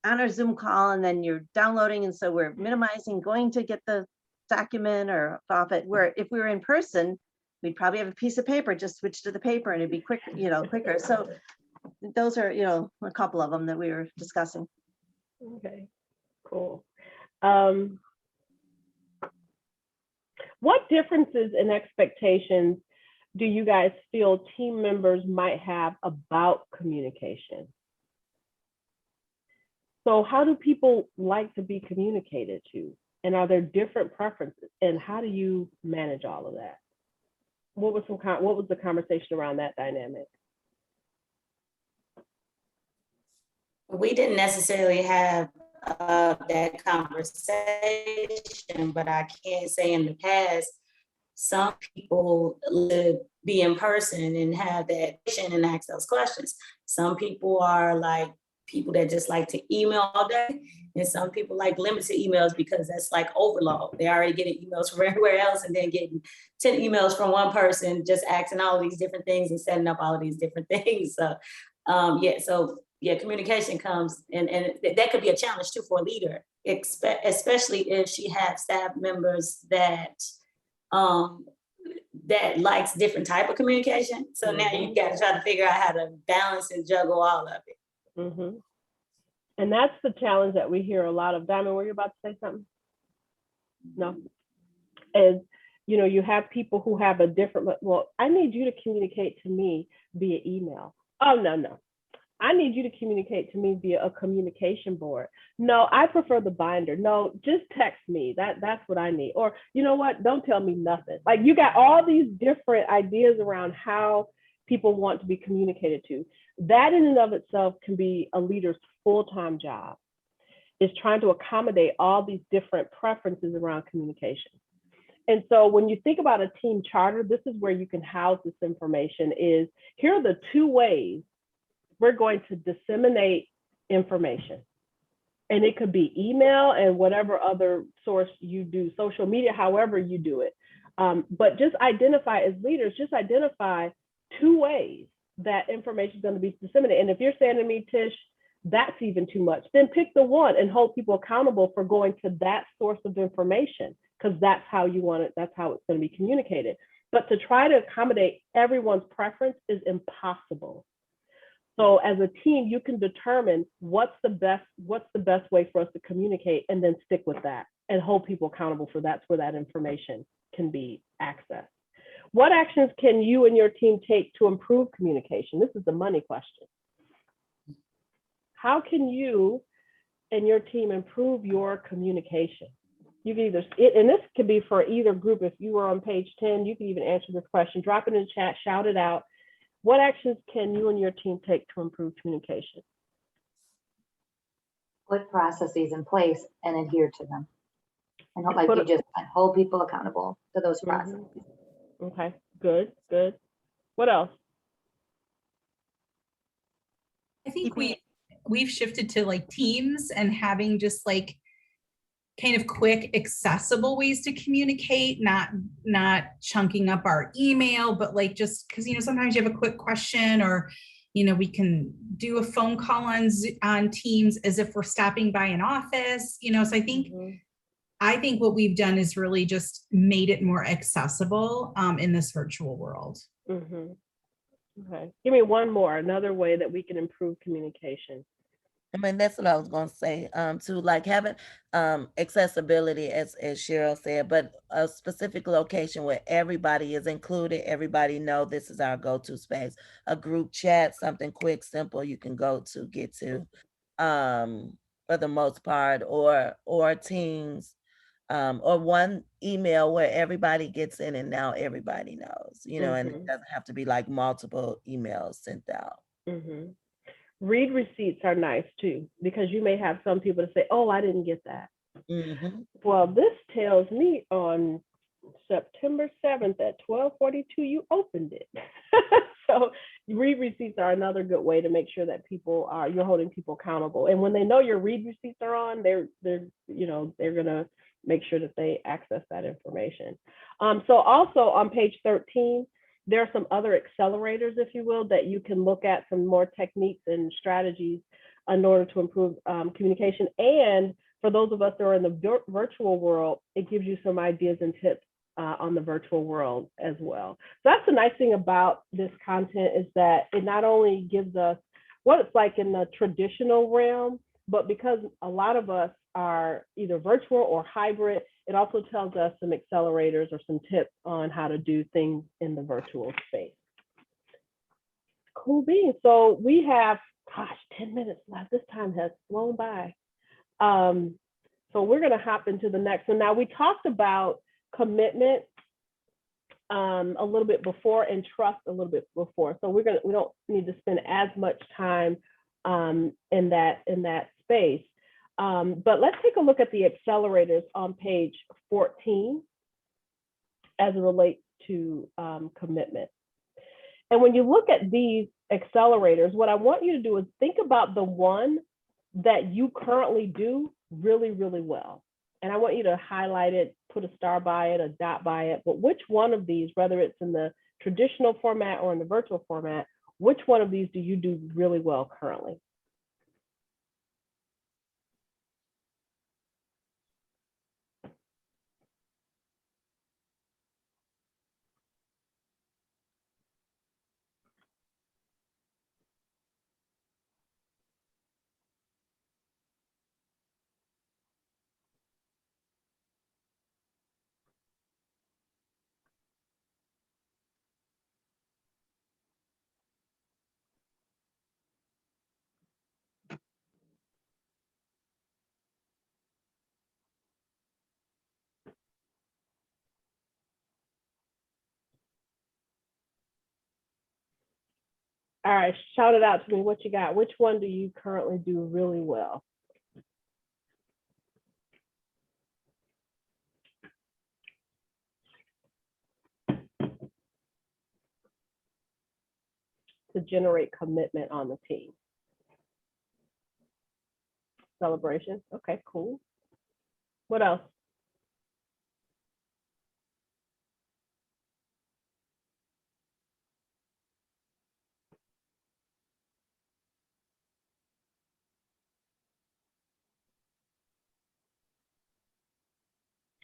on our Zoom call and then you're downloading, and so we're minimizing going to get the document or off it, where if we were in person, we'd probably have a piece of paper, just switch to the paper and it'd be quick, quicker. So those are, a couple of them that we were discussing. Okay, cool. What differences in expectations do you guys feel team members might have about communication? So how do people like to be communicated to? And are there different preferences? And how do you manage all of that? What was the conversation around that dynamic? We didn't necessarily have that conversation, but I can say in the past, some people live be in person and have that and ask those questions. Some people are like people that just like to email all day, and some people like limited emails because that's like overload. They're already getting emails from everywhere else and then getting 10 emails from one person just asking all of these different things and setting up all of these different things. So communication comes and that could be a challenge too for a leader, especially if she has staff members that likes different type of communication. So now you got to try to figure out how to balance and juggle all of it. Mm-hmm. And that's the challenge that we hear a lot of. Diamond, were you about to say something? No. And you have people who have a different, well, I need you to communicate to me via email. Oh, no. I need you to communicate to me via a communication board. No, I prefer the binder. No, just text me. That's what I need. Or you know what? Don't tell me nothing. Like you got all these different ideas around how people want to be communicated to. That in and of itself can be a leader's full-time job, is trying to accommodate all these different preferences around communication. And so when you think about a team charter, this is where you can house this information. Is here are the two ways we're going to disseminate information. And it could be email and whatever other source you do, social media, however you do it. But just identify as leaders, just identify two ways that information is going to be disseminated. And if you're saying to me, Tish, that's even too much, then pick the one and hold people accountable for going to that source of information, because that's how you want it, that's how it's going to be communicated. But to try to accommodate everyone's preference is impossible. So as a team, you can determine what's the best way for us to communicate, and then stick with that and hold people accountable for that's where that information can be accessed. What actions can you and your team take to improve communication? This is the money question. How can you and your team improve your communication? You can and this could be for either group. If you were on page 10, you can even answer this question. Drop it in the chat, shout it out. What actions can you and your team take to improve communication? Put processes in place and adhere to them. And like you just said, hold people accountable to those processes. Okay, good. What else? I think we've shifted to like teams and having just like kind of quick, accessible ways to communicate, not chunking up our email, but like just because, sometimes you have a quick question, or, we can do a phone call on Teams as if we're stopping by an office, so I think what we've done is really just made it more accessible in this virtual world. Mm-hmm. Okay, give me one more, another way that we can improve communication. I mean, that's what I was going to say, to like having accessibility, as Cheryl said, but a specific location where everybody is included, everybody know this is our go-to space, a group chat, something quick, simple you can go to, get to, for the most part, or Teams, or one email where everybody gets in and now everybody knows, and it doesn't have to be like multiple emails sent out. Mm-hmm. Read receipts are nice too, because you may have some people to say, oh, I didn't get that. Mm-hmm. Well, this tells me on September 7th at 12:42, you opened it. So read receipts are another good way to make sure that you're holding people accountable. And when they know your read receipts are on, they're gonna make sure that they access that information. So also on page 13, there are some other accelerators, if you will, that you can look at, some more techniques and strategies in order to improve communication. And for those of us that are in the virtual world, it gives you some ideas and tips on the virtual world as well. So that's the nice thing about this content, is that it not only gives us what it's like in the traditional realm, but because a lot of us are either virtual or hybrid, it also tells us some accelerators or some tips on how to do things in the virtual space. Cool beans. So we have, 10 minutes left. This time has flown by. So we're going to hop into the next one. Now, we talked about commitment a little bit before, and trust a little bit before. So we don't need to spend as much time in that space. But let's take a look at the accelerators on page 14 as it relates to commitment. And when you look at these accelerators, what I want you to do is think about the one that you currently do really, really well. And I want you to highlight it, put a star by it, a dot by it, but which one of these, whether it's in the traditional format or in the virtual format, which one of these do you do really well currently? All right, shout it out to me. What you got? Which one do you currently do really well? To generate commitment on the team. Celebration. Okay, cool. What else?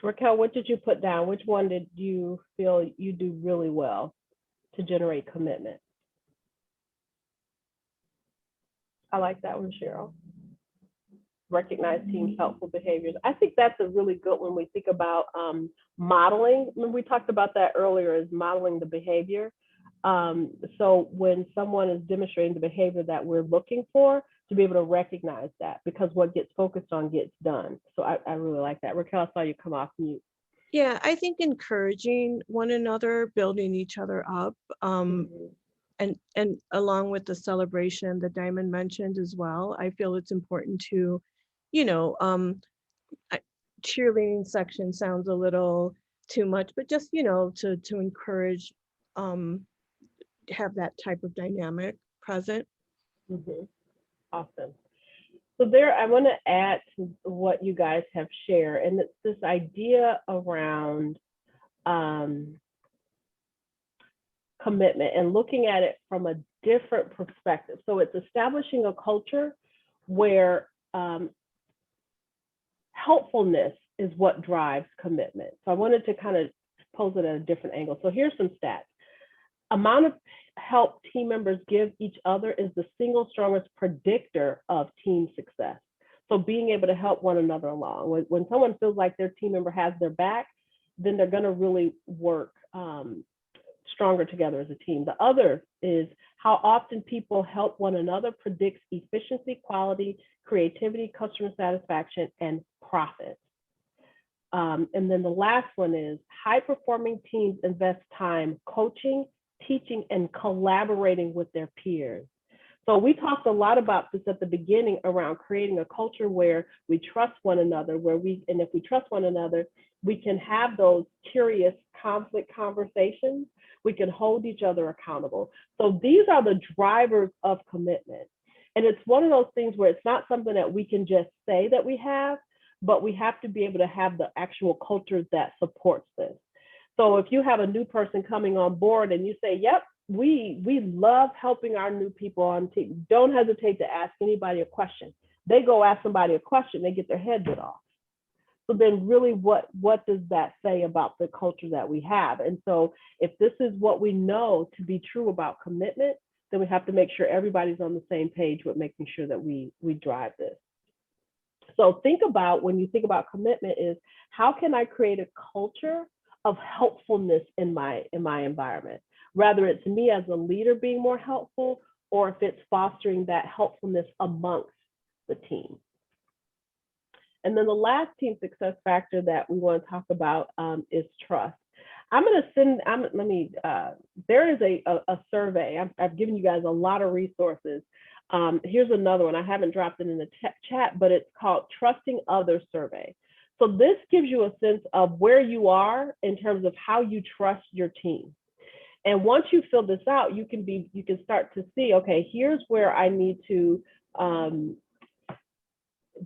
Raquel, what did you put down? Which one did you feel you do really well to generate commitment? I like that one, Cheryl. Recognize team's helpful behaviors. I think that's a really good one. We think about modeling. Remember, we talked about that earlier, is modeling the behavior. So when someone is demonstrating the behavior that we're looking for, to be able to recognize that, because what gets focused on gets done. So I really like that. Raquel, I saw you come off mute. Yeah, I think encouraging one another, building each other up, and along with the celebration that Diamond mentioned as well, I feel it's important to, cheerleading section sounds a little too much, but just, to encourage, have that type of dynamic present. Awesome. So there, I want to add to what you guys have shared, and it's this idea around commitment and looking at it from a different perspective. So it's establishing a culture where helpfulness is what drives commitment. So I wanted to kind of pose it at a different angle. So here's some stats. Amount of help team members give each other is the single strongest predictor of team success. So being able to help one another along. When someone feels like their team member has their back, then they're going to really work stronger together as a team. The other is how often people help one another predicts efficiency, quality, creativity, customer satisfaction, and profit. And then the last one is high-performing teams invest time coaching, teaching, and collaborating with their peers. So we talked a lot about this at the beginning around creating a culture where we trust one another, and if we trust one another, we can have those curious conflict conversations. We can hold each other accountable. So these are the drivers of commitment. And it's one of those things where it's not something that we can just say that we have, but we have to be able to have the actual culture that supports this. So if you have a new person coming on board and you say, yep, we love helping our new people on team, don't hesitate to ask anybody a question. They go ask somebody a question, they get their head bit off. So then really what does that say about the culture that we have? And so if this is what we know to be true about commitment, then we have to make sure everybody's on the same page with making sure that we drive this. So think about, when you think about commitment, is how can I create a culture of helpfulness in my environment? Whether it's me as a leader being more helpful, or if it's fostering that helpfulness amongst the team. And then the last team success factor that we want to talk about is trust. I'm going to send, there is a survey. I've given you guys a lot of resources. Here's another one. I haven't dropped it in the chat, but it's called Trusting Others Survey. So this gives you a sense of where you are in terms of how you trust your team. And once you fill this out, you can start to see, okay, here's where I need to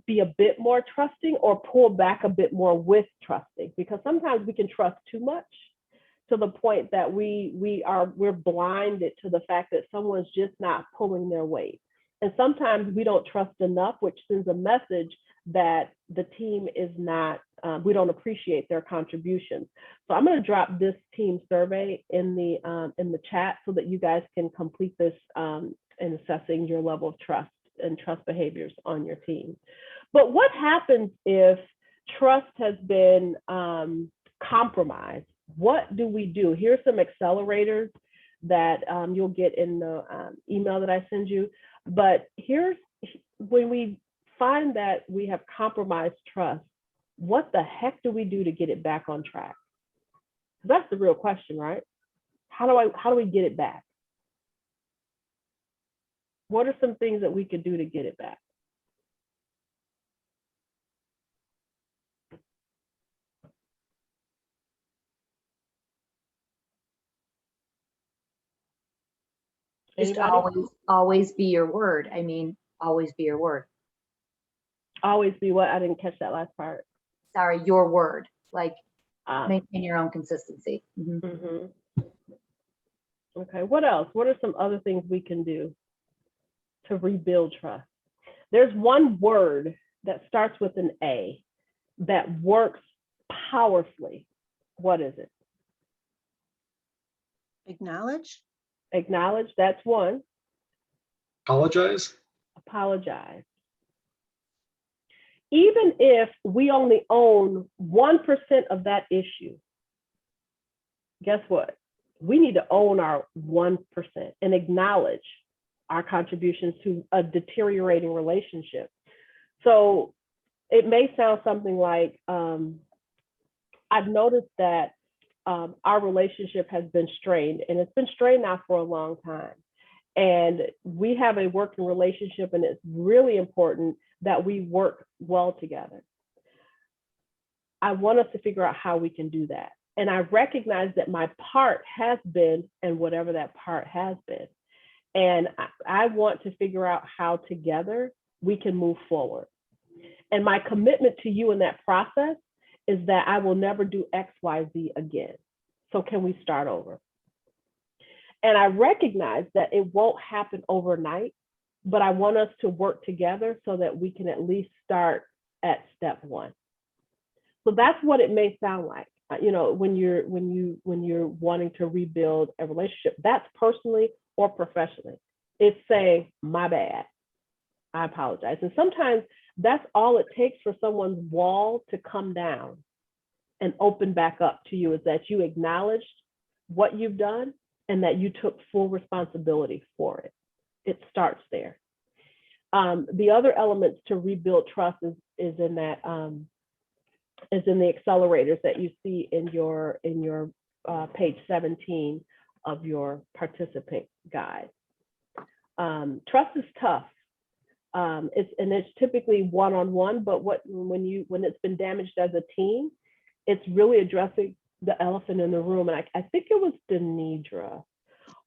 be a bit more trusting or pull back a bit more with trusting, because sometimes we can trust too much to the point that we're blinded to the fact that someone's just not pulling their weight. And sometimes we don't trust enough, which sends a message that the team is not, we don't appreciate their contributions. So I'm going to drop this team survey in the chat so that you guys can complete this in assessing your level of trust and trust behaviors on your team. But what happens if trust has been compromised? What do we do? Here's some accelerators that you'll get in the email that I send you. But here's when we find that we have compromised trust, what the heck do we do to get it back on track? That's the real question, right? How do we get it back? What are some things that we could do to get it back? Just Anybody? always be your word. I mean, always be your word. Always be what? I didn't catch that last part. Sorry, your word. Like maintain your own consistency. Okay, what else? What are some other things we can do to rebuild trust? There's one word that starts with an A that works powerfully. What is it? Acknowledge. Acknowledge, that's one. Apologize. Apologize. Even if we only own 1% of that issue, guess what? We need to own our 1% and acknowledge our contributions to a deteriorating relationship. So it may sound something like, I've noticed that our relationship has been strained, and it's been strained now for a long time. And we have a working relationship, and it's really important that we work well together. I want us to figure out how we can do that. And I recognize that my part has been, and whatever that part has been. And I want to figure out how together we can move forward. And my commitment to you in that process is that I will never do X, Y, Z again. So can we start over? And I recognize that it won't happen overnight, but I want us to work together so that we can at least start at step one. So that's what it may sound like. You know, when you're wanting to rebuild a relationship, that's personally or professionally. It's saying, my bad, I apologize. And sometimes that's all it takes for someone's wall to come down and open back up to you, is that you acknowledged what you've done and that you took full responsibility for it. It starts there. The other elements to rebuild trust is in that is in the accelerators that you see in your page 17 of your participant guide. Trust is tough. It's typically one-on-one, but when it's been damaged as a team, it's really addressing the elephant in the room. And I think it was Denidra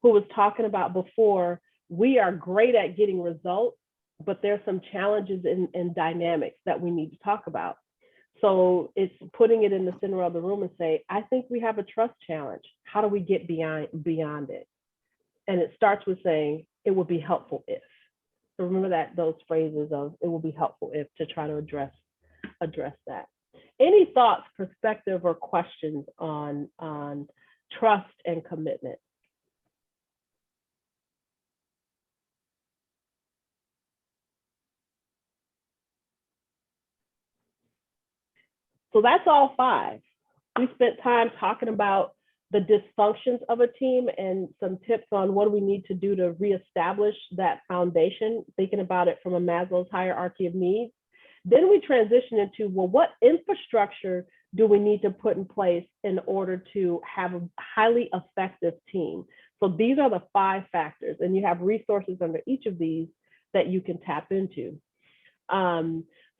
who was talking about before, we are great at getting results, but there's some challenges in dynamics that we need to talk about. So it's putting it in the center of the room and say, I think we have a trust challenge. How do we get beyond it? And it starts with saying, it would be helpful if. So remember that those phrases of it will be helpful if to try to address that. Any thoughts, perspective, or questions on trust and commitment? So that's all 5. We spent time talking about the dysfunctions of a team and some tips on what do we need to do to reestablish that foundation, thinking about it from a Maslow's hierarchy of needs. Then we transition into, well, what infrastructure do we need to put in place in order to have a highly effective team? So these are the 5 factors, and you have resources under each of these that you can tap into.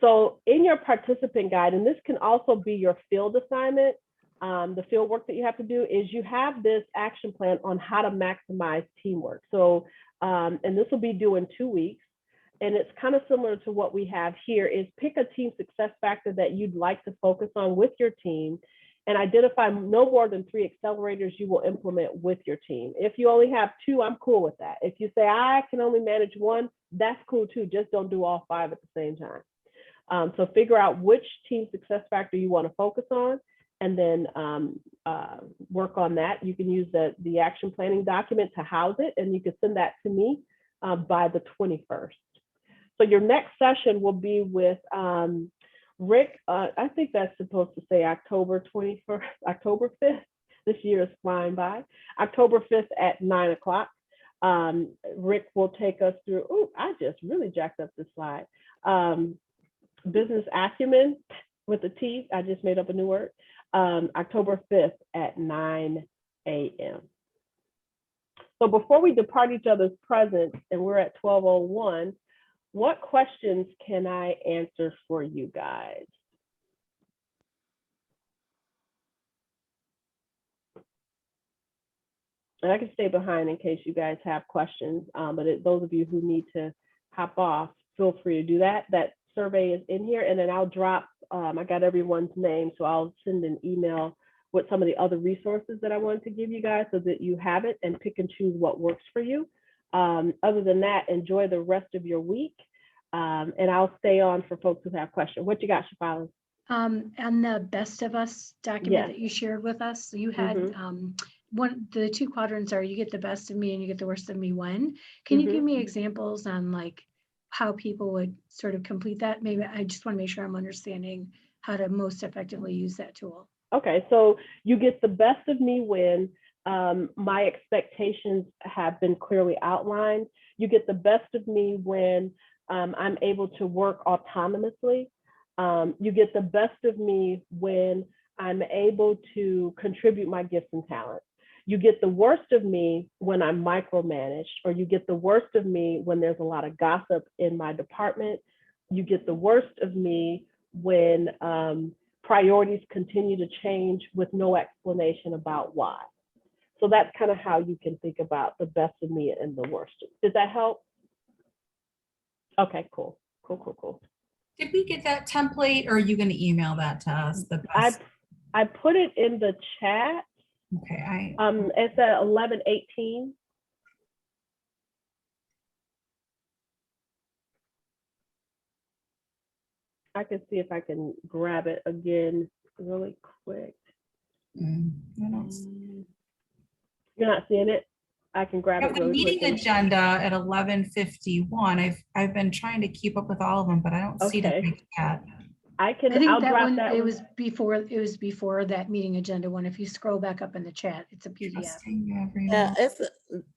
So in your participant guide, and this can also be your field assignment, the field work that you have to do is you have this action plan on how to maximize teamwork. So, and this will be due in 2 weeks. And it's kind of similar to what we have here is pick a team success factor that you'd like to focus on with your team and identify no more than 3 accelerators you will implement with your team. If you only have 2, I'm cool with that. If you say I can only manage 1, that's cool too. Just don't do all 5 at the same time. So figure out which team success factor you want to focus on and then work on that. You can use the action planning document to house it, and you can send that to me by the 21st. So your next session will be with Rick. I think that's supposed to say October 21st, October 5th. This year is flying by. October 5th at 9 o'clock. Rick will take us through, oh, I just really jacked up this slide. Business acumen with a T. I just made up a new word. October 5th at 9 a.m. So before we depart each other's presence, and we're at 12:01, what questions can I answer for you guys? And I can stay behind in case you guys have questions, but those of you who need to hop off, feel free to do that. That survey is in here, and then I'll drop, I got everyone's name, so I'll send an email with some of the other resources that I wanted to give you guys so that you have it and pick and choose what works for you. Other than that, enjoy the rest of your week, and I'll stay on for folks who have questions. What you got, Shafali? And the Best of Us document that you shared with us, so you had the 2 quadrants are you get the best of me and you get the worst of me when. Can you give me examples on like how people would sort of complete that? Maybe I just want to make sure I'm understanding how to most effectively use that tool. Okay, so you get the best of me when my expectations have been clearly outlined. You get the best of me when I'm able to work autonomously. You get the best of me when I'm able to contribute my gifts and talents. You get the worst of me when I'm micromanaged, or you get the worst of me when there's a lot of gossip in my department. You get the worst of me when priorities continue to change with no explanation about why. So that's kind of how you can think about the best of me and the worst. Does that help? Okay, cool. Did we get that template, or are you going to email that to us? I put it in the chat. Okay, it's at 11:18. I can see if I can grab it again really quick. You're not seeing it? I can grab it really quick. Meeting agenda at 11:51. I've been trying to keep up with all of them, but I don't see it in the chat. I think it was before that meeting agenda one. If you scroll back up in the chat, it's a PDF. Yeah,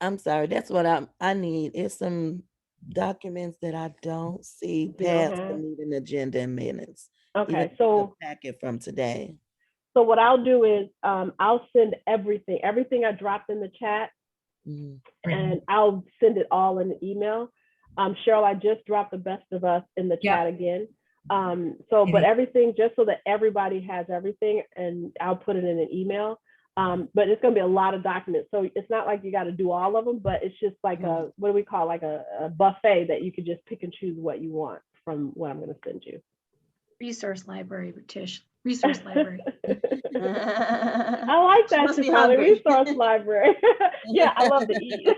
I'm sorry. That's what I need. It's some documents that I don't see past the meeting agenda and minutes. Okay, so the packet from today. So what I'll do is I'll send everything I dropped in the chat, and I'll send it all in the email. Cheryl, I just dropped the best of us in the chat again. But everything, just so that everybody has everything, and I'll put it in an email. But it's going to be a lot of documents. So it's not like you got to do all of them, but it's just like what do we call, like a buffet that you could just pick and choose what you want from what I'm going to send you. Resource library, Tish. Resource library. I like that, Shafali. Resource library. Yeah, I love to eat.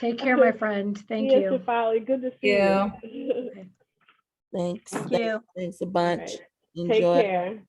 Take care, my friend. Thank Yes, you. Shefali, good to see you. Okay. Thanks. Thank you. Thanks a bunch. Right. Take Enjoy. care.